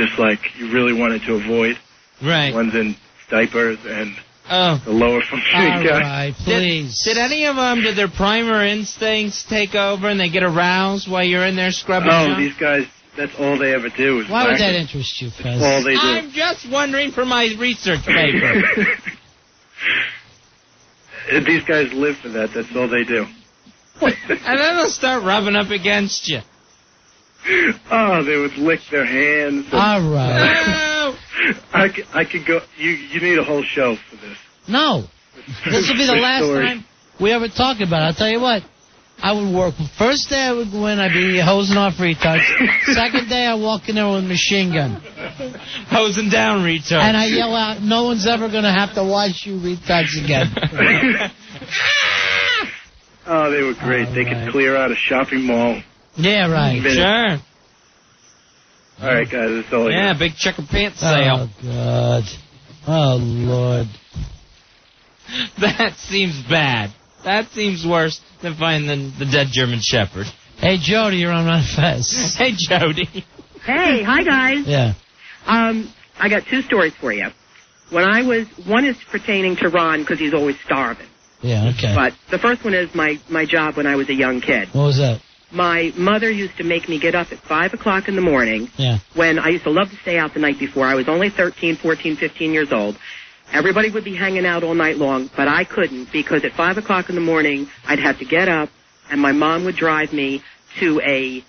really wanted to avoid. Right. Ones in diapers and Oh. The lower functioning All guy. right, please. Did any of them, did their primer instincts take over and they get aroused while you're in there scrubbing Oh, junk? these guys, that's all they ever do. Is Why would whack that it. interest you, Fez? All they do. I'm just wondering for my research paper. These guys live for that. That's all they do. And then they'll start rubbing up against you. Oh, they would lick their hands. And, All right. I could go. You need a whole show for this. No. This will be the last Story. time we ever talk about it. I'll tell you what. I would work. First day I would go in, I'd be hosing off retards. Second day I walk in there with a machine gun. Hosing down retards. And I yell out, no one's ever going to have to watch you retards again. Oh, they were great. They could clear out a shopping mall. Yeah, right. Sure. All right, guys, that's all I Yeah, got. big checker pants sale. Oh, God. Oh, Lord. That seems bad. That seems worse than finding the dead German Shepherd. Hey, Jody, you're on Ron Fez. Hey, Jody. Hey, hi, guys. Yeah. I got two stories for you. One is pertaining to Ron because he's always starving. Yeah, okay. But the first one is my job when I was a young kid. What was that? My mother used to make me get up at 5 o'clock in the morning Yeah. when I used to love to stay out the night before. I was only 13, 14, 15 years old. Everybody would be hanging out all night long, but I couldn't because at 5 o'clock in the morning I'd have to get up and my mom would drive me to a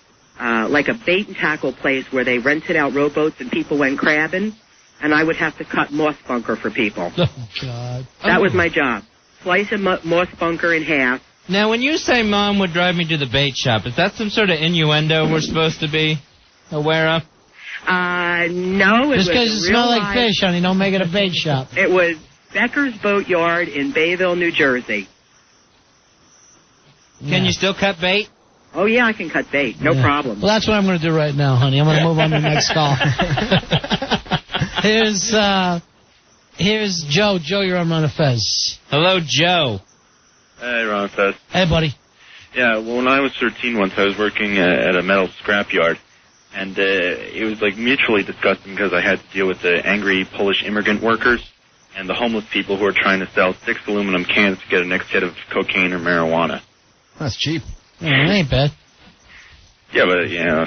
bait and tackle place where they rented out rowboats and people went crabbing, and I would have to cut moss bunker for people. Oh, God. That was my job. Slice a moss bunker in half. Now, when you say Mom would drive me to the bait shop, is that some sort of innuendo we're supposed to be aware of? No, it Just was because it smells like live. fish, honey, don't make it a bait shop. It was Becker's Boat Yard in Bayville, New Jersey. Can you still cut bait? Oh, yeah, I can cut bait. No problem. Well, that's what I'm going to do right now, honey. I'm going to move on to the next call. Here's Joe. Joe, you're on Ron Fez. Hello, Joe. Hey, Ron Fez. Hey, buddy. Yeah, well, when I was 13 once, I was working at a metal scrapyard, and it was like mutually disgusting because I had to deal with the angry Polish immigrant workers and the homeless people who were trying to sell 6 aluminum cans to get a next hit of cocaine or marijuana. That's cheap. Yeah, it ain't bad. Yeah, but, you know,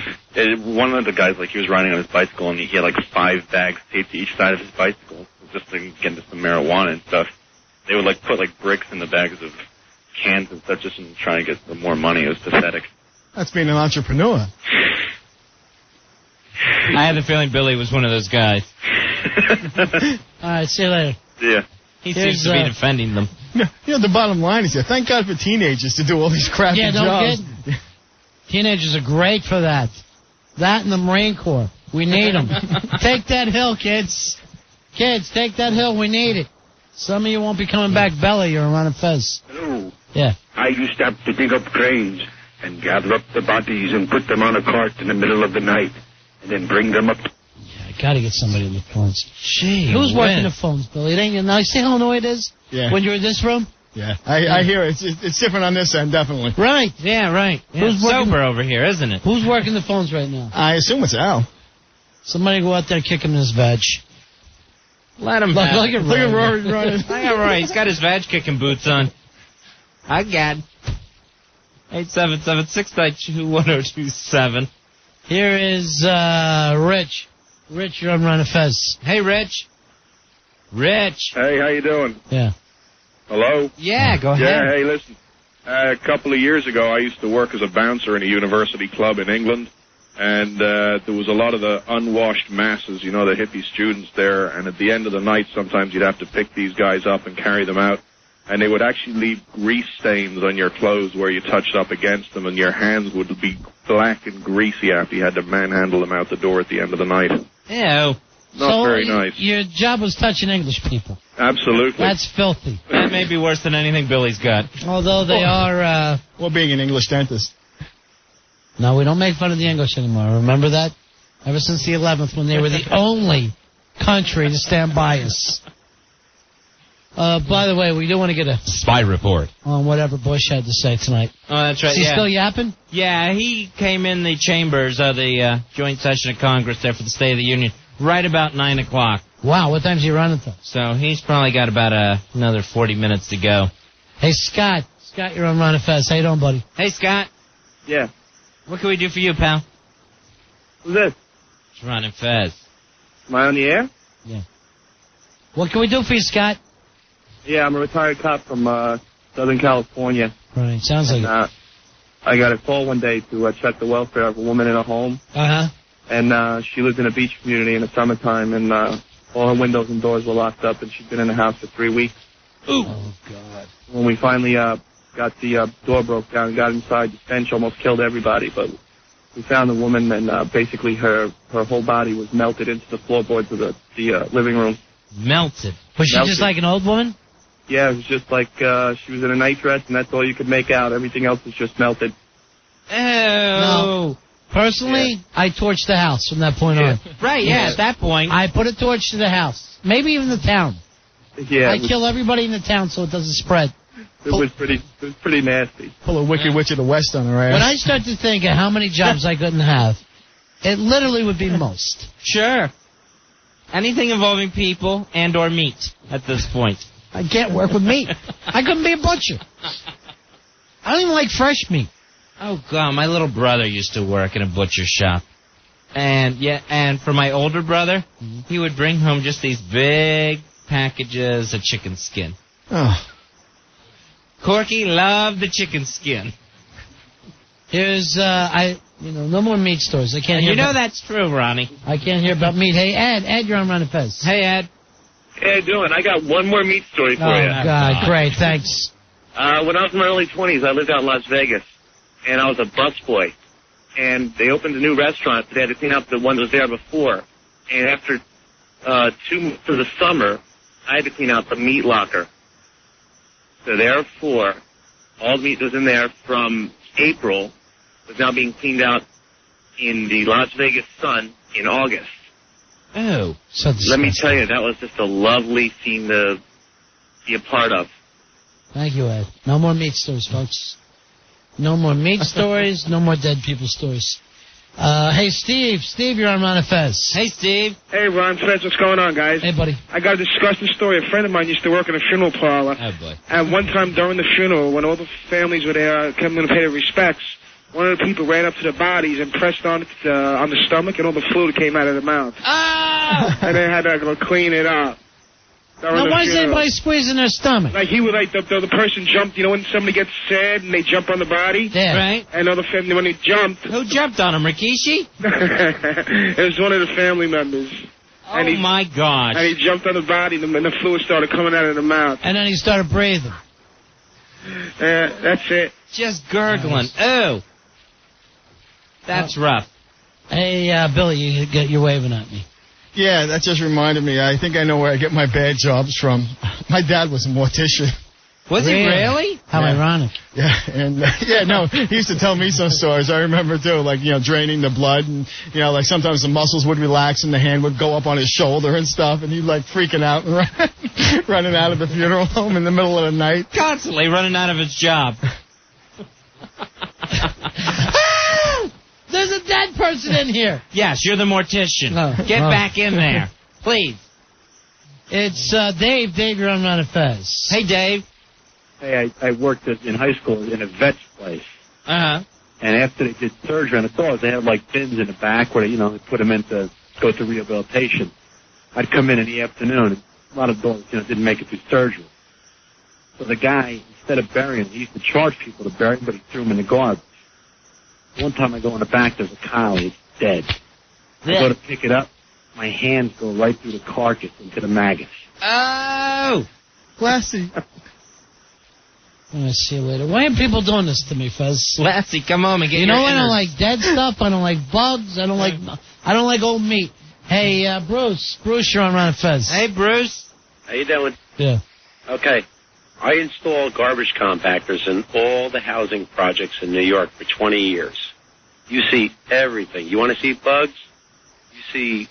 one of the guys, like, he was riding on his bicycle, and he had, like, 5 bags taped to each side of his bicycle just to get into some marijuana and stuff. They would, like, put, like, bricks in the bags of cans and stuff just in trying to get some more money. It was pathetic. That's being an entrepreneur. I had the feeling Billy was one of those guys. All right, see you later. Yeah. He seems to be defending them. You know, the bottom line is, thank God for teenagers to do all these crappy Yeah, don't jobs. get... Teenagers are great for that. That and the Marine Corps. We need them. Take that hill, kids. Kids, take that hill. We need it. Some of you won't be coming back belly. You're on a Fez. Hello. Yeah. I used to have to dig up graves and gather up the bodies and put them on a cart in the middle of the night and then bring them up. I got to get somebody on the phones. Gee, Who's working the phones, Billy? It ain't, now, see how annoyed it is? Yeah. When you're in this room? Yeah, I hear it. It's different on this end, definitely. Right. Yeah, right. Yeah, Who's working, sober over here, isn't it? Who's working the phones right now? I assume it's Al. Somebody go out there and kick him in his veg. Let him Look at Rory running. Look at Rory. He's got his vag kicking boots on. I got 877-692-1027. Here is Rich. Rich, you're on Ron and Fez. Hey, Rich. Rich. Hey, how you doing? Yeah. Hello? Yeah, go ahead. Yeah, hey, listen. A couple of years ago, I used to work as a bouncer in a university club in England, and there was a lot of the unwashed masses, you know, the hippie students there, and at the end of the night, sometimes you'd have to pick these guys up and carry them out, and they would actually leave grease stains on your clothes where you touched up against them, and your hands would be black and greasy after you had to manhandle them out the door at the end of the night. Ew. Not very nice. Your job was touching English people. Absolutely. That's filthy. That may be worse than anything Billy's got. Although they are... Or being an English dentist. No, we don't make fun of the English anymore. Remember that? Ever since the 11th, when they were the only country to stand by us. By the way, we do want to get a spy report on whatever Bush had to say tonight. Oh, that's right. Is he still yapping? Yeah, he came in the chambers of the joint session of Congress there for the State of the Union right about 9 o'clock. Wow, what time's he running till? So he's probably got about another 40 minutes to go. Hey, Scott. Scott, you're on Ron and Fez. How you doing, buddy? Hey, Scott. Yeah. What can we do for you, pal? Who's this? It's Ron and Fez. Am I on the air? Yeah. What can we do for you, Scott? Yeah, I'm a retired cop from Southern California. Right, sounds like it. I got a call one day to check the welfare of a woman in a home. Uh-huh. And she lived in a beach community in the summertime, and all her windows and doors were locked up, and she'd been in the house for 3 weeks. Ooh. Oh, God. When we finally got the door broke down and got inside, the stench almost killed everybody, but we found the woman, and basically her whole body was melted into the floorboards of the living room. Melted? Was she just like an old woman? Yeah, it was just like she was in a night dress, and that's all you could make out. Everything else was just melted. Oh. No. Personally, I torched the house from that point on. Right, yeah, at that point. I put a torch to the house. Maybe even the town. Yeah. I kill everybody in the town so it doesn't spread. It was pretty nasty. Pull a Wicked Witch of the West on her ass. When I start to think of how many jobs I couldn't have, it literally would be most. Sure. Anything involving people and or meat at this point. I can't work with meat. I couldn't be a butcher. I don't even like fresh meat. Oh, God, my little brother used to work in a butcher shop. And for my older brother, he would bring home just these big packages of chicken skin. Oh. Corky loved the chicken skin. Here's, no more meat stores. I can't hear. You know that's true, Ronnie. I can't hear about meat. Hey, Ed, you're on Ron and Fez. Hey, Ed. Hey, how you doing? I got one more meat story for you. Oh, God, great, thanks. When I was in my early 20s, I lived out in Las Vegas, and I was a busboy. And they opened a new restaurant, so they had to clean up the one that was there before. And after 2 months of the summer, I had to clean out the meat locker. So therefore, all the meat that was in there from April was now being cleaned out in the Las Vegas sun in August. Oh. So let me tell you, that was just a lovely scene to be a part of. Thank you, Ed. No more meat stores, folks. No more meat stories, no more dead people stories. Hey, Steve. Steve, you're on Ron and Fez. Hey, Steve. Hey, Ron, Fez, what's going on, guys? Hey, buddy. I got a disgusting story. A friend of mine used to work in a funeral parlor. Oh, boy. And one time during the funeral, when all the families were there coming to pay their respects, one of the people ran up to the bodies and pressed on the stomach, and all the fluid came out of the mouth. Ah! And they had to go clean it up. Now, why is anybody squeezing their stomach? Like, he would, like, the person jumped, you know, when somebody gets sad and they jump on the body? Yeah. Right. And other family, when he jumped. Who jumped on him, Rikishi? It was one of the family members. Oh, my gosh. And he jumped on the body, and the fluid started coming out of the mouth. And then he started breathing. That's it. Just gurgling. Oh. That's rough. Hey, Billy, you're waving at me. Yeah, that just reminded me. I think I know where I get my bad jobs from. My dad was a mortician. Was he really? How ironic. Yeah, and he used to tell me some stories. I remember too, like, draining the blood, and like sometimes the muscles would relax and the hand would go up on his shoulder and stuff, and he'd like freaking out and running out of the funeral home in the middle of the night. Constantly running out of his job. There's a dead person in here. Yes, you're the mortician. Get back in there, please. It's Dave. Dave, you're on Ron and Fez. Hey, Dave. Hey, I worked in high school in a vet's place. Uh-huh. And after they did surgery on the dogs, they had like bins in the back where they put them in to go through rehabilitation. I'd come in the afternoon, and a lot of dogs, didn't make it through surgery. So the guy, instead of burying them, he used to charge people to bury them, but he threw them in the garbage. One time I go in the back, there's a collie, it's dead. I go to pick it up, my hands go right through the carcass into the maggots. Oh! Lassie. I'm going to see you later. Why are people doing this to me, Fez? Lassie, come home and get I your don't like dead stuff. I don't like bugs. I don't like old meat. Hey, Bruce. Bruce, you're on Ron and Fez. Hey, Bruce. How you doing? Yeah. Okay. I installed garbage compactors in all the housing projects in New York for 20 years. You see everything. You want to see bugs? You see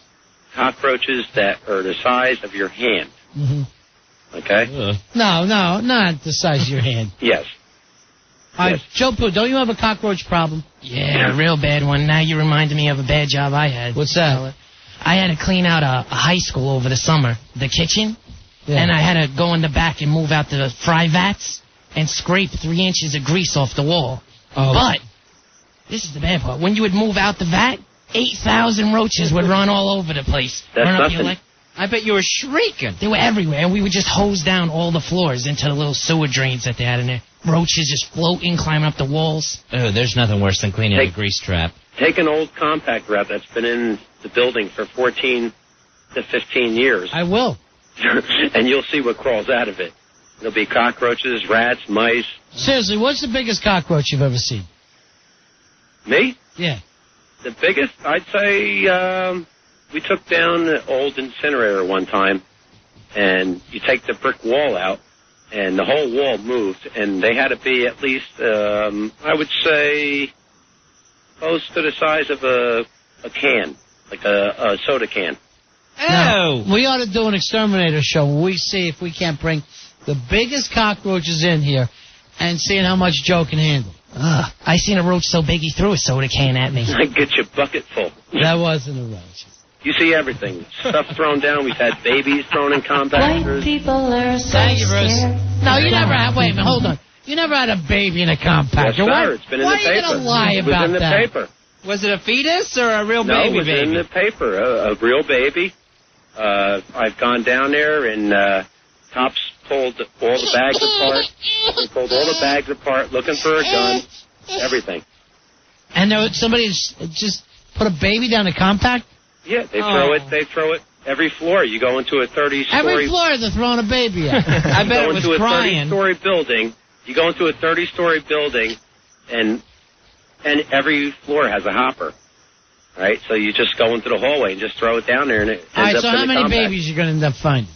cockroaches that are the size of your hand. Mm-hmm. Okay? No, not the size of your hand. Yes. Yes. Joe Poo, don't you have a cockroach problem? Yeah, a real bad one. Now you reminded me of a bad job I had. What's that? I had to clean out a high school over the summer, the kitchen, and I had to go in the back and move out the fry vats and scrape 3 inches of grease off the wall. Oh. But this is the bad part. When you would move out the vat, 8,000 roaches would run all over the place. That's run up nothing. your leg. I bet you were shrieking. They were everywhere, and we would just hose down all the floors into the little sewer drains that they had in there. Roaches just floating, climbing up the walls. Oh, there's nothing worse than cleaning a grease trap. Take an old compact wrap that's been in the building for 14 to 15 years. I will. And you'll see what crawls out of it. There'll be cockroaches, rats, mice. Seriously, what's the biggest cockroach you've ever seen? Me? Yeah. The biggest, I'd say, we took down the old incinerator one time, and you take the brick wall out, and the whole wall moved, and they had to be at least, I would say, close to the size of a can, like a soda can. Now, we ought to do an exterminator show where we see if we can't bring the biggest cockroaches in here and seeing how much Joe can handle. I seen a roach so big he threw a soda can at me. I get you a bucket full. That wasn't a roach. You see everything. Stuff thrown down. We've had babies thrown in compactors. People are so Thank you, Bruce. scared. No, you never had. Wait a minute, hold on. You never had a baby in a compactor. Yes, sir. Why, It's been in why the are you paper. going to lie It was about in the that? paper. Was it a fetus or a real No, baby it was in the paper. A real baby. I've gone down there and cops pulled all the bags apart. They pulled all the bags apart looking for a gun, everything. And there was somebody just put a baby down a compact? Yeah, they throw it every floor. You go into a 30-story... Every floor they're throwing a baby at. I bet it was crying. You go into a 30-story building, and every floor has a hopper. Right? So you just go into the hallway and just throw it down there, and it ends All right, up so in how the many compact. babies are you going to end up finding?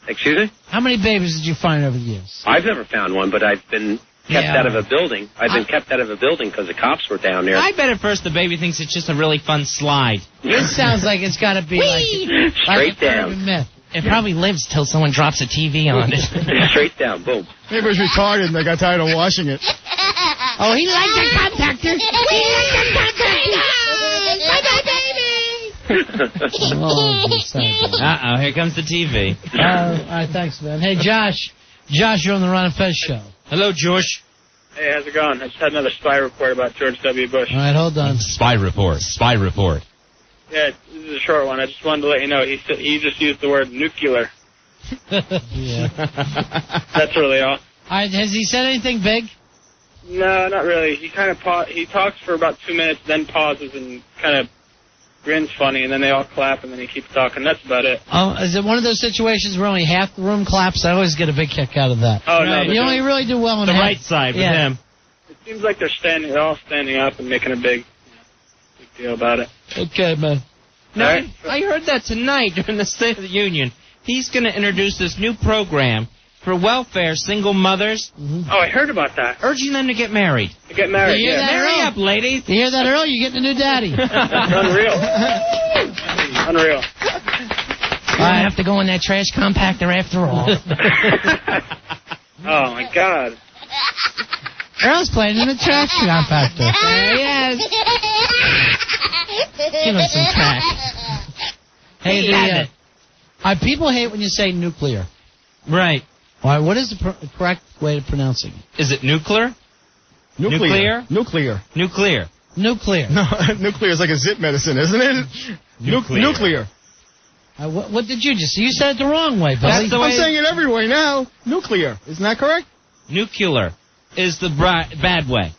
Excuse me? How many babies did you find over the years? I've never found one, but I've been kept Yeah. out of a building. I've been kept out of a building because the cops were down there. I bet at first the baby thinks it's just a really fun slide. This sounds like it's got to be like Straight like an urban down. myth. It probably lives till someone drops a TV on it. Straight down, boom. Maybe it was retarded and they got tired of washing it. Oh, he liked the compactor. He liked the compactor. Bye-bye, baby. Uh-oh, here comes the TV. All right, thanks, man. Hey, Josh. Josh, you're on the Ron and Fez show. Hello, Josh. Hey, how's it going? I just had another spy report about George W. Bush. All right, hold on. Spy report. Spy report. Yeah, this is a short one. I just wanted to let you know he just used the word nuclear. Yeah. That's really all. All right, has he said anything big? No, not really. He kind of he talks for about 2 minutes, then pauses and kind of grins funny, and then they all clap, and then he keeps talking. That's about it. Oh, is it one of those situations where only half the room claps? I always get a big kick out of that. Oh, no. You only really do well on The half. right side with Yeah. him. It seems like they're all standing up and making a big deal about it. Okay, man. No, All right. I heard that tonight during the State of the Union. He's going to introduce this new program for welfare single mothers, Oh, I heard about that. urging them to get married. To get married, You hear yeah. that, Marry Earl? up, ladies. You hear that, Earl? You're getting a new daddy. Unreal. Unreal. I have to go in that trash compactor after all. Oh, my God. Earl's playing in the trash compactor. There he is. Give him some crack. Hey, He had it. people hate when you say nuclear. Right. All right, what is the correct way of pronouncing it? Is it nuclear? Nuclear. Nuclear. Nuclear. No, nuclear is like a zip medicine, isn't it? Nuclear. What did you just say? You said it the wrong way, buddy. I'm saying it every way now. Nuclear. Isn't that correct? Nuclear is the bad way.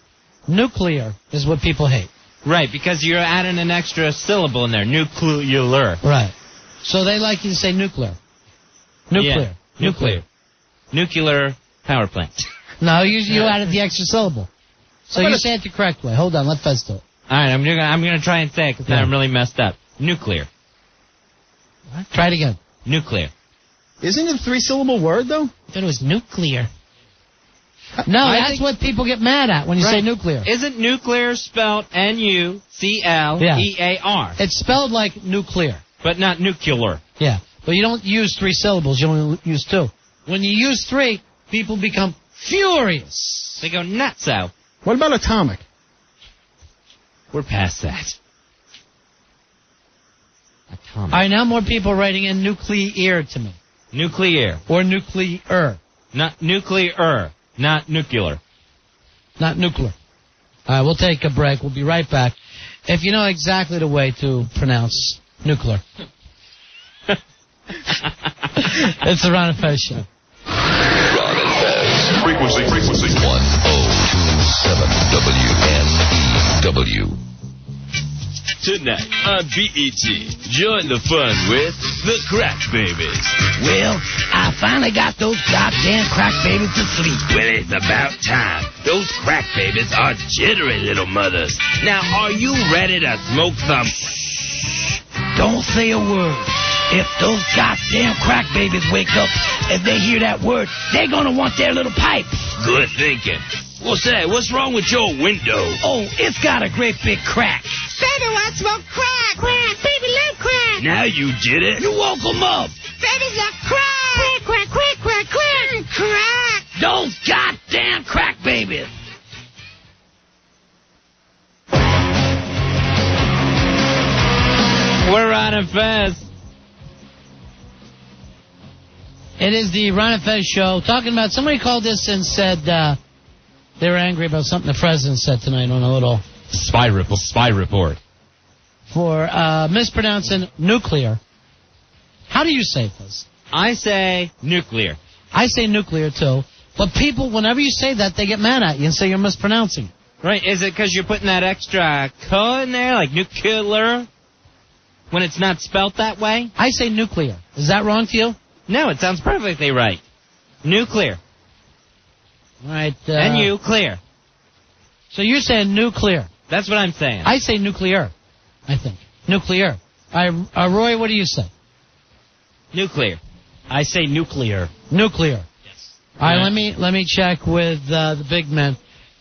Nuclear is what people hate. Right, because you're adding an extra syllable in there. Nuclear. Right. So they like you to say nuclear. Nuclear. Yeah. Nuclear. Nuclear power plant. No, you added the extra syllable. So you say it the correct way. Hold on, let Fez do it. All right, I'm gonna try and say it because I'm really messed up. Nuclear. What? Try it again. Nuclear. Isn't it a 3-syllable word, though? I thought it was nuclear. No, that's what people get mad at when you say nuclear. Isn't nuclear spelled Nuclear? It's spelled like nuclear. But not nuclear. Yeah, but you don't use 3 syllables. You only use 2. When you use 3, people become furious. They go nuts out. What about atomic? We're past that. All right, now more people writing in nuclear to me. Nuclear. Or nuclear. Not nuclear. Not nuclear. Not nuclear. All right, we'll take a break. We'll be right back. If you know exactly the way to pronounce nuclear. It's the Ron and Fez Show. Ron and Fez. Frequency 1027 WNEW. Tonight on BET, join the fun with the Crack Babies. Well, I finally got those goddamn crack babies to sleep. Well, it's about time. Those crack babies are jittery little mothers. Now, are you ready to smoke some? Don't say a word. If those goddamn crack babies wake up and they hear that word, they're gonna want their little pipes. Good thinking. Well, say, what's wrong with your window? Oh, it's got a great big crack. Baby wants smoke crack. Crack. Baby love crack. Now you did it. You woke them up. Baby's a crack. Crack, crack, crack, crack, crack. Those goddamn crack babies. We're Ron and Fez. It is the Ron and Fez Show. Talking about, somebody called this and said they were angry about something the president said tonight on a little spy report. For mispronouncing nuclear. How do you say it, Fez? I say nuclear. I say nuclear, too. But people, whenever you say that, they get mad at you and say you're mispronouncing. Right. Is it because you're putting that extra "k" in there, like nuclear, when it's not spelt that way? I say nuclear. Is that wrong to you? No, it sounds perfectly right. Nuclear. All right. And you, clear. So you're saying nuclear. That's what I'm saying. I say nuclear, I think. Nuclear. Roy, what do you say? Nuclear. I say nuclear. Nuclear. Yes. All right, let me check with the big men.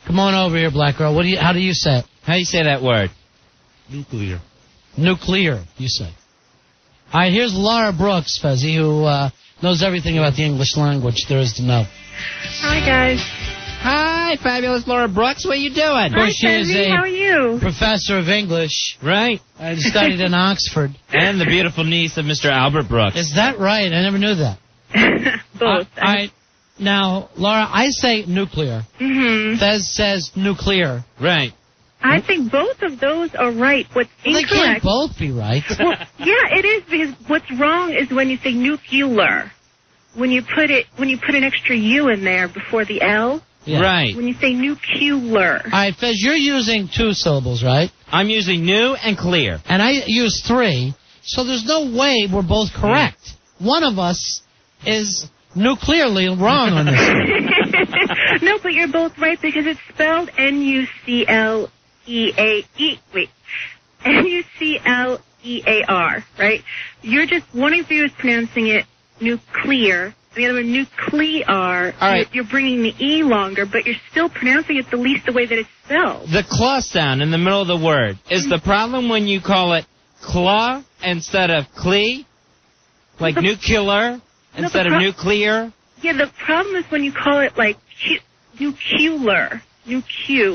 Come on over here, black girl. How do you say it? How do you say that word? Nuclear. Nuclear, you say. All right, here's Laura Brooks, Fezzy, who knows everything about the English language there is to know. Hi, guys. Hi, fabulous Laura Brooks. What are you doing? Of course, she is How are you? professor of English. Right. I studied in Oxford. And the beautiful niece of Mr. Albert Brooks. Is that right? I never knew that. Both. All right. Now, Laura, I say nuclear. Mm-hmm. Fez says nuclear. Right. I think both of those are right. What's incorrect? They can't both be right. Well, yeah, it is, because what's wrong is when you say nuclear. When you put an extra U in there before the L. Yeah. Right. When you say nuclear. All right, Fez, you're using 2 syllables, right? I'm using new and clear. And I use 3, so there's no way we're both correct. One of us is nuclearly wrong on this. No, but you're both right, because it's spelled Nuclear. Wait. Nuclear, right? You're just, one of you is pronouncing it nuclear. The other one, nuclear. All right. You're bringing the E longer, but you're still pronouncing it the least the way that it's spelled. The claw sound in the middle of the word is the problem when you call it claw instead of clee, like nuclear instead of nuclear. Yeah, the problem is when you call it like nuclear. All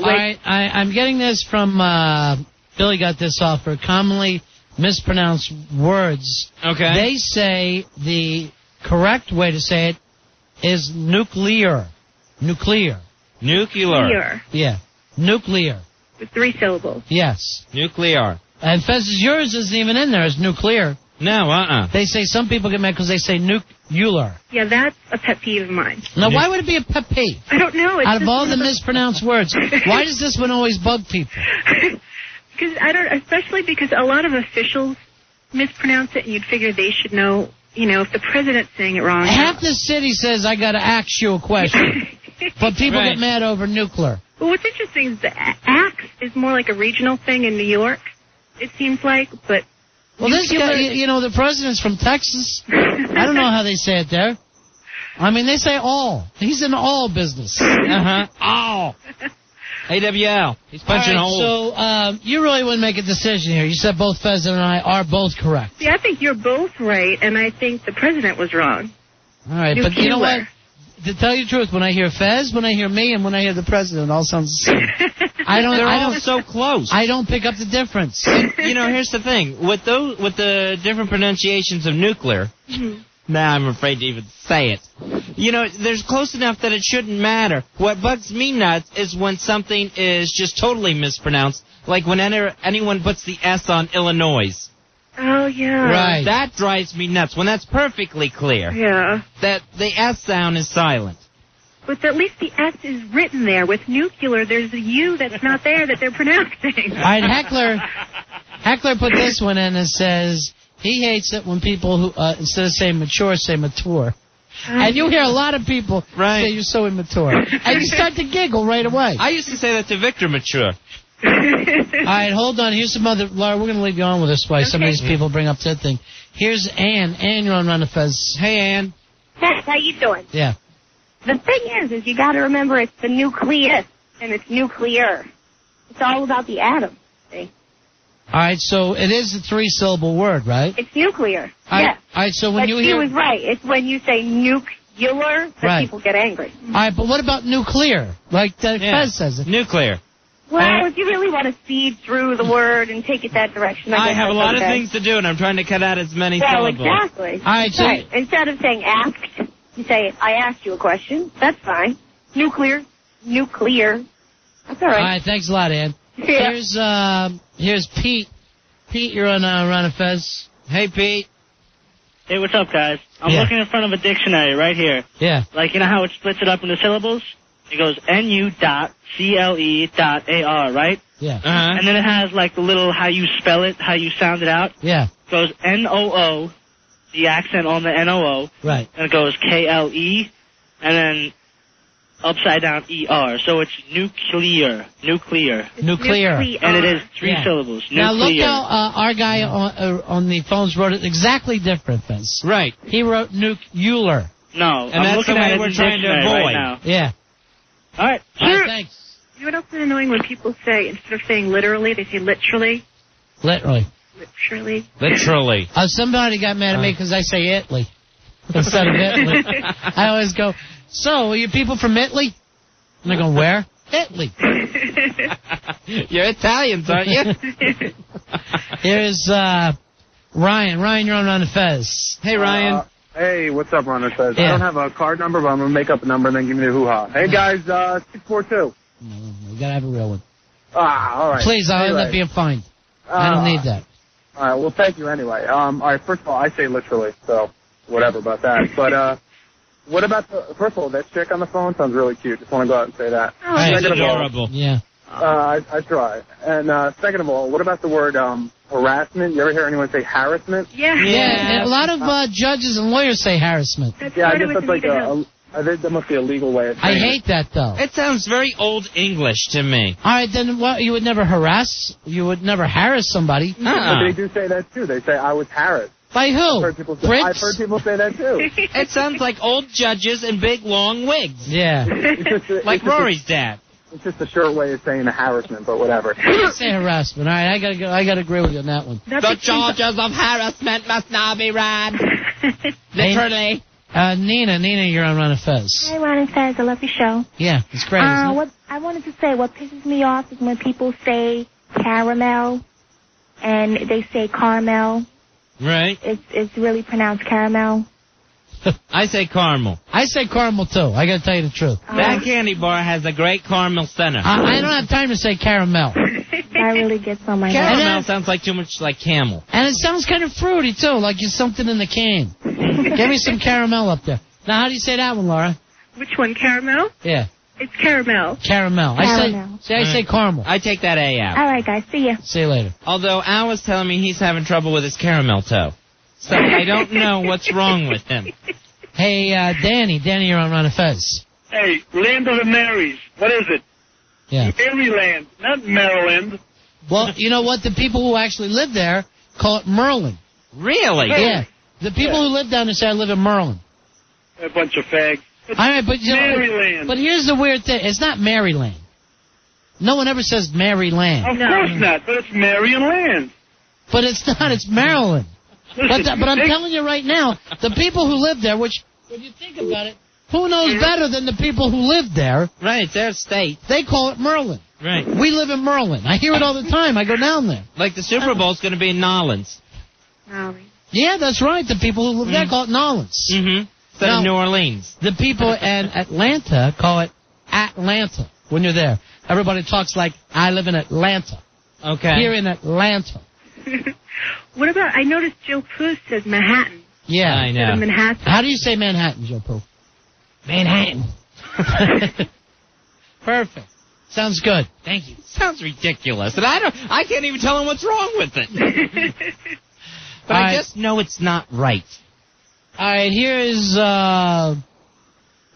right, I'm getting this from Billy. Got this off for commonly mispronounced words. Okay. They say the correct way to say it is nuclear. Nuclear. Nuclear. Yeah. Nuclear. With 3 syllables. Yes. Nuclear. And Fez's, yours isn't even in there as nuclear. No, They say some people get mad because they say nuclear. Yeah, that's a pet peeve of mine. Now, why would it be a pet peeve? I don't know. It's Out of just all the mispronounced words, why does this one always bug people? Because especially because a lot of officials mispronounce it, and you'd figure they should know. You know, if the president's saying it wrong. Half the city says I got to ask you a question, but people get mad over nuclear. Well, what's interesting is the axe is more like a regional thing in New York. It seems like, but. Well, this guy, the president's from Texas. I don't know how they say it there. I mean, they say all. He's in all business. All. AWL. He's punching holes. So, you really wouldn't make a decision here. You said both Fez and I are both correct. See, I think you're both right, and I think the president was wrong. All right, but you know what? To tell you the truth, when I hear Fez, when I hear me, and when I hear the president, it all sounds the same. They're all so close. I don't pick up the difference. You know, here's the thing. With the different pronunciations of nuclear, now I'm afraid to even say it. You know, there's close enough that it shouldn't matter. What bugs me nuts is when something is just totally mispronounced, like when anyone puts the S on Illinois. Oh, yeah. Right. That drives me nuts when that's perfectly clear. Yeah. That the S sound is silent. But at least the S is written there. With nuclear, there's a U that's not there that they're pronouncing. All right, Heckler put this one in and says he hates it when people who instead of saying mature say mature. And you hear a lot of people say you're so immature. And you start to giggle right away. I used to say that to Victor Mature. All right, hold on. Here's some other... Laura, we're going to leave you on with this while some of these people bring up that thing. Here's Ann. Ann, you're on Run of Fez. Hey, Ann. Hey, how you doing? Yeah. The thing is you got to remember it's the nucleus and it's nuclear. It's all about the atom. See? All right, so it is a three-syllable word, right? It's nuclear. All right, Yes. all right, so when But you she hear... was right. It's when you say nuclear that people get angry. All right, but what about nuclear? Like Fez says it. Nuclear. Well, if you really want to feed through the word and take it that direction, I I guess have a that's lot of okay. things to do, and I'm trying to cut out as many Well, syllables. exactly. All right, so... Right. Instead of saying asked, you say, I asked you a question. That's fine. Nuclear. That's all right. All right, thanks a lot, Ann. Yeah. Here's Pete. Pete, you're on Run of Fez. Hey, Pete. Hey, what's up, guys? I'm looking in front of a dictionary right here. Yeah. Like, you know how it splits it up into syllables? It goes NU.CLE.AR, right? Yeah. Uh-huh. And then it has, like, the little how you spell it, how you sound it out. Yeah. It goes NOO, the accent on the NOO. Right. And it goes KLE, and then upside down ER. So it's nuclear. Nuclear. And it is three syllables. Nuclear. Now look how our guy on the phones wrote it exactly different, Fez. Right. He wrote nuclear. No, And I'm that's looking the way at it we're in trying to dictionary avoid. right now. Yeah. All right. All right, thanks. You know what else is annoying when people say, instead of saying literally, they say literally? Literally. Literally. Somebody got mad at me because I say Italy instead of Italy. I always go, so, are you people from Italy? And they go, where? Italy. You're Italians, aren't you? Here's Ryan. Ryan, you're on Run of Fez. Hey, Ryan. Hey, what's up, Ron? Says Yeah. I don't have a card number, but I'm going to make up a number and then give me the hoo-ha. Hey, guys, 642. No, we got to have a real one. All right. Please, I'll anyway. end up being fined. I don't need that. All right, well, thank you anyway. All right, first of all, I say literally, so whatever about that. But what about first of all, that chick on the phone sounds really cute. Just want to go out and say that. Oh, she's adorable. Yeah. I try. And second of all, what about the word harassment? You ever hear anyone say harassment? Yeah. A lot of judges and lawyers say harassment. Yeah, I guess that's like I think that must be a legal way of I saying hate that, though. It sounds very old English to me. All right, then what? You would never harass? You would never harass somebody? But they do say that, too. They say, I was harassed. By who? I've heard people say that, too. It sounds like old judges in big, long wigs. Yeah. Like Rory's dad. It's just a short way of saying the harassment, but whatever. Say harassment. All right, I gotta agree with you on that one. The charges of harassment must now be read. Literally. Nina, you're on Run of Fez. Hey, Ron and Fez, I love your show. Yeah, it's great. Isn't it? What I wanted to say, what pisses me off is when people say caramel and they say caramel. Right. It's really pronounced caramel. I say caramel. I say caramel, too. I gotta tell you the truth. That candy bar has a great caramel center. I don't have time to say caramel. That really gets on my nerves. Caramel sounds like too much like camel. And it sounds kind of fruity, too, like it's something in the can. Give me some caramel up there. Now, how do you say that one, Laura? Which one, caramel? Yeah. It's caramel. Caramel. I say caramel. I take that A out. All right, guys. See ya. See you later. Although Al was telling me he's having trouble with his caramel toe. So I don't know what's wrong with him. Hey, Danny. Danny, you're on Run of Fez. Hey, Land of the Marys. What is it? Yeah. Maryland, not Maryland. Well, you know what? The people who actually live there call it Merlin. Really? Yeah. The people who live down there say I live in Merlin. A bunch of fags. It's All right, but you know, Maryland. but here's the weird thing. It's not Maryland. No one ever says Maryland. Of course not, but it's Marion Land. But it's not. It's Maryland. Listen, But I'm telling you right now, the people who live there, which, if you think about it, who knows better than the people who live there? Right, it's their state. They call it Merlin. Right. We live in Merlin. I hear it all the time. I go down there. Like the Super Bowl's going to be in Nolens. Yeah, that's right. The people who live there call it Nolens. Mm-hmm. Instead of New Orleans. The people in Atlanta call it Atlanta when you're there. Everybody talks like, I live in Atlanta. Okay. Here in Atlanta. What about, I noticed Joe Poo says Manhattan. Yeah. I know. Manhattan. How do you say Manhattan, Joe Poo? Manhattan. Perfect. Sounds good. Thank you. Sounds ridiculous. And I can't even tell him what's wrong with it. But I just know it's not right. All right, here is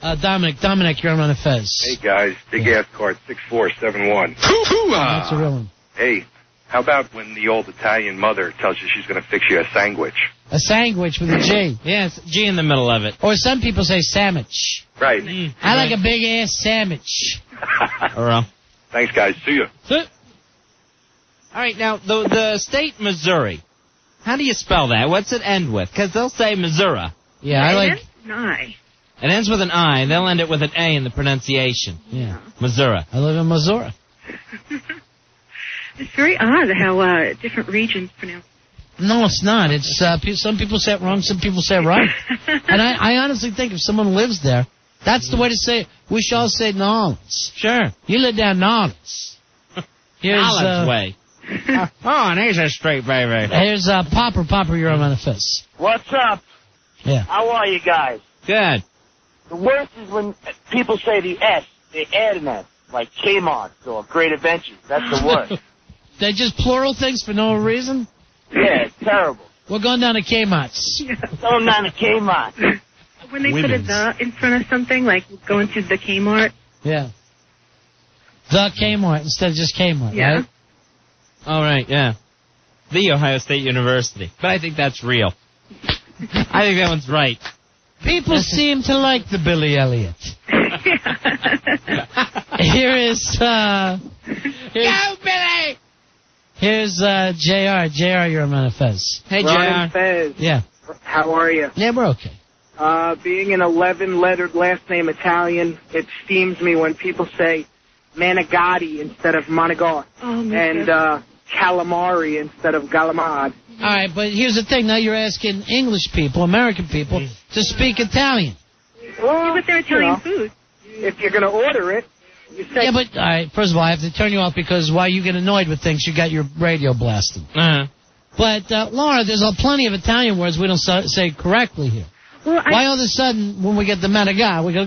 Dominic. Dominic, you're on the Fez. Hey, guys. Big ass card, 6471. That's a real one. Hey, how about when the old Italian mother tells you she's going to fix you a sandwich? A sandwich with a G. Yes, G in the middle of it. Or some people say sandwich. Right. I like a big ass sandwich. Thanks, guys. See you. All right, now, the state Missouri, how do you spell that? What's it end with? Because they'll say Missouri. Yeah, I like... An I. It ends with an I. They'll end it with an A in the pronunciation. Yeah. Missouri. I live in Missouri. It's very odd how different regions pronounce. No, it's not. It's some people say it wrong, some people say it right. And I honestly think if someone lives there, that's the way to say it. We should all say Nolens. Sure. You live down Nolens. Nolens way. Oh, and here's a straight baby. Here's Popper. Popper, you're on the Fez. What's up? Yeah. How are you guys? Good. The worst is when people say the S, they add an S, like Kmart or Great Adventures. That's the worst. They just plural things for no reason? Yeah, it's terrible. We're going down to Kmart's. Going down to Kmart. When they put a the in front of something, like going to the Kmart. Yeah. The Kmart instead of just Kmart, Yeah. right? All right, yeah. The Ohio State University. But I think that's real. I think that one's right. People seem to like the Billy Elliot. Here is, Go, Billy! Here's JR. JR, you're on the Fez. Hey, Ron JR. Fez. Yeah. How are you? Yeah, we're okay. Being an 11-lettered last name Italian, it steams me when people say Manigotti instead of Monegar. And calamari instead of galamad. All right, but here's the thing. Now you're asking English people, American people, to speak Italian. Well, but they're Italian food. If you're going to order it, you say... Yeah, but, all right, first of all, I have to turn you off because while you get annoyed with things, you got your radio blasting. Uh-huh. But, Laura, there's plenty of Italian words we don't say correctly here. Well, why all of a sudden, when we get the Manigat, we go,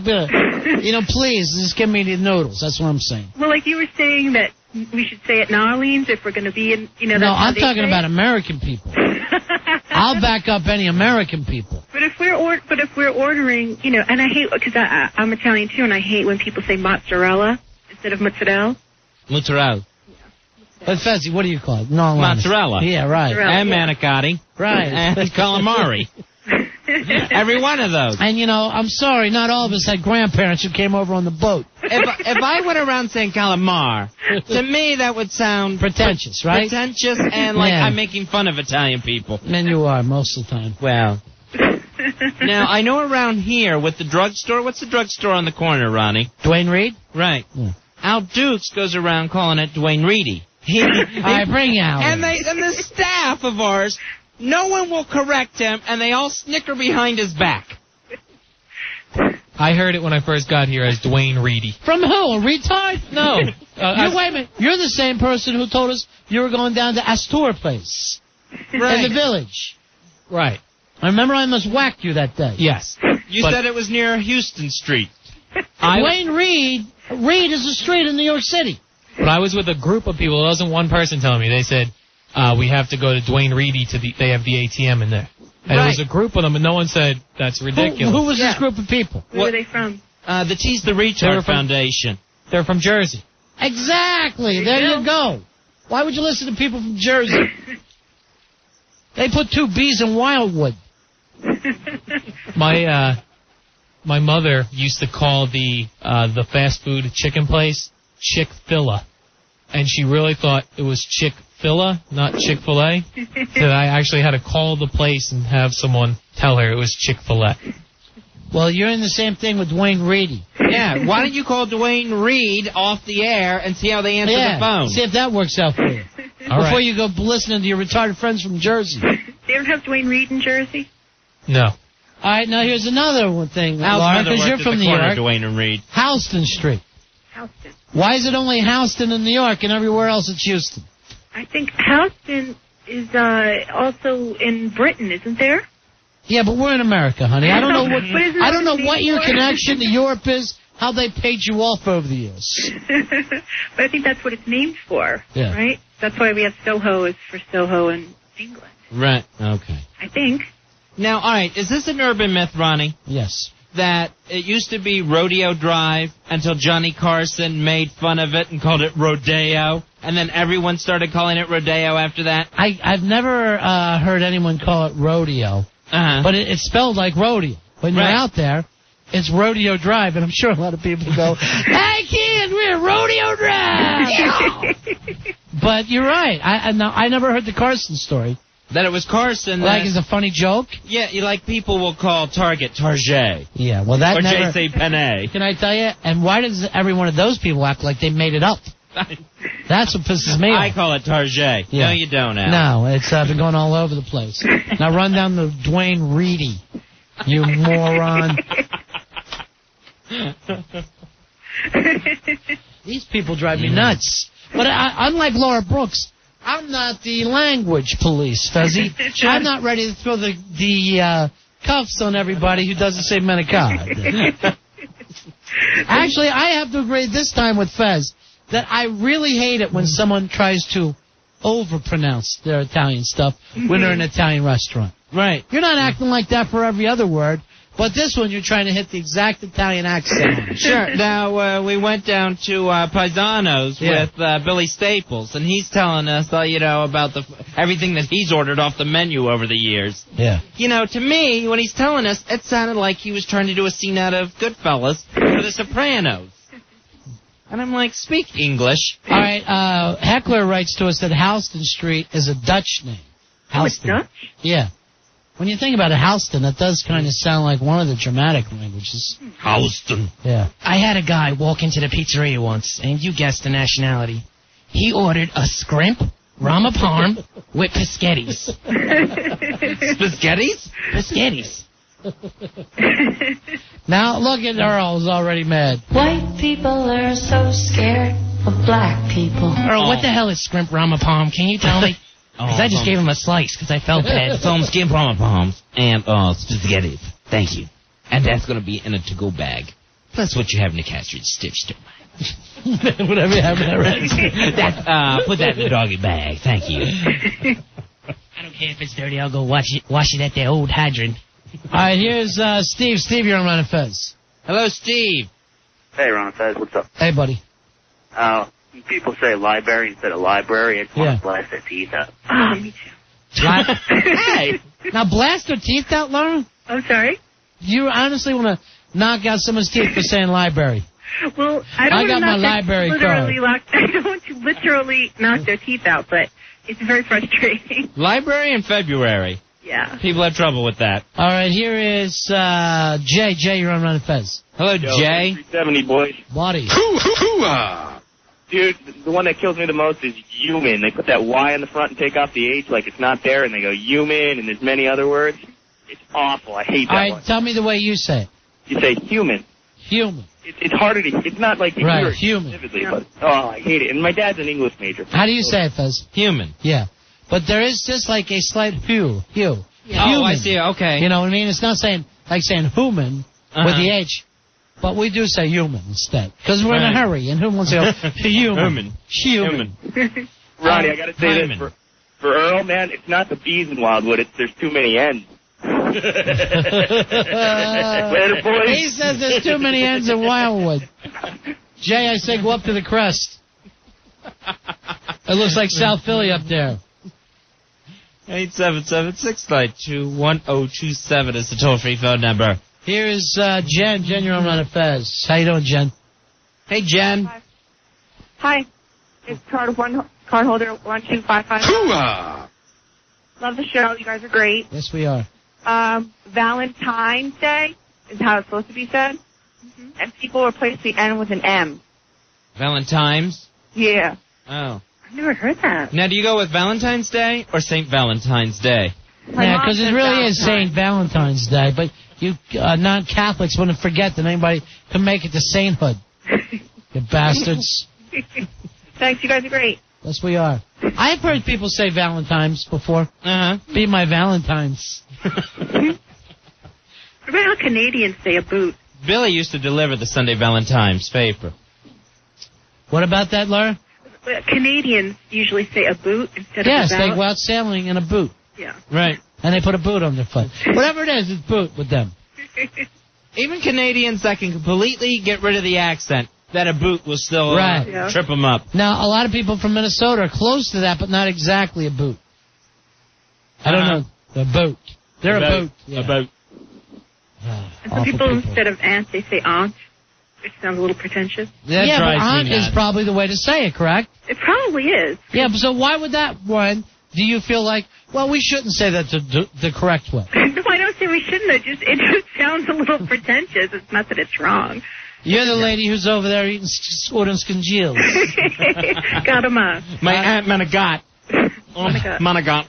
please, just give me the noodles. That's what I'm saying. Well, like you were saying that we should say it in Orleans if we're going to be in, that's No, how I'm they talking say about it. American people. I'll back up any American people. But if we're ordering, and I hate, because I'm Italian too, and I hate when people say mozzarella instead of mozzarella. Mozzarella. But Fezzi, what do you call it? No, Mozzarella. Yeah, right. Mozzarella, And manicotti. Right. And calamari. Every one of those. And, I'm sorry, not all of us had grandparents who came over on the boat. If I went around saying calamar, to me that would sound... Pretentious, right? Pretentious and like Yeah. I'm making fun of Italian people. And you are, most of the time. Well. Now, I know around here with the drugstore, what's the drugstore on the corner, Ronnie? Dwayne Reed? Right. Yeah. Al Dukes goes around calling it Dwayne Reedy. I bring Al. And the staff of ours, no one will correct him, and they all snicker behind his back. I heard it when I first got here as Dwayne Reedy. From who? A retard? No. Wait a minute. You're the same person who told us you were going down to Astor Place. Right. In the village. Right. I remember I almost whacked you that day. Yes. You said it was near Houston Street. Dwayne Reed. Reed is a street in New York City. But I was with a group of people. It wasn't one person telling me. They said, we have to go to Dwayne Reedy they have the ATM in there. And it was a group of them, and no one said, that's ridiculous. Who was this group of people? Where were they from? The Tease the Retard Foundation. They're from Jersey. Exactly. There you go. Why would you listen to people from Jersey? They put 2 B's in Wildwood. My mother used to call the fast food chicken place Chick-fil-A. And she really thought it was Chick-fil-A, not Chick-fil-A. So I actually had to call the place and have someone tell her it was Chick-fil-A. Well, you're in the same thing with Dwayne Reedy. Yeah, why don't you call Dwayne Reed off the air and see how they answer the phone? See if that works out for you. Before you go listening to your retarded friends from Jersey. Do you ever have Dwayne Reed in Jersey? No. All right, now here's another one thing, Laura, because you're from New York. Dwayne and Reed. Houston Street. Houston. Why is it only Houston in New York and everywhere else it's Houston? I think Houston is also in Britain, isn't there? Yeah, but we're in America, honey. I don't know what But isn't I don't that know what your for? connection to Europe is, how they paid you off over the years. But I think that's what it's named for, Yeah. right? That's why we have Soho is for Soho in England, Right, okay. I think. Now, all right, is this an urban myth, Ronnie? Yes. That it used to be Rodeo Drive until Johnny Carson made fun of it and called it Rodeo, and then everyone started calling it Rodeo after that? I've never heard anyone call it rodeo, but it's spelled like rodeo. When you're out there, it's Rodeo Drive, and I'm sure a lot of people go, "Hey kids, we're at Rodeo Drive." But you're right. I never heard the Carson story. That it was Carson. Like it's a funny joke? Yeah, like people will call Target Target. Yeah, well that or never... J.C. Penney. Can I tell you? And why does every one of those people act like they made it up? That's what pisses me off. I call it Target. Yeah. No, you don't, Al. No, it's been going all over the place. Now run down the Dwayne Reedy, you moron. These people drive me nuts. But unlike Laura Brooks, I'm not the language police, Fezzy. I'm not ready to throw the cuffs on everybody who doesn't say Menicard. Actually, I have to agree this time with Fez that I really hate it when someone tries to overpronounce their Italian stuff when they're in an Italian restaurant. Right. You're not acting like that for every other word, but this one you're trying to hit the exact Italian accent on. Sure. Now, we went down to Paisano's with Billy Staples, and he's telling us, about everything that he's ordered off the menu over the years. Yeah. To me, when he's telling us, it sounded like he was trying to do a scene out of Goodfellas for The Sopranos. And I'm like, speak English. All right, Heckler writes to us that Houston Street is a Dutch name. Houston. Oh, it's Dutch? Yeah. When you think about it, Houston, that does kind of sound like one of the Germanic languages. Houston. Yeah. I had a guy walk into the pizzeria once, and you guessed the nationality. He ordered a scrimp, Rama Parm, with Piscettis. Spaghettis? Piscettis. Now, look at Earl's already mad. White people are so scared of black people. Earl, what the hell is scrimp, Rama Parm? Can you tell me? Because I just gave him a slice because I felt bad. Some skin Rama Palms and spaghettis. Thank you. And that's going to be in a to-go bag. Plus what you have in the castrate stitch to Whatever you have in that right. Put that in the doggy bag. Thank you. I don't care if it's dirty. I'll go wash it at the old hydrant. All right, here's Steve. Steve, you're on Ron and Fez. Hello, Steve. Hey, Ron and Fez, what's up? Hey, buddy. People say library instead of library. I just want to blast their teeth out. Oh, me too. Hey! Now blast their teeth out, Laura? I'm sorry? You honestly want to knock out someone's teeth for saying library? Well, I don't got my want to library I don't want to literally knock their teeth out, but it's very frustrating. Library in February. Yeah. People have trouble with that. All right, here is Jay. Jay, you're on Ron and Fez. Hello, Jay. 370, boys. Body. Dude, the one that kills me the most is human. They put that Y in the front and take off the H like it's not there, and they go human, and there's many other words. It's awful. I hate that All right, one. tell me the way you say it. You say human. Human. It's harder to... It's not like you hear it human. specifically, but... Oh, I hate it. And my dad's an English major. How do you say it, Fez? Human. Yeah. But there is just like a slight hue. Yeah. Oh, I see. Okay. You know what I mean? It's not saying human with the H. But we do say human instead. Because we're in a hurry, and who wants to go human? Human. Ronnie, I got to say this. For Earl, man, it's not the bees in Wildwood. There's too many N's. Later, boys. He says there's too many N's in Wildwood. Jay, I say go up to the crest. It looks like South Philly up there. 877-692-1027 is the toll-free phone number. Here is Jen. Jen, you're on Ron and Fez. How you doing, Jen? Hey, Jen. Hi. It's card holder 1255. Love the show. You guys are great. Yes, we are. Valentine's Day is how it's supposed to be said. and people replace the N with an M. Valentine's? Yeah. Oh. I've never heard that. Now, do you go with Valentine's Day or St. Valentine's Day? Yeah, because it really is St. Valentine's Day, but you non-Catholics want to forget that anybody can make it to sainthood. You bastards. Thanks, you guys are great. Yes, we are. I've heard people say Valentine's before. Uh-huh. Be my Valentine's. What about how Canadians say a boot? Billy used to deliver the Sunday Valentine's paper. What about that, Laura? Canadians usually say a boot instead of a Yes, bout. they go out sailing in a boot. Yeah. Right. And they put a boot on their foot. Whatever it is, it's boot with them. Even Canadians that can completely get rid of the accent, that a boot will still trip them up. Now, a lot of people from Minnesota are close to that, but not exactly a boot. I don't know. A boot. They're a boot. A boot. And some people, instead of aunt, they say aunt, which sounds a little pretentious. But aunt is probably the way to say it, correct? It probably is. Yeah, but so why would that one? Do you feel like, well, we shouldn't say that the correct way? No, I don't say we shouldn't. It just sounds a little pretentious. It's not that it's wrong. You're the lady who's over there eating ordering congeals. Got him up. My Aunt Manigat. Manigat.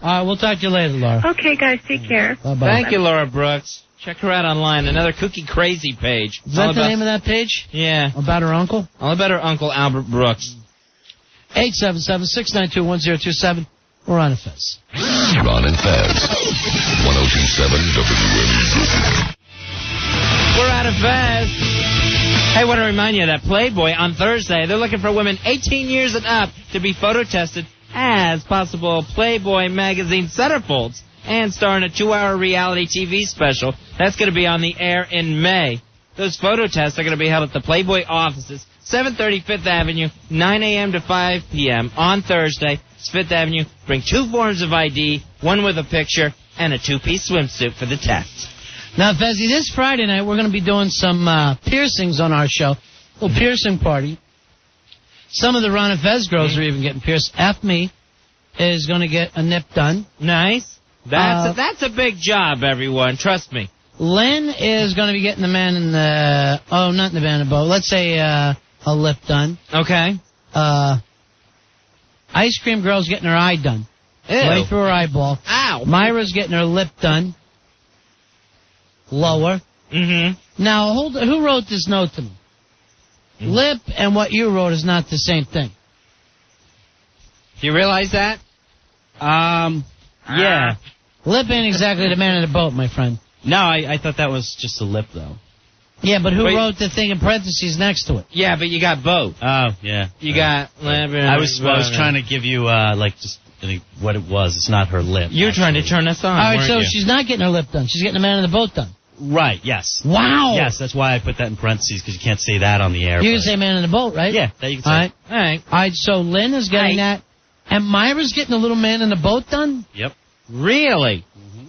All right, we'll talk to you later, Laura. Okay, guys, take care. Bye-bye. Thank you, Laura Brooks. Check her out online. Another Cookie Crazy page. Is that the name of that page? Yeah. About her uncle? All about her uncle, Albert Brooks. 877-692-1027. We're on Fez. Ron and Fez. 1027 WNEW. We're out of Fez. Hey, I want to remind you that Playboy on Thursday, they're looking for women 18 years and up to be photo tested as possible Playboy magazine centerfolds and star in a 2-hour reality TV special. That's going to be on the air in May. Those photo tests are going to be held at the Playboy offices, 730 Fifth Avenue, 9 a.m. to 5 p.m. on Thursday. It's Fifth Avenue. Bring 2 forms of ID, one with a picture, and a 2-piece swimsuit for the test. Now, Fezzy, this Friday night, we're going to be doing some piercings on our show. A little piercing party. Some of the Ron and Fez girls are even getting pierced. F me is going to get a nip done. Nice. That's a big job, everyone. Trust me. Lynn is going to be getting the man in the... Oh, not in the man in the boat. Let's say a lip done. Okay. Ice Cream Girl's getting her eye done. Ew. Right through her eyeball. Ow. Myra's getting her lip done. Lower. Mm-hmm. Now, who wrote this note to me? Mm-hmm. Lip and what you wrote is not the same thing. Do you realize that? Yeah. Lip ain't exactly the man in the boat, my friend. No, I thought that was just a lip, though. Yeah, but who wrote the thing in parentheses next to it? Yeah, but you got both. Oh, yeah. You got... I was trying to give you, just what it was. It's not her lip. You're trying to turn us on, All right, weren't so you? she's not getting her lip done. She's getting the man in the boat done. Right, yes. Wow. Yes, that's why I put that in parentheses, because you can't say that on the air. You can say man in the boat, right? Yeah, that you can say. All right. All right. All right, so Lynn is getting that. And Myra's getting the little man in the boat done? Yep. Really? Mm-hmm.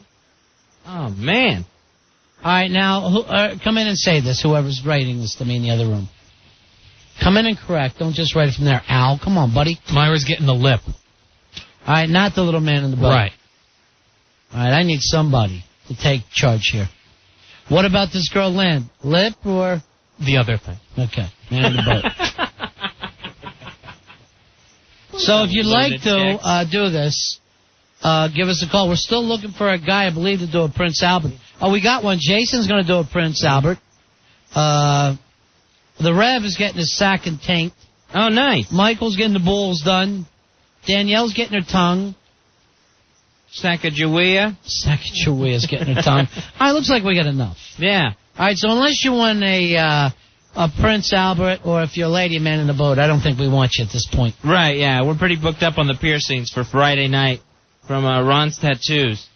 Oh, man. All right, now, come in and say this, whoever's writing this to me in the other room. Come in and correct. Don't just write it from there. Al, come on, buddy. Myra's getting the lip. All right, not the little man in the boat. Right. All right, I need somebody to take charge here. What about this girl, Lynn? Lip or? The other thing. Okay, man in the boat. So if you'd like to do this, give us a call. We're still looking for a guy, I believe, to do a Prince Albert. Oh, we got one. Jason's going to do a Prince Albert. The Rev is getting his sack and taint. Oh, nice. Michael's getting the balls done. Danielle's getting her tongue. Sacagawea. Sacagawea's getting her tongue. All right, looks like we got enough. Yeah. All right, so unless you want a Prince Albert or if you're a lady man in the boat, I don't think we want you at this point. Right, yeah. We're pretty booked up on the piercings for Friday night from Ron's Tattoos.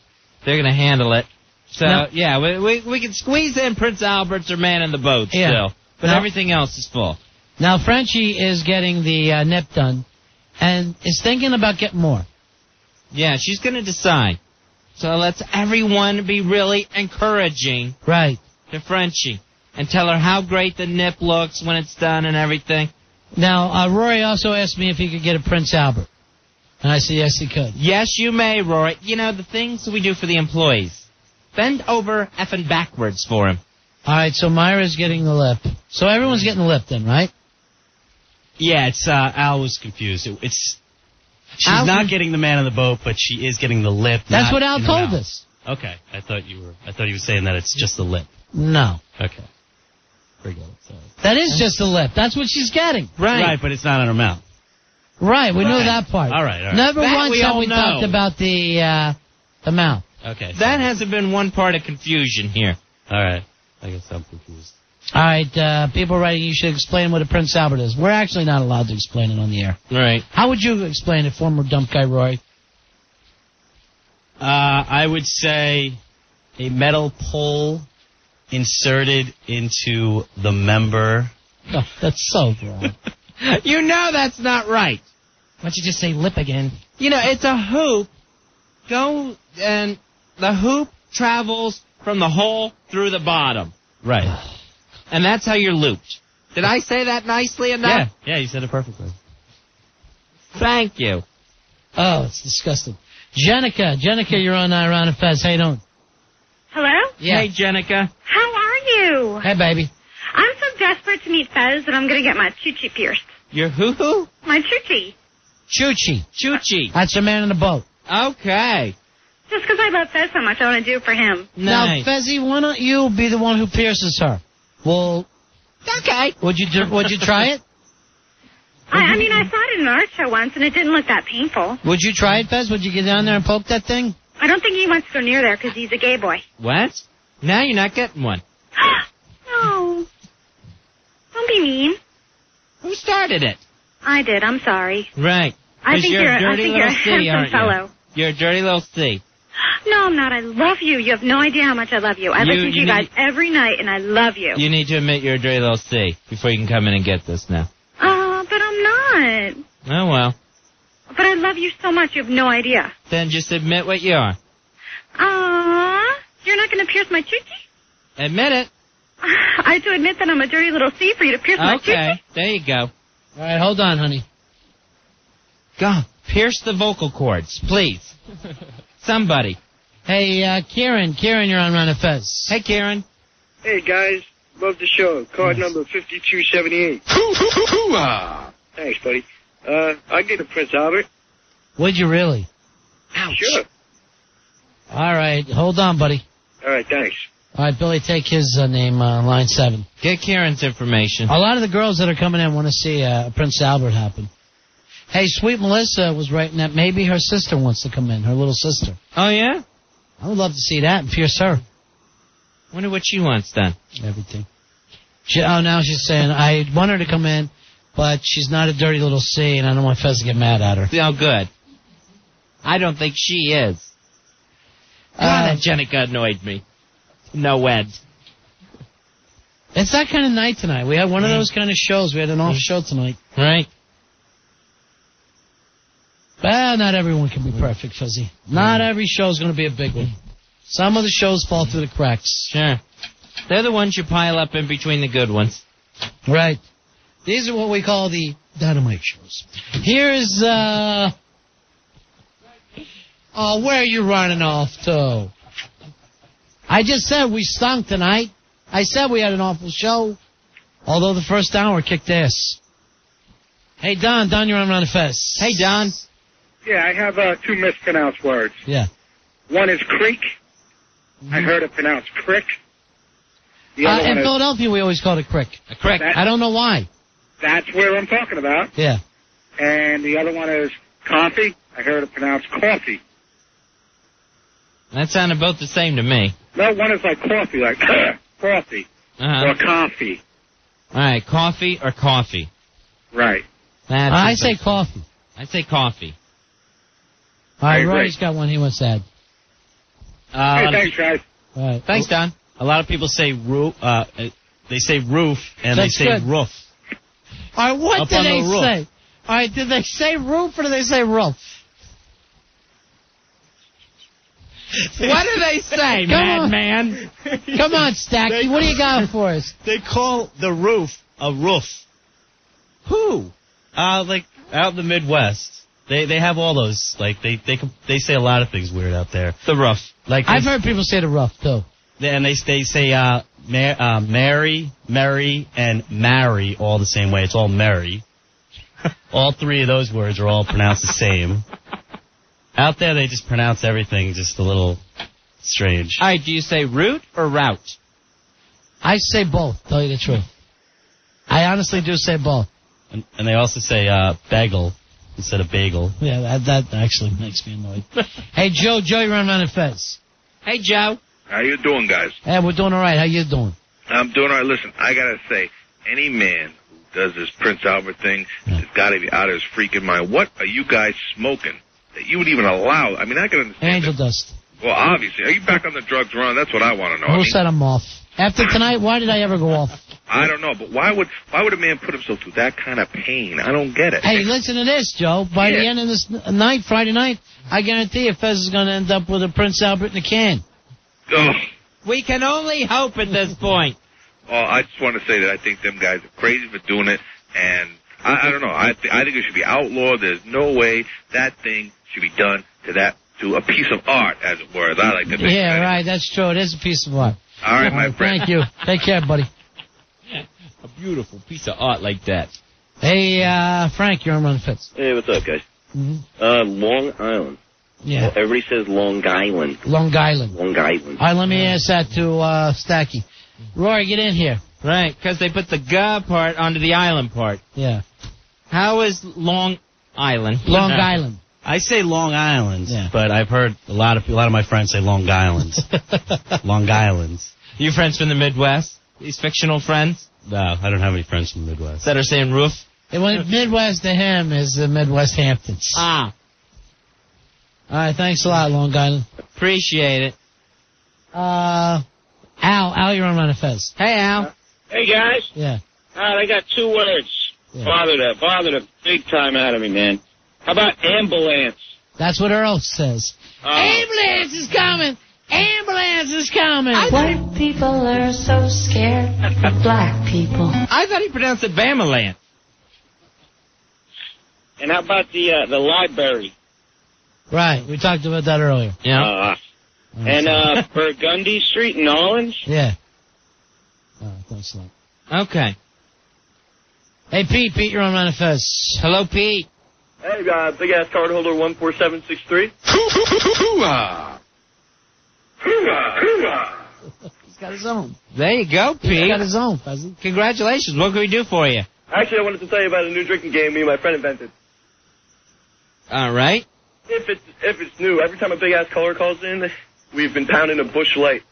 They're going to handle it. So, yeah, we can squeeze in Prince Alberts or man in the boat still. But everything else is full. Now, Frenchie is getting the nip done and is thinking about getting more. Yeah, she's going to decide. So let's everyone be really encouraging to Frenchie and tell her how great the nip looks when it's done and everything. Now, Rory also asked me if he could get a Prince Albert. And I said, yes, he could. Yes, you may, Rory. You know, the things we do for the employees. Bend over effing backwards for him. All right, so Myra's getting the lip. So everyone's getting the lip then, right? Yeah, it's Al was confused. She's not getting the man on the boat, but she is getting the lip. That's what Al told us. Okay, I thought he was saying that it's just the lip. No. Okay. Forget it. Sorry. That is just the lip. That's what she's getting. Right, but it's not on her mouth. Right, we knew that part. All right. Never That once we have all we know. talked about the mouth. Okay. That hasn't been one part of confusion here. All right. I guess I'm confused. All right, people writing, you should explain what a Prince Albert is. We're actually not allowed to explain it on the air. Right. How would you explain it, former dump guy Roy? I would say a metal pole inserted into the member. Oh, that's so wrong. You know that's not right. Why don't you just say lip again? You know, it's a hoop. And the hoop travels from the hole through the bottom. Right. And that's how you're looped. Did I say that nicely enough? Yeah, you said it perfectly. Thank you. Oh, it's disgusting. Jenica, you're on Ron and Fez. How you doing? Hello? Yeah. Hey, Jenica. How are you? Hey, baby. I'm so desperate to meet Fez that I'm going to get my choochie pierced. Your hoo-hoo? My choochie. Choochie. That's the man in the boat. Okay. Just because I love Fez so much, I want to do it for him. Now, Fezzy, why don't you be the one who pierces her? Well, okay. Would you try it? I mean, I saw it in an art show once, and it didn't look that painful. Would you try it, Fez? Would you get down there and poke that thing? I don't think he wants to go near there because he's a gay boy. What? Now you're not getting one. No. Don't be mean. Who started it? I did. I'm sorry. Right. I think you're a little C, handsome aren't fellow. you? You're a dirty little C. No, I'm not. I love you. You have no idea how much I love you. I listen to you guys every night, and I love you. You need to admit you're a dirty little C before you can come in and get this now. But I'm not. Oh, well. But I love you so much, you have no idea. Then just admit what you are. You're not going to pierce my choochie? Admit it. I have to admit that I'm a dirty little C for you to pierce my choochie? Okay, there you go. All right, hold on, honey. Go. Pierce the vocal cords, please. Somebody. Hey, Kieran, you're on Ron and Fez. Hey, Kieran. Hey, guys. Love the show. Card number 5278. Thanks, buddy. I get a Prince Albert. Would you really? Ouch. Sure. All right, hold on, buddy. All right, thanks. All right, Billy, take his name, line 7. Get Kieran's information. A lot of the girls that are coming in want to see Prince Albert happen. Hey, Sweet Melissa was writing that maybe her sister wants to come in, her little sister. Oh, yeah? I would love to see that and pierce her. Wonder what she wants done. Everything. Now she's saying, I want her to come in, but she's not a dirty little C, and I don't want Fez to get mad at her. Oh, good. I don't think she is. God, that Jenica annoyed me. No end. It's that kind of night tonight. We had one of those kind of shows. We had an off show tonight. Right. Well, not everyone can be perfect, Fuzzy. Not every show's going to be a big one. Some of the shows fall through the cracks. Sure. They're the ones you pile up in between the good ones. Right. These are what we call the dynamite shows. Here's, where are you running off to? I just said we stunk tonight. I said we had an awful show. Although the first hour kicked ass. Hey, Don, you're on Ron and Fez. Hey, Don. Yeah, I have two mispronounced words. Yeah. One is creek. I heard it pronounced crick. The other In one is, Philadelphia, we always called it crick. A crick. That- I don't know why. that's where I'm talking about. Yeah. And the other one is coffee. I heard it pronounced coffee. That sounded both the same to me. No, one is like coffee, like coffee. Uh-huh. Or coffee. All right, coffee or coffee? Right. That's I say coffee. I say coffee. All right, I agree. Roy's got one he wants to add. Hey, thanks, guys. All right. Thanks, Don. A lot of people say roof. They say roof and That's they say good. roof. All right, what Up did on the they roof. say? All right, did they say roof or did they say roof? What do they say, madman? Come on, Stacky. What do you got for us? They call the roof a roof. Who? Like out in the Midwest. They have all those. Like they say a lot of things weird out there. The roof. Like I've heard people say the rough too. And they say Mary, and marry all the same way. It's all Mary. All three of those words are all pronounced the same. Out there, they just pronounce everything just a little strange. All right, do you say root or route? I say both, tell you the truth. I honestly do say both. And they also say bagel instead of bagel. Yeah, that actually makes me annoyed. Hey, Joe, you're on Ron and Fez. Hey, Joe. How you doing, guys? Hey, we're doing all right. How you doing? I'm doing all right. Listen, I got to say, any man who does this Prince Albert thing has got to be out of his freaking mind. What are you guys smoking that you would even allow? I mean, I can understand Angel that. dust. Well, obviously. Are you back on the drugs, Ron? That's what I want to know. Who said I'm off? After tonight, why did I ever go off? I don't know, but why would a man put himself through that kind of pain? I don't get it. Hey, listen to this, Joe. By the end of this night, Friday night, I guarantee you Fez is going to end up with a Prince Albert in a can. Oh. We can only hope at this point. Oh, I just want to say that I think them guys are crazy for doing it, and I don't know. I think it should be outlawed. There's no way that thing should be done to a piece of art, as it were. As I like to think. Yeah, right. That's true. It is a piece of art. All right, my friend. Thank you. Take care, buddy. A beautiful piece of art like that. Hey, Frank, you're on Ron Fitz. Hey, what's up, guys? Mm-hmm. Long Island. Yeah. Well, everybody says Long Island. Long Island. Long Island. All right, let me ask that to Stacky. Rory, get in here. Right, because they put the G part onto the island part. Yeah. How is Long Island? Long Island. I say Long Island, but I've heard a lot of my friends say Long Island. Long Islands. You friends from the Midwest? These fictional friends? No, I don't have any friends from the Midwest. That are saying roof? And when Midwest to him is the Midwest Hamptons. Ah. All right, thanks a lot, Long Island. Appreciate it. Al, you're on Ron and Fez. Hey, Al. Hey, guys. Yeah. I got 2 words. Yeah. Bother the big time out of me, man. How about ambulance? That's what Earl says. Ambulance is coming! Ambulance is coming! White people are so scared of black people. I thought he pronounced it Bamaland. And how about the library? Right, we talked about that earlier. Yeah. And Burgundy Street in Orange? Yeah. Oh, thanks a lot. Okay. Hey, Pete, you're on Ron and Fez. Hello, Pete. Hey, big ass card holder 14763. He's got his own. There you go, Pete. He's got his own, Fuzzy. Congratulations. What can we do for you? Actually, I wanted to tell you about a new drinking game me and my friend invented. All right. If it's new, every time a big ass caller calls in, we've been pounding a Busch Light.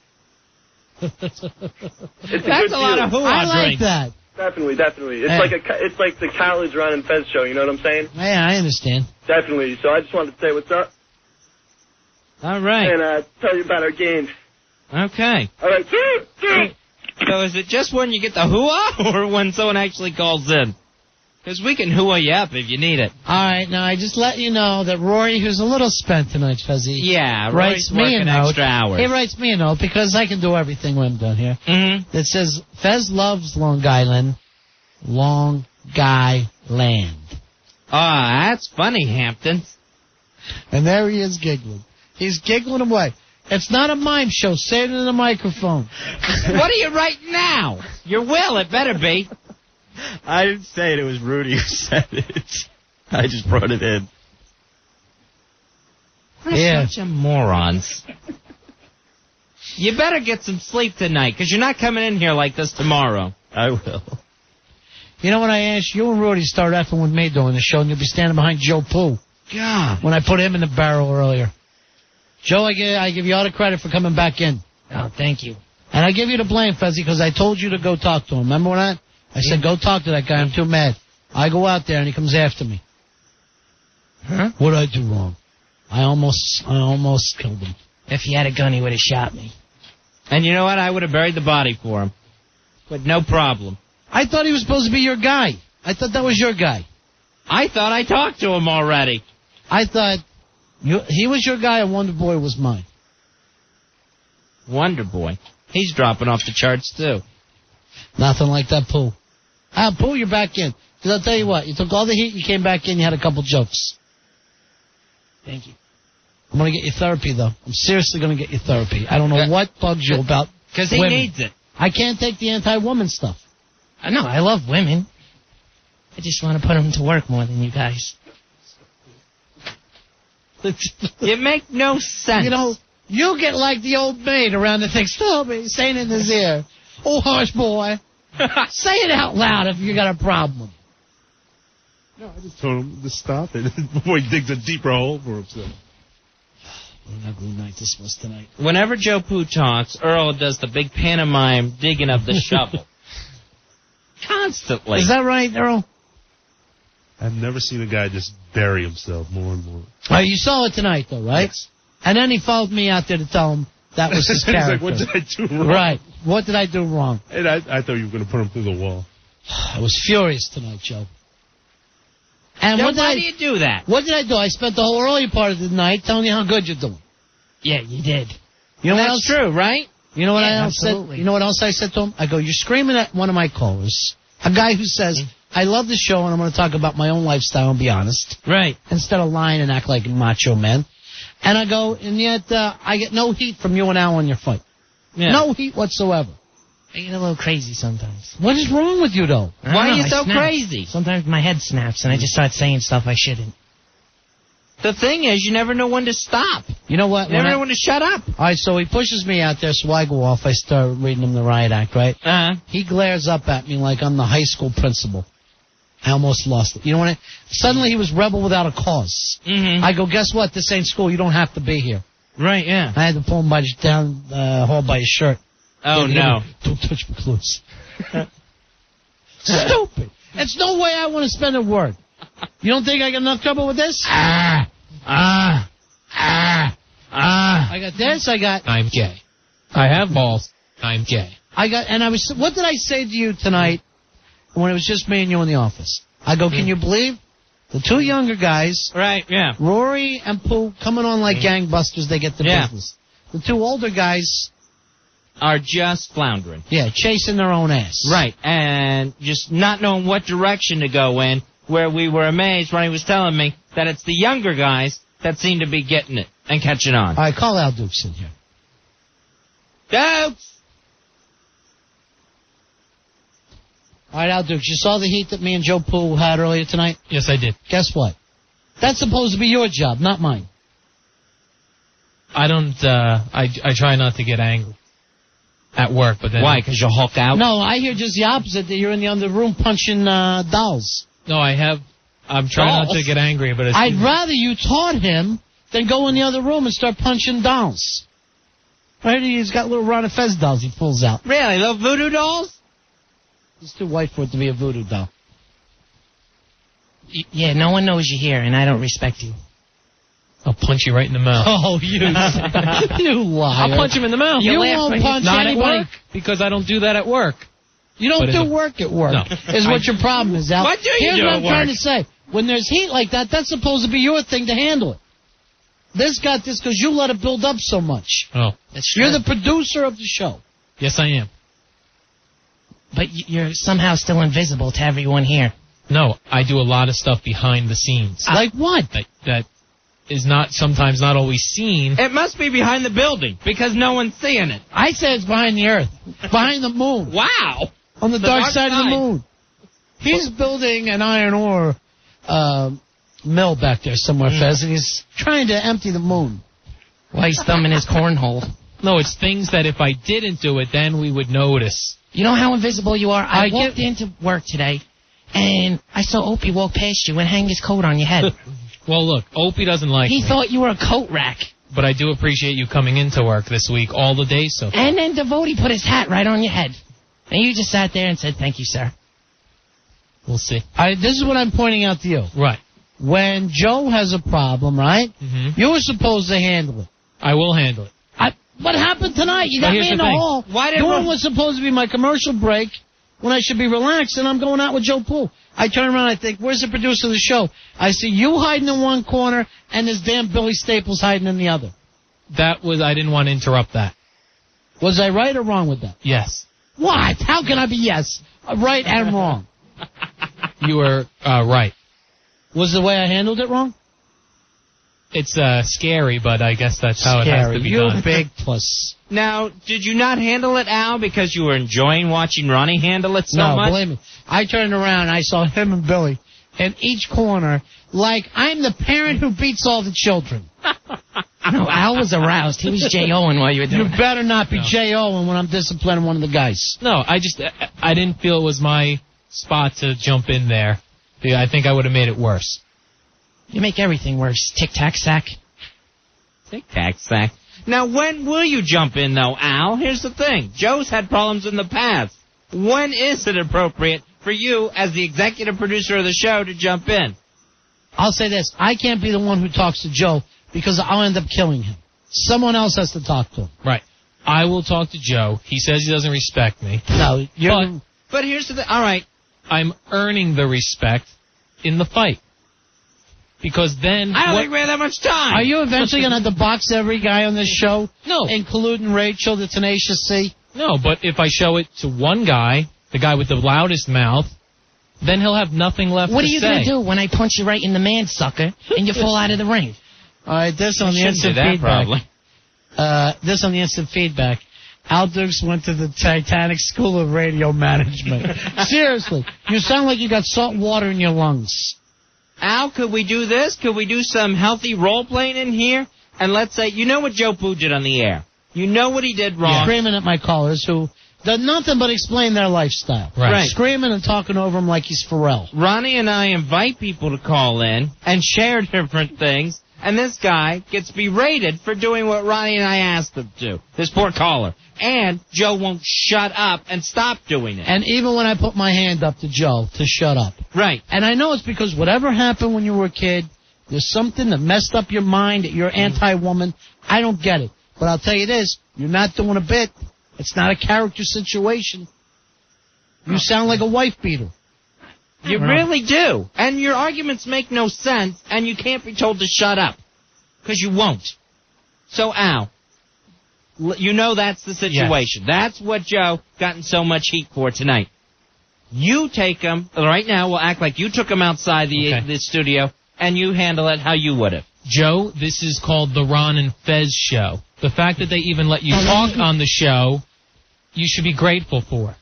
It's That's a lot of hoo-ha I like drinks. that. Definitely. It's like the college Ron and Fez show. You know what I'm saying? Yeah, I understand. Definitely. So I just wanted to say what's up. All right. And tell you about our games. Okay. All right. So is it just when you get the hoo-ha or when someone actually calls in? Because we can hoo-ha you up if you need it. All right, now I just let you know that Rory, who's a little spent tonight, Fuzzy. Yeah, writes Rory's me a working note. extra hours. He writes me a note because I can do everything when I'm done here. Mm-hmm. That says, Fez loves Long Island, Long Guy Land. Ah, that's funny, Hampton. And there he is giggling. He's giggling away. It's not a mime show. Say it in the microphone. What are you writing now? Your will, it better be. I didn't say it. It was Rudy who said it. I just brought it in. We're such a morons. You better get some sleep tonight, because you're not coming in here like this tomorrow. I will. You know what I asked? You and Rudy start effing with me doing the show, and you'll be standing behind Joe Poo. God. When I put him in the barrel earlier. Joe, I give you all the credit for coming back in. Oh, thank you. And I give you the blame, Fezzy, because I told you to go talk to him. Remember that? I said, go talk to that guy. I'm too mad. I go out there, and he comes after me. Huh? What did I do wrong? I almost killed him. If he had a gun, he would have shot me. And you know what? I would have buried the body for him. But no problem. I thought he was supposed to be your guy. I thought that was your guy. I thought I talked to him already. I thought he was your guy and Wonder Boy was mine. Wonder Boy. He's dropping off the charts, too. Nothing like that, Pooh. Pooh, you're back in. Because I'll tell you what, you took all the heat, you came back in, you had a couple jokes. Thank you. I'm going to get you therapy, though. I'm seriously going to get you therapy. I don't know what bugs you about Because he women. needs it. I can't take the anti-woman stuff. No, I love women. I just want to put them to work more than you guys. You make no sense. You know, you get like the old maid around the thing. Stop me, saying in his ear, "Oh, hush, boy." Say it out loud if you got a problem. No, I just told him to stop it before he digs a deeper hole for himself. What an ugly night this was tonight. Whenever Joe Poo talks, Earl does the big pantomime digging of the shovel. Constantly. Is that right, Earl? I've never seen a guy just bury himself more and more. You saw it tonight, though, right? Yes. And then he followed me out there to tell him that was his He's character. like, what did I do wrong? Right. What did I do wrong? And I thought you were going to put him through the wall. I was furious tonight, Joe. And Then what did why I do you do that? What did I do? I spent the whole early part of the night telling you how good you're doing. Yeah, you did. You know what That's else? true, right? You know what Yeah, I else absolutely. said? You know what else I said to him? I go, you're screaming at one of my callers, a guy who says, I love the show and I'm going to talk about my own lifestyle and be honest. Right. Instead of lying and act like a macho man. And I go, and yet I get no heat from you and Al on your fight. Yeah. No heat whatsoever. I get a little crazy sometimes. What is wrong with you, though? I don't Why are know, you I so snap. crazy? Sometimes my head snaps and I just start saying stuff I shouldn't. The thing is, you never know when to stop. You know what? You never know when to shut up. All right, so he pushes me out there, so I go off. I start reading him the riot act, right? Uh-huh. He glares up at me like I'm the high school principal. I almost lost it. You know what? Suddenly he was rebel without a cause. Mm-hmm. I go, guess what? This ain't school. You don't have to be here. Right, yeah. I had to pull him down the hall by his shirt. Oh, no. Don't touch me close. Stupid. It's no way I want to spend a word. You don't think I got enough trouble with this? I got this. I got. I'm gay. I have balls. I'm gay. What did I say to you tonight when it was just me and you in the office? I go, can you believe the two younger guys, Right, yeah. Rory and Pooh, coming on like gangbusters? They get the Yeah. business. The two older guys, Are just floundering. yeah, chasing their own ass. Right, and just not knowing what direction to go in, where we were amazed when he was telling me that it's the younger guys that seem to be getting it and catching on. All right, call Al Dukes in here. Dukes! All right, Al Dukes, you saw the heat that me and Joe Pooh had earlier tonight? Yes, I did. Guess what? That's supposed to be your job, not mine. I don't, I try not to get angry at work, but then... Why, because you'll hulk out? No, I hear just the opposite, that you're in the other room punching dolls. No, I'm trying not to get angry, but it's... I'd rather you taught him than go in the other room and start punching dolls. Right? He's got little Ron and Fez dolls he pulls out. Really? Little voodoo dolls? He's too white for it to be a voodoo doll. Yeah, no one knows you're here, and I don't respect you. I'll punch you right in the mouth. Oh, you liar. I'll punch him in the mouth. You won't punch Not anybody. at work, because I don't do that at work. You don't But do it's a- work at work, No. is what your problem is, Al. What do you Here's do what at I'm trying work? to say. When there's heat like that, that's supposed to be your thing to handle it. This got this because you let it build up so much. Oh, You're the producer of the show. yes, I am. But you're somehow still invisible to everyone here. No, I do a lot of stuff behind the scenes. Like what? That is sometimes not always seen. It must be behind the building, because no one's seeing it. I say it's behind the earth, behind the moon, Wow! on the dark side of the moon. He's building an iron ore mill back there somewhere, Fez, and he's trying to empty the moon. While he's thumbing his cornhole. No, it's things that if I didn't do it, then we would notice. You know how invisible you are? I walked into work today, and I saw Opie walk past you and hang his coat on your head. Well, look, Opie doesn't like He me, thought you were a coat rack. but I do appreciate you coming into work this week all the days so far. And then Devotee put his hat right on your head. And you just sat there and said, thank you, sir. We'll see. This is what I'm pointing out to you. Right. When Joe has a problem, right, you were supposed to handle it. I will handle it. What happened tonight? You got But here's me in the the thing. hall. Doing what's supposed to be my commercial break when I should be relaxed, and I'm going out with Joe Poole. I turn around, I think, where's the producer of the show? I see you hiding in one corner and this damn Billy Staples hiding in the other. I didn't want to interrupt that. Was I right or wrong with that? Yes. What? How can I be yes? Right and wrong. You were right. Was the way I handled it wrong? It's scary, but I guess that's how it has to be you done. big puss. Now, did you not handle it, Al, because you were enjoying watching Ronnie handle it so no, much? believe me. I turned around, I saw him and Billy in each corner, like I'm the parent who beats all the children. No, Al was aroused. He was J.O.ing while you were doing You better not be J.O.ing when I'm disciplining one of the guys. No, I didn't feel it was my spot to jump in there. I think I would have made it worse. You make everything worse. Tic-tac-sack. Tic-tac-sack. Now, when will you jump in, though, Al? Here's the thing. Joe's had problems in the past. When is it appropriate for you, as the executive producer of the show, to jump in? I'll say this. I can't be the one who talks to Joe because I'll end up killing him. Someone else has to talk to him. Right. I will talk to Joe. He says he doesn't respect me. No, you're... But here's the thing. All right. I'm earning the respect in the fight. Because then... I don't think we have that much time. Are you eventually going to have to box every guy on this show? No. Including Rachel, the Tenacious C? No, but if I show it to one guy, the guy with the loudest mouth, then he'll have nothing left to say. What are you going to do when I punch you right in the man sucker and you fall out of the ring? All right, this on the instant feedback. This on the instant feedback. Al Dukes went to the Titanic School of Radio Management. Seriously, you sound like you got salt water in your lungs. Al, could we do this? Could we do some healthy role-playing in here? And let's say, you know what Joe Poo did on the air. You know what he did wrong. Screaming at my callers who did nothing but explain their lifestyle. Right. Screaming and talking over him like he's Pharrell. Ronnie and I invite people to call in and share different things, and this guy gets berated for doing what Ronnie and I asked him to. This poor caller. And Joe won't shut up and stop doing it. And even when I put my hand up to Joe to shut up. Right. And I know it's because whatever happened when you were a kid, there's something that messed up your mind, that you're anti-woman. I don't get it. But I'll tell you this, you're not doing a bit. It's not a character situation. You sound like a wife beater. You really do. And your arguments make no sense, and you can't be told to shut up. Because you won't. So, Al, you know that's the situation. Yes. That's what Joe got in so much heat for tonight. You take him, right now, we'll act like you took him outside the studio, and you handle it how you would have. Joe, this is called the Ron and Fez show. The fact that they even let you talk on the show, you should be grateful for.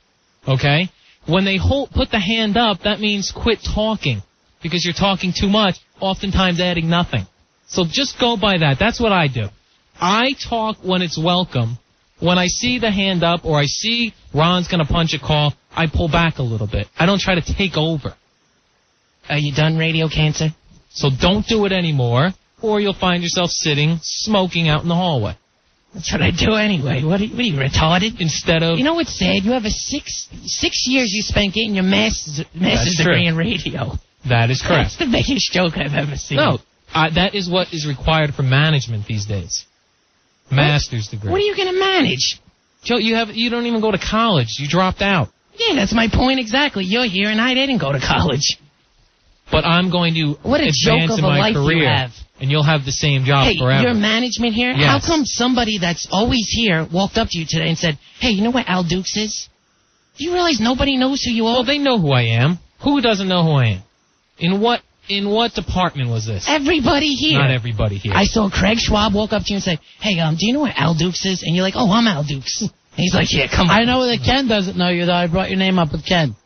Okay? When they put the hand up, that means quit talking. Because you're talking too much, oftentimes adding nothing. So just go by that. That's what I do. I talk when it's welcome. When I see the hand up or I see Ron's going to punch a call, I pull back a little bit. I don't try to take over. Are you done, radio cancer? So don't do it anymore, or you'll find yourself sitting, smoking out in the hallway. That's what I do anyway. What are you, retarded? Instead of... You know what's sad? You have six years you spent getting your master's degree in radio. That is correct. That's the biggest joke I've ever seen. No, that is what is required for management these days. Master's degree. What are you going to manage? Joe, you don't even go to college. You dropped out. Yeah, that's my point exactly. You're here and I didn't go to college. But I'm going to advance in my career, and you'll have the same job forever. Hey, your management here? Yes. How come somebody that's always here walked up to you today and said, hey, you know what Al Dukes is? Do you realize nobody knows who you are? Well, they know who I am. Who doesn't know who I am? In what department was this? Everybody here. Not everybody here. I saw Craig Schwab walk up to you and say, hey, do you know what Al Dukes is? And you're like, oh, I'm Al Dukes. And he's like, yeah, come on. I know that Ken doesn't know you, though. I brought your name up with Ken.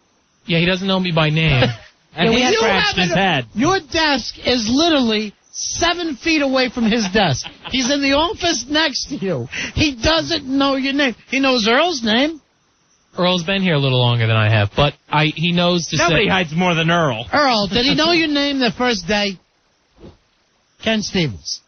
Yeah, he doesn't know me by name. And he scratched his head. Your desk is literally 7 feet away from his desk. He's in the office next to you. He doesn't know your name. He knows Earl's name. Earl's been here a little longer than I have, but he knows to say... Nobody hides more than Earl. Earl, did he know your name the first day? Ken Stevens.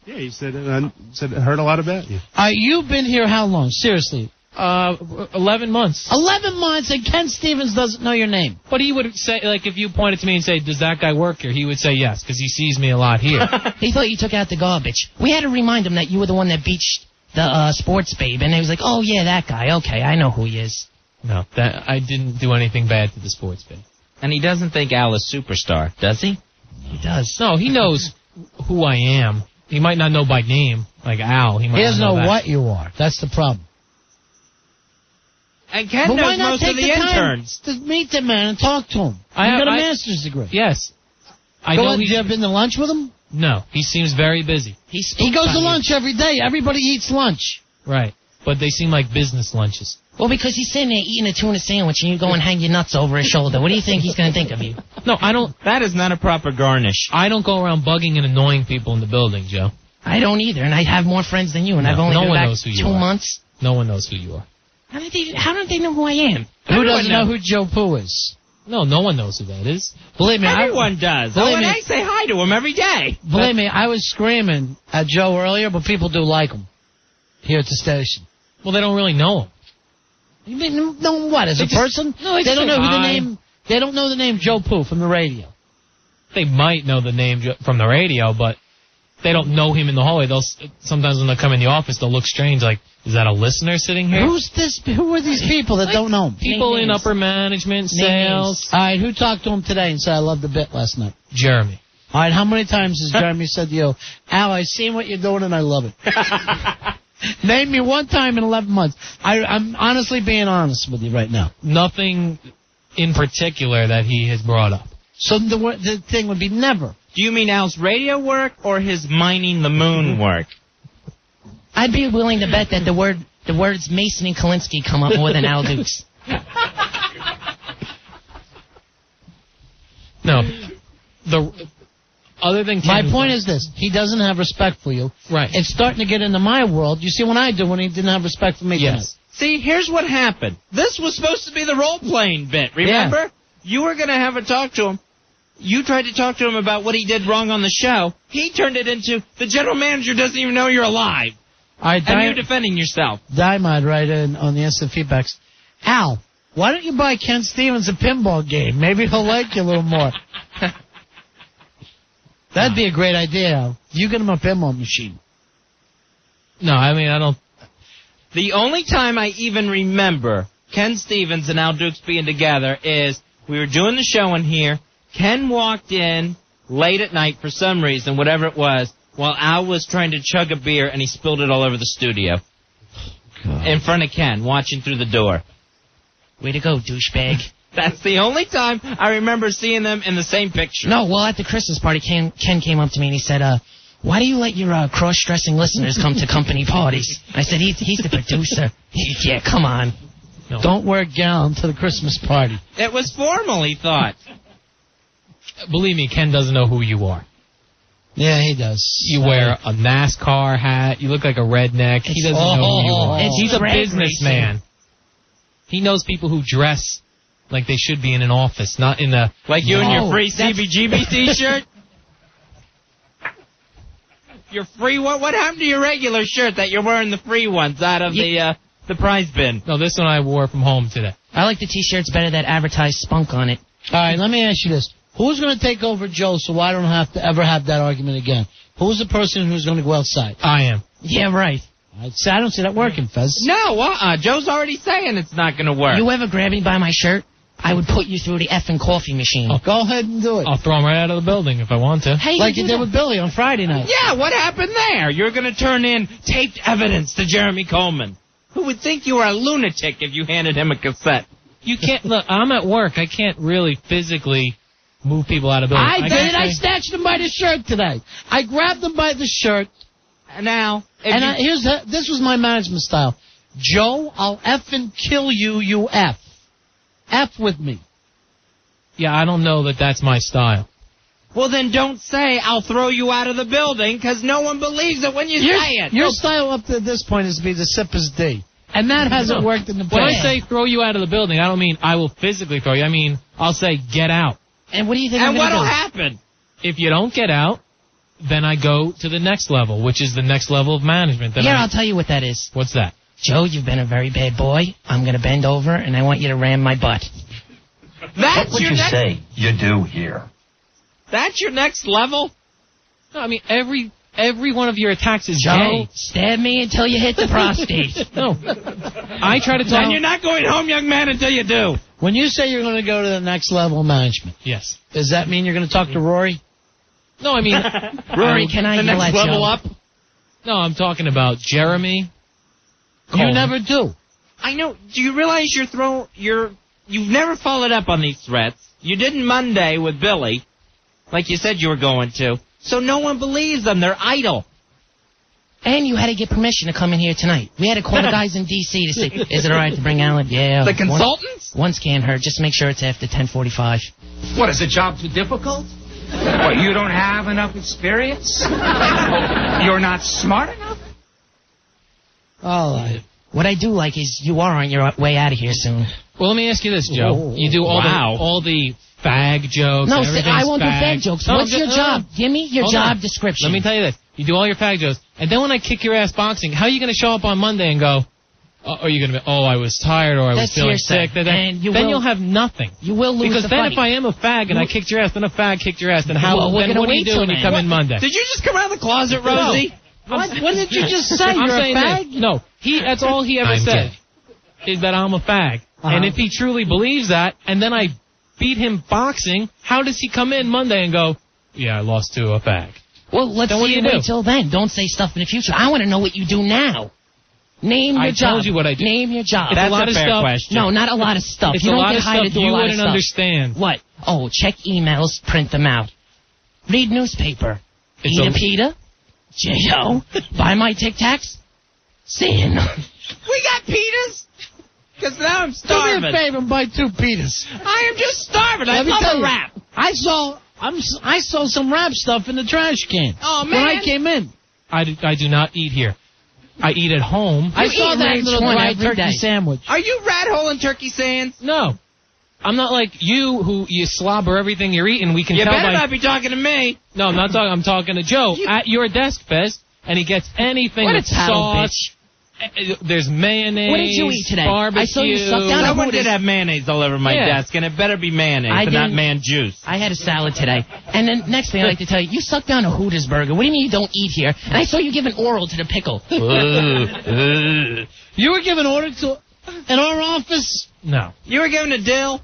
Yeah, he said heard a lot about you. You've been here how long? Seriously. 11 months. 11 months, and Ken Stevens doesn't know your name. But he would say, like, if you pointed to me and say, does that guy work here? He would say yes, because he sees me a lot here. He thought you took out the garbage. We had to remind him that you were the one that beached the sports babe, and he was like, oh, yeah, that guy. Okay, I know who he is. No, I didn't do anything bad to the sports babe. And he doesn't think Al is superstar, does he? He does. No, he knows who I am. He might not know by name, like Al. He doesn't know what you are. That's the problem. And Ken knows most of the interns. To meet the man and talk to him. You got a master's degree. Yes. Have you ever been to lunch with him? No, he seems very busy. He goes to lunch every day. Everybody eats lunch. Right. But they seem like business lunches. Well, because he's sitting there eating a tuna sandwich and you go and hang your nuts over his shoulder. What do you think he's going to think of you? No, I don't. That is not a proper garnish. I don't go around bugging and annoying people in the building, Joe. I don't either, and I have more friends than you, and I've only been back 2 months. No one knows who you are. How don't they know who I am? Who doesn't know who Joe Poo is? No one knows who that is. Believe me, everyone does. I say hi to him every day. Believe me, I was screaming at Joe earlier, but people do like him here at the station. Well, they don't really know him. You mean know what? As a person? No, they don't know who the name. They don't know the name Joe Poo from the radio. They might know the name from the radio, but they don't know him in the hallway. Sometimes when they come in the office, they'll look strange. Like, is that a listener sitting here? Who's this? Who are these people that don't know him? People in upper management, sales. All right, who talked to him today and said I loved the bit last night? Jeremy. All right, how many times has Jeremy said to you, Al, I've seen what you're doing and I love it? Name me one time in 11 months. I'm honestly being honest with you right now. Nothing in particular that he has brought up. So the thing would be never. Do you mean Al's radio work or his mining the moon work? I'd be willing to bet that the words Mason and Kalinsky come up more than Al Dukes. No. Other than my point is this: he doesn't have respect for you. Right. It's starting to get into my world. You see what I do when he didn't have respect for me. Yes. Tonight. See, here's what happened. This was supposed to be the role-playing bit. Remember? Yeah. You were going to have a talk to him. You tried to talk to him about what he did wrong on the show. He turned it into the general manager doesn't even know you're alive. And you're defending yourself. Diamond right in on the instant feedbacks. Al, why don't you buy Ken Stevens a pinball game? Maybe he'll like you a little more. That'd be a great idea, Al. You get him a pinball machine. No, I mean, I don't. The only time I even remember Ken Stevens and Al Dukes being together is we were doing the show in here. Ken walked in late at night for some reason, whatever it was, while Al was trying to chug a beer, and he spilled it all over the studio. God. In front of Ken, watching through the door. Way to go, douchebag. That's the only time I remember seeing them in the same picture. No, well, at the Christmas party, Ken came up to me and he said, why do you let your cross-dressing listeners come to company parties? I said, he's the producer. Yeah, come on. No. Don't wear a gown to the Christmas party. It was formal, he thought. Believe me, Ken doesn't know who you are. Yeah, he does. You wear a NASCAR hat. You look like a redneck. He doesn't know who you are. He's a businessman. He knows people who dress like they should be in an office, not in a... Like you in your free CBGB T-shirt? Your free one? What happened to your regular shirt that you're wearing the free ones out of the prize bin? No, this one I wore from home today. I like the T-shirts better that advertise spunk on it. All right, let me ask you this. Who's going to take over Joe so I don't have to ever have that argument again? Who's the person who's going to go outside? I am. Yeah, right. I don't see that working, Fez. No, Joe's already saying it's not going to work. You ever grab me by my shirt? I would put you through the effing coffee machine. Oh, go ahead and do it. I'll throw him right out of the building if I want to. Hey, like you did with Billy on Friday night. Yeah, what happened there? You're going to turn in taped evidence to Jeremy Coleman. Who would think you were a lunatic if you handed him a cassette? You can't... Look, I'm at work. I can't really physically move people out of buildings. I did. I snatched him by the shirt today. I grabbed him by the shirt. Now, this was my management style. Joe, I'll effing kill you, you F. F with me. Yeah, I don't know that that's my style. Well, then don't say, I'll throw you out of the building, because no one believes it when you say it. Your style up to this point is to be the Sippers D. And that hasn't worked in the past. When I say throw you out of the building, I don't mean I will physically throw you. I mean, I'll say get out. And what do you think And what'll happen? If you don't get out, then I go to the next level, which is the next level of management. I'll tell you what that is. What's that? Joe, you've been a very bad boy. I'm going to bend over, and I want you to ram my butt. That's what would you say you do here? That's your next level? No, I mean, every one of your attacks is Joe, gay. Stab me until you hit the prostate. No. I try to tell... And you're not going home, young man, until you do. When you say you're going to go to the next level of management, yes. Does that mean you're going to talk to Rory? No, I mean... Rory, can I the next level Joe? up? No, I'm talking about Jeremy. You never do. I know. Do you realize you've never followed up on these threats? You didn't Monday with Billy, like you said you were going to. So no one believes them. They're idle. And you had to get permission to come in here tonight. We had to call the guys in D.C. to say, is it all right to bring Alan? Yeah. The consultants? Once can't hurt. Just make sure it's after 10:45. What, is the job too difficult? What, you don't have enough experience? You're not smart enough? What I do like is you are on your way out of here soon. Well, let me ask you this, Joe. You do all the fag jokes. No, everything's I won't do fag fag jokes. No, What's your job? Give me your job description. Let me tell you this. You do all your fag jokes, and then when I kick your ass boxing, how are you going to show up on Monday and go, are you going to be, I was tired or I was feeling sick? Then you'll have nothing. You will lose because the then fight. if I am a fag and I kicked your ass, then a fag kicked your ass, then what do you do when you come in Monday? Did you just come out of the closet, Rosie? What did you just say? I'm You're saying a fag? this. No, that's all he ever said, is that I'm a fag. And if he truly believes that, and then I beat him boxing, how does he come in Monday and go, yeah, I lost to a fag? Well, let's Then what see do you you do? wait till then. Don't say stuff in the future. I want to know what you do now. Name your job. I told you what I do. Name your job. It's a lot of stuff. Question. No, not a lot of stuff. It's you a don't lot get of hired stuff to do you a lot of wouldn't stuff. understand. What? Oh, check emails, print them out. Read newspaper. Eat a pita. J.O. Buy my Tic Tacs. Sin. We got pitas? Because now I'm Do starving. me a favor and buy 2 pitas. I am just starving. I Let me love tell a you, rap. I saw some rap stuff in the trash can. Oh, man. When I came in. I do not eat here. I eat at home. I saw that little dry turkey sandwich. Are you rat hole and turkey sands? No. I'm not like you who you slobber everything you're eating. We can You tell better by... not be talking to me. No, I'm not talking. I'm talking to Joe at your desk, Fez, and he gets anything What a with tattle, sauce. There's mayonnaise. What did you eat today? Barbecue. I saw you suck down Someone a did have mayonnaise all over my desk, and it better be mayonnaise, and not man juice. I had a salad today. And then next thing I like to tell you, you sucked down a Hooters burger. What do you mean you don't eat here? And I saw you give an oral to the pickle. You were giving order to in our office? No. You were giving a dill?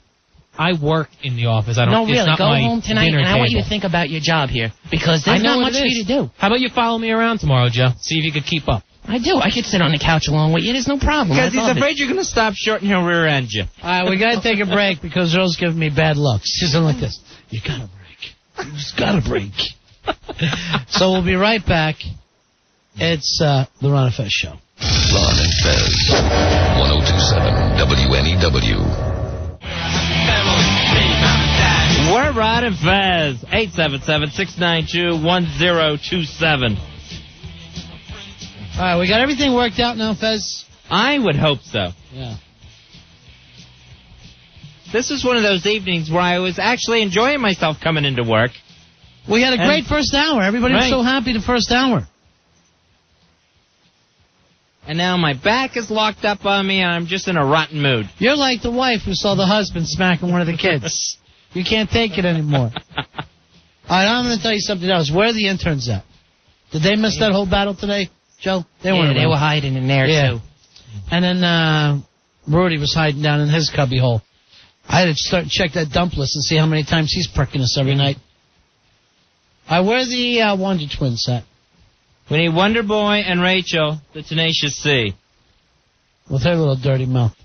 I work in the office. I don't. No, it's really. not Go my home tonight, dinner and I want you table. to think about your job here. Because I there's know not what much it for is. you to do. How about you follow me around tomorrow, Joe? See if you could keep up. I do. I could sit on the couch along with you. There's no problem. Because I he's love afraid it. you're going to stop short and he'll rear end you. All right, we got to take a break because Rose giving me bad luck. She's doing like this. You got to break. You just got to break. So we'll be right back. It's the Ron and Fez Show. Ron and Fez, 102.7 WNEW. We're Ron and Fez. 877-692-1027. All right, we got everything worked out now, Fez? I would hope so. Yeah. This was one of those evenings where I was actually enjoying myself coming into work. We had a great first hour. Everybody was so happy the first hour. And now my back is locked up on me and I'm just in a rotten mood. You're like the wife who saw the husband smacking one of the kids. You can't take it anymore. All right, I'm going to tell you something else. Where are the interns at? Did they miss that whole battle today, Joe? They weren't they around. were hiding in there, too. And then Rudy was hiding down in his cubby hole. I had to start and check that dump list and see how many times he's pricking us every night. All right, where are the Wonder Twins at? We need Wonder Boy and Rachel, the Tenacious C. With her little dirty mouth.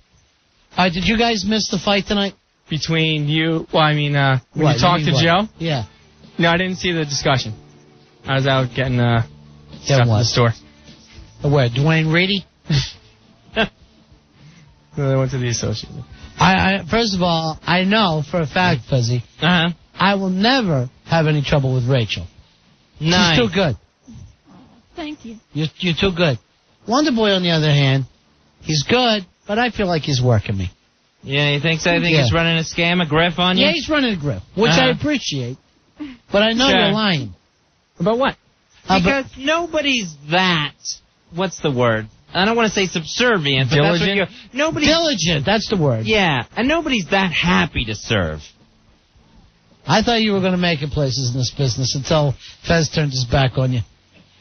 All right, did you guys miss the fight tonight? Between you, when you talked to Joe? Yeah. No, I didn't see the discussion. I was out getting stuff what? in the store. Where, Dwayne Reedy? No, they went to the associate. I first of all, I know for a fact, Fuzzy, I will never have any trouble with Rachel. Nice. She's too good. Thank you. You're too good. Wonder Boy, on the other hand, he's good, but I feel like he's working me. Yeah, you think so? I think he's running a scam, a grift on you? Yeah, he's running a grip, which I appreciate. But I know you're lying. About what? Because nobody's that. What's the word? I don't want to say subservient, but that's what you're. Nobody's diligent. That's the word. Yeah, and nobody's that happy to serve. I thought you were going to make it places in this business until Fez turned his back on you.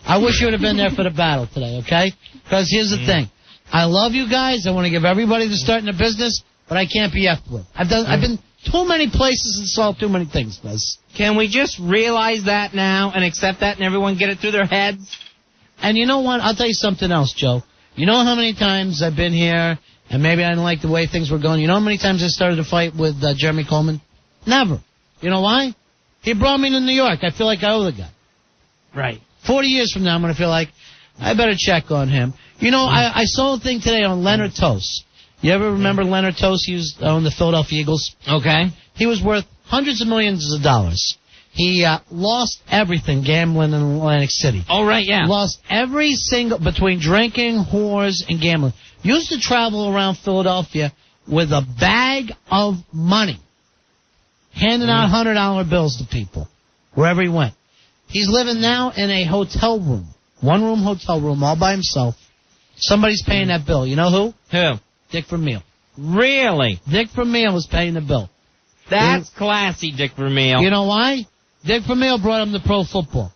I wish you would have been there for the battle today, okay? Because here's the thing. I love you guys. I want to give everybody the start in the business, but I can't be effed with. I've been too many places and saw too many things, Fez. Can we just realize that now and accept that and everyone get it through their heads? And you know what? I'll tell you something else, Joe. You know how many times I've been here and maybe I didn't like the way things were going? You know how many times I started a fight with Jeremy Coleman? Never. You know why? He brought me to New York. I feel like I owe the guy. Right. 40 years from now, I'm going to feel like, I better check on him. You know, I saw a thing today on Leonard Tost. You ever remember Leonard Tost? He owned the Philadelphia Eagles. Okay. He was worth hundreds of millions of dollars. He lost everything gambling in Atlantic City. Oh, right, yeah. Lost every single, between drinking, whores, and gambling. Used to travel around Philadelphia with a bag of money, handing out $100 bills to people wherever he went. He's living now in a hotel room, one-room hotel room, all by himself. Somebody's paying that bill. You know who? Who? Dick Vermeil. Really? Dick Vermeil was paying the bill. That's classy, Dick Vermeil. You know why? Dick Vermeil brought him to pro football.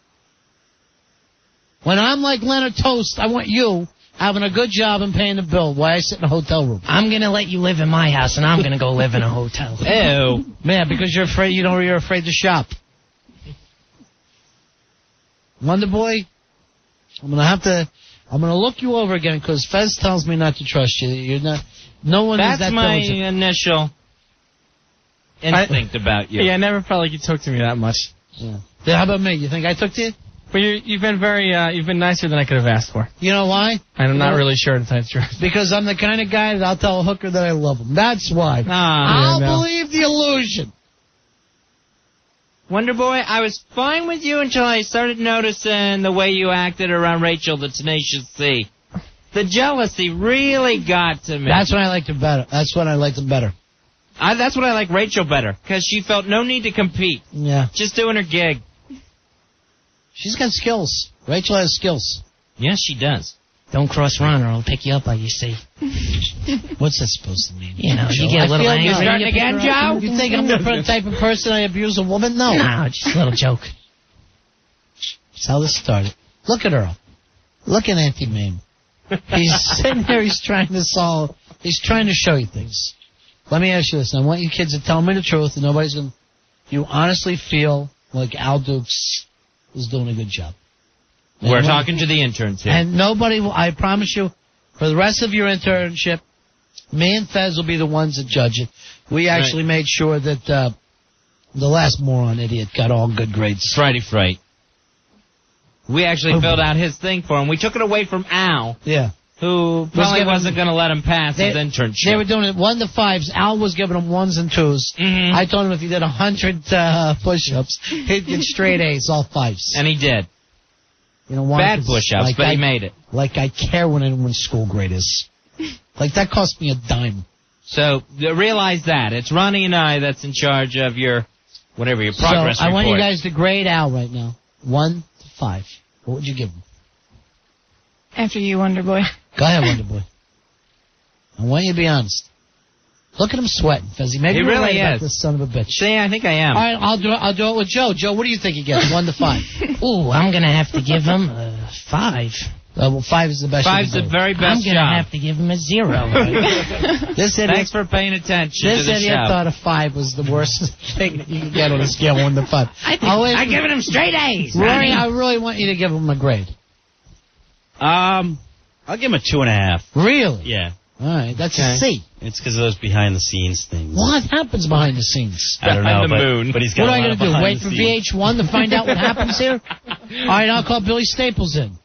When I'm like Leonard Tost, I want you having a good job and paying the bill while I sit in a hotel room. I'm going to let you live in my house, and I'm going to go live in a hotel. Ew. Man, because you're afraid, you're afraid to shop. Wonder Boy, I'm gonna look you over again because Fez tells me not to trust you. You're not. No one is that That's my diligent. initial instinct about you. Yeah, I never felt like you took to me that much. Yeah. How about me? You think I took to you? But you've been you've been nicer than I could have asked for. You know why? I'm not really sure to tell you the truth. Because I'm the kind of guy that I'll tell a hooker that I love him. That's why. I'll believe the illusion. Wonder Boy, I was fine with you until I started noticing the way you acted around Rachel, the Tenacious C. The jealousy really got to me. That's when I liked him better. That's when I liked him better. That's when I like Rachel better, because she felt no need to compete. Yeah. Just doing her gig. She's got skills. Rachel has skills. Yes, she does. Don't cross Ron or I'll pick you up like you see. What's that supposed to mean? You know, you get a little angry. You're starting again, Joe? You think I'm the type of person I abuse a woman? No. No, just a little joke. That's how this started. Look at Earl. Look at Auntie Mame. He's sitting there, he's trying to show you things. Let me ask you this. I want you kids to tell me the truth, and nobody's going to... You honestly feel like Al Dukes is doing a good job? We're talking to the interns here. And nobody will, I promise you, for the rest of your internship, me and Fez will be the ones that judge it. We actually made sure that the last moron idiot got all good grades. Friday Fright. We actually filled out his thing for him. We took it away from Al. Yeah. Who probably wasn't going to let him pass his internship. They were doing it 1 to 5s. Al was giving him 1s and 2s. Mm-hmm. I told him if he did 100 push-ups, he'd get straight A's, all 5s. And he did. You know why? Bad push-ups, but he made it. Like I care when anyone's school grade is. Like that cost me a dime. So realize that. It's Ronnie and I that's in charge of your progress report. I want you guys to grade Al right now. 1 to 5. What would you give him? After you, Wonder Boy. Go ahead, Wonder Boy. I want you to be honest. Look at him sweating, Fezzy. Maybe you're right about this son of a bitch. See, I think I am. All right, I'll do it with Joe. Joe, what do you think he gets? 1 to 5. Ooh, I'm going to have to give him a 5. Well, 5 is the best. 5's the very best I'm going to have to give him a 0. This idiot, Thanks for paying attention to the idiot show. thought a 5 was the worst thing that you could get on a scale 1 to 5. I'm giving him straight A's. Rory, I really want you to give him a grade. I'll give him a 2.5. Really? Yeah. All right, that's a C. It's because of those behind-the-scenes things. What happens behind the scenes? I don't know, but he's got what a am I lot going of to do? Wait for behind-the-scenes. VH1 to find out what happens here? All right, I'll call Billy Staples in.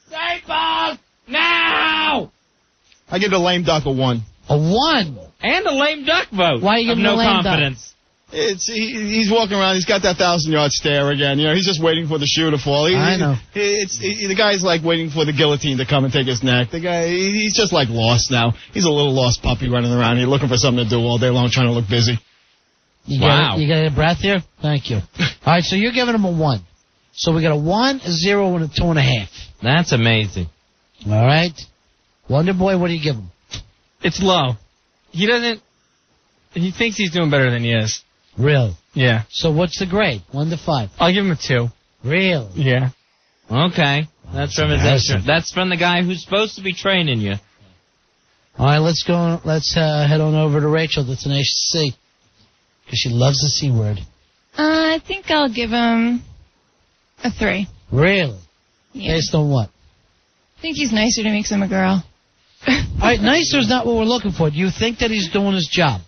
Staples! Now! I give the lame duck a 1. A 1? And a lame duck vote. Why are you giving no the lame confidence. duck? He's walking around. He's got that 1,000-yard stare again. You know, he's just waiting for the shoe to fall. I know. The guy's like waiting for the guillotine to come and take his neck. The guy, he's just like lost now. He's a little lost puppy running around here looking for something to do all day long, trying to look busy. You got a breath here? Thank you. All right, so you're giving him a 1. So we got a 1, a 0, and a 2.5. That's amazing. All right. Wonder Boy, what do you give him? It's low. He thinks he's doing better than he is. Really? Yeah. So what's the grade? 1 to 5. I'll give him a 2. Really? Yeah. Okay. That's from his intern. That's from the guy who's supposed to be training you. All right, let's go. Let's head on over to Rachel, the Tenacious C, because she loves the C word. I think I'll give him a 3. Really? Yeah. Based on what? I think he's nicer to me because I'm a girl. All right, nicer is not what we're looking for. Do you think that he's doing his job?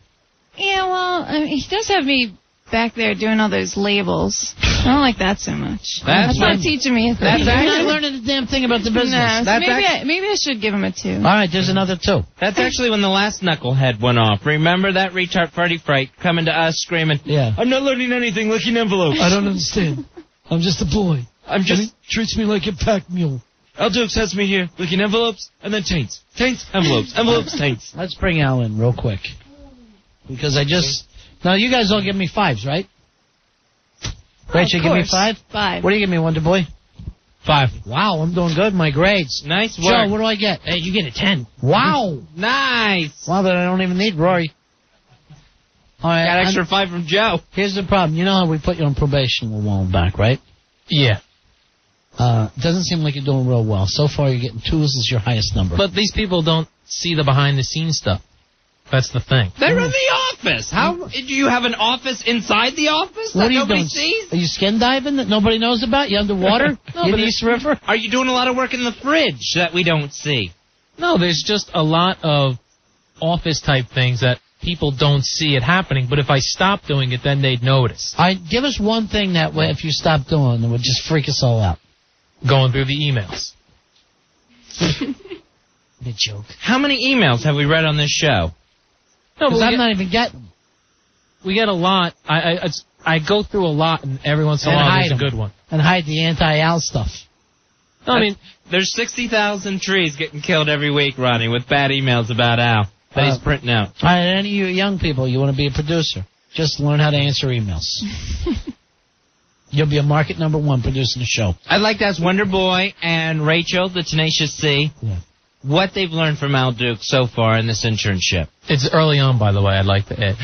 Yeah, well, I mean, he does have me back there doing all those labels. I don't like that so much. That's not teaching me a thing. That's actually learning the damn thing about the business. No, so maybe I should give him a 2. All right, there's another 2. That's actually when the last knucklehead went off. Remember that retard Party Fright coming to us screaming, Yeah. I'm not learning anything, licking envelopes. I don't understand. I'm just a boy. I'm just... And he treats me like a pack mule. Al Dukes has me here, licking envelopes, and then taints. Taints, envelopes, envelopes, taints. Let's bring Al in real quick. Because I just... Now, you guys all give me 5s, right? Rachel, give me 5? 5. What do you give me, Wonder Boy? 5. Wow, I'm doing good. My grades. Nice work. Joe, what do I get? Hey, you get a 10. Wow. Nice. Wow, that I don't even need Rory. All right, Got extra 5 from Joe. Here's the problem. You know how we put you on probation a while back, right? Yeah. Doesn't seem like you're doing real well. So far, you're getting 2s as your highest number. But these people don't see the behind-the-scenes stuff. That's the thing. They're in the office. How do you have an office inside the office What that are you nobody doing? sees? Are you skin diving that nobody knows about? You underwater? No, in but the East River? Are you doing a lot of work in the fridge that we don't see? No, there's just a lot of office-type things that people don't see it happening, but if I stop doing it, then they'd notice. Give us one thing that way if you stop doing it would just freak us all out. Going through the emails. Good joke. How many emails have we read on this show? No, Because I'm not even getting them. We get a lot. I go through a lot, and every once in a And while hide there's a them. good one. And hide the anti-Al stuff. No, I mean, there's 60,000 trees getting killed every week, Ronnie, with bad emails about Al that he's printing out. All right, any of you young people, you want to be a producer, just learn how to answer emails. You'll be a market number 1 producing a show. I'd like to ask Wonder Boy and Rachel, the Tenacious C, what they've learned from Al Dukes so far in this internship. it's early on, by the way, I'd like to add.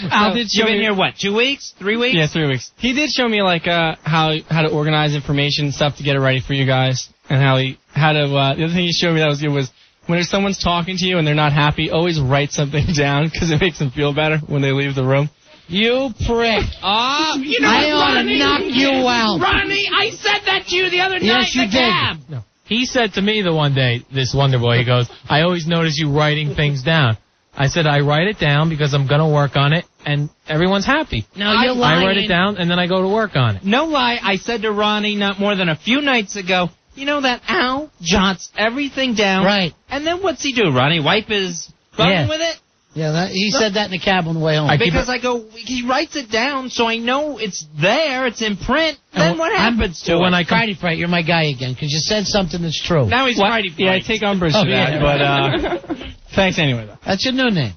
Al, you've been here, what, 2 weeks? 3 weeks? Yeah, 3 weeks. He did show me, like, how to organize information and stuff to get it ready for you guys. And the other thing he showed me that was good was when someone's talking to you and they're not happy, always write something down because it makes them feel better when they leave the room. You prick. Oh, you know, I ought to knock you out. Ronnie, I said that to you the other night Yes, you in the did. cab. No. He said to me the one day, this Wonder Boy, he goes, I always notice you writing things down. I said, I write it down because I'm going to work on it, and everyone's happy. No, you're lying. I write it down, and then I go to work on it. No lie, I said to Ronnie not more than a few nights ago, you know that Al jots everything down. Right. And then what's he do, Ronnie? Wipe his bum with it? Yeah, he said that in the cab on the way home. Because I go, he writes it down so I know it's there, it's in print. Then what happens to it? When Friday Fright, you're my guy again, because you said something that's true. Now he's Friday Fright. Yeah, I take umbrage to that, but thanks anyway, though. That's your new name.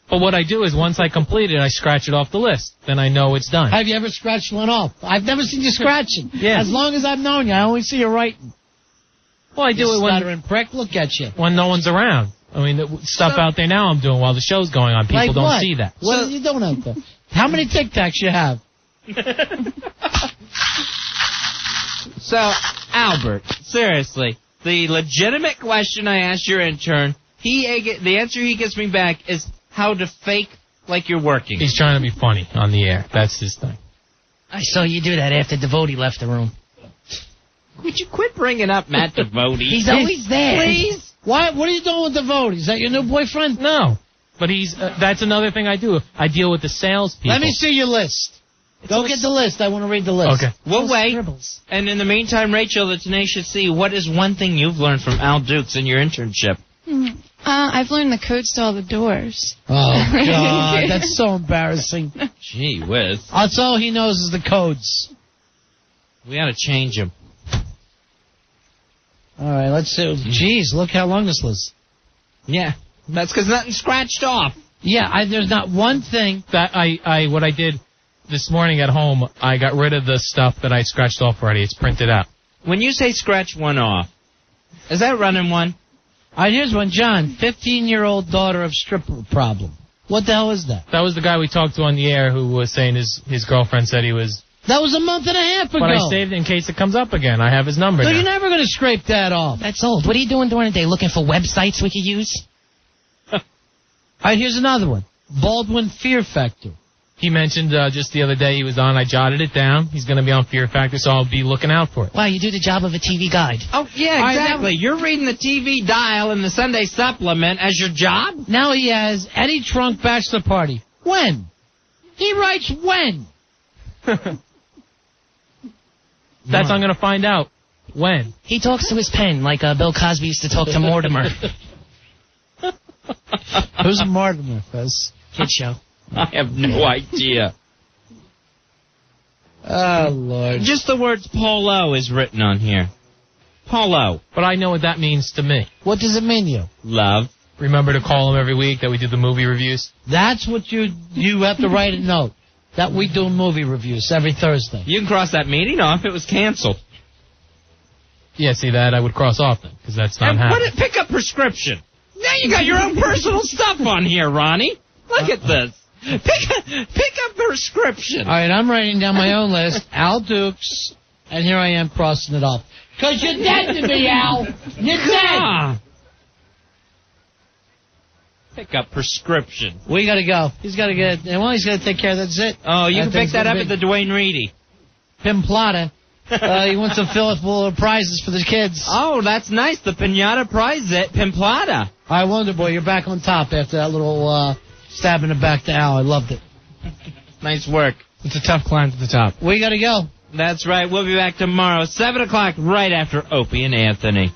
But what I do is once I complete it, I scratch it off the list. Then I know it's done. Have you ever scratched one off? I've never seen you scratching. Yeah. As long as I've known you, I only see you writing. Well, I do it stuttering prick, look at you. when no one's around. I mean, the stuff out there now I'm doing while the show's going on. People Like don't what? see that. What are you doing out there? How many Tic Tacs you have? So, Albert, seriously, the legitimate question I asked your intern, the answer he gives me back is how to fake like you're working. He's trying to be funny on the air. That's his thing. I saw you do that after Devotee left the room. Would you quit bringing up Matt Devotee? He's always there. Please? What are you doing with Devotee? Is that your new boyfriend? No. But that's another thing I do. I deal with the salespeople. Let me see your list. Go get the list. I want to read the list. Okay. We'll wait. And in the meantime, Rachel, the Tenacious C, what is one thing you've learned from Al Dukes in your internship? I've learned the codes to all the doors. Oh, God. That's so embarrassing. Gee whiz. That's all he knows is the codes. We ought to change him. All right, let's see. Jeez, look how long this list. Yeah. That's because nothing's scratched off. Yeah, there's not one thing. That what I did this morning at home, I got rid of the stuff that I scratched off already. It's printed out. When you say scratch one off, is that running one? All right, here's one. John, 15-year-old daughter of stripper problem. What the hell is that? That was the guy we talked to on the air who was saying his girlfriend said he was... That was a month and a half ago. But I saved it in case it comes up again. I have his number So now. you're never going to scrape that off. That's old. What are you doing during the day? Looking for websites we could use? All right, here's another one. Baldwin Fear Factor. He mentioned just the other day he was on. I jotted it down. He's going to be on Fear Factor, so I'll be looking out for it. Wow, you do the job of a TV guide. Oh, yeah, exactly. You're reading the TV dial in the Sunday supplement as your job? Now he has Eddie Trunk Bachelor Party. When? He writes when. That's I'm going to find out. When? He talks to his pen like Bill Cosby used to talk to Mortimer. Who's Mortimer, Fez? Kid show. I have no idea. Oh, Lord. Just the words Polo is written on here. Polo. But I know what that means to me. What does it mean to you? Love. Remember to call him every week that we do the movie reviews? That's what you have to write a note. That we do movie reviews every Thursday. You can cross that meeting off. It was canceled. Yeah, see that I would cross off then, because that's not And happening. pick up prescription. Now you got your own personal stuff on here, Ronnie. Look at this. Pick up prescription. All right, I'm writing down my own list. Al Dukes, and here I am crossing it off. Because you're dead to me, Al. You're dead. Pick up prescription. We got to go. He's got to get it. Well, he's got to take care of that. That's it. Oh, you can pick that up at the Dwayne Reedy. Pimplata. He wants to fill it full of prizes for the kids. Oh, that's nice. The Pinata prize at Pimplata. All right, Wonder Boy, you're back on top after that little stab in the back to Al. I loved it. Nice work. It's a tough climb to the top. We got to go. That's right. We'll be back tomorrow, 7 o'clock, right after Opie and Anthony.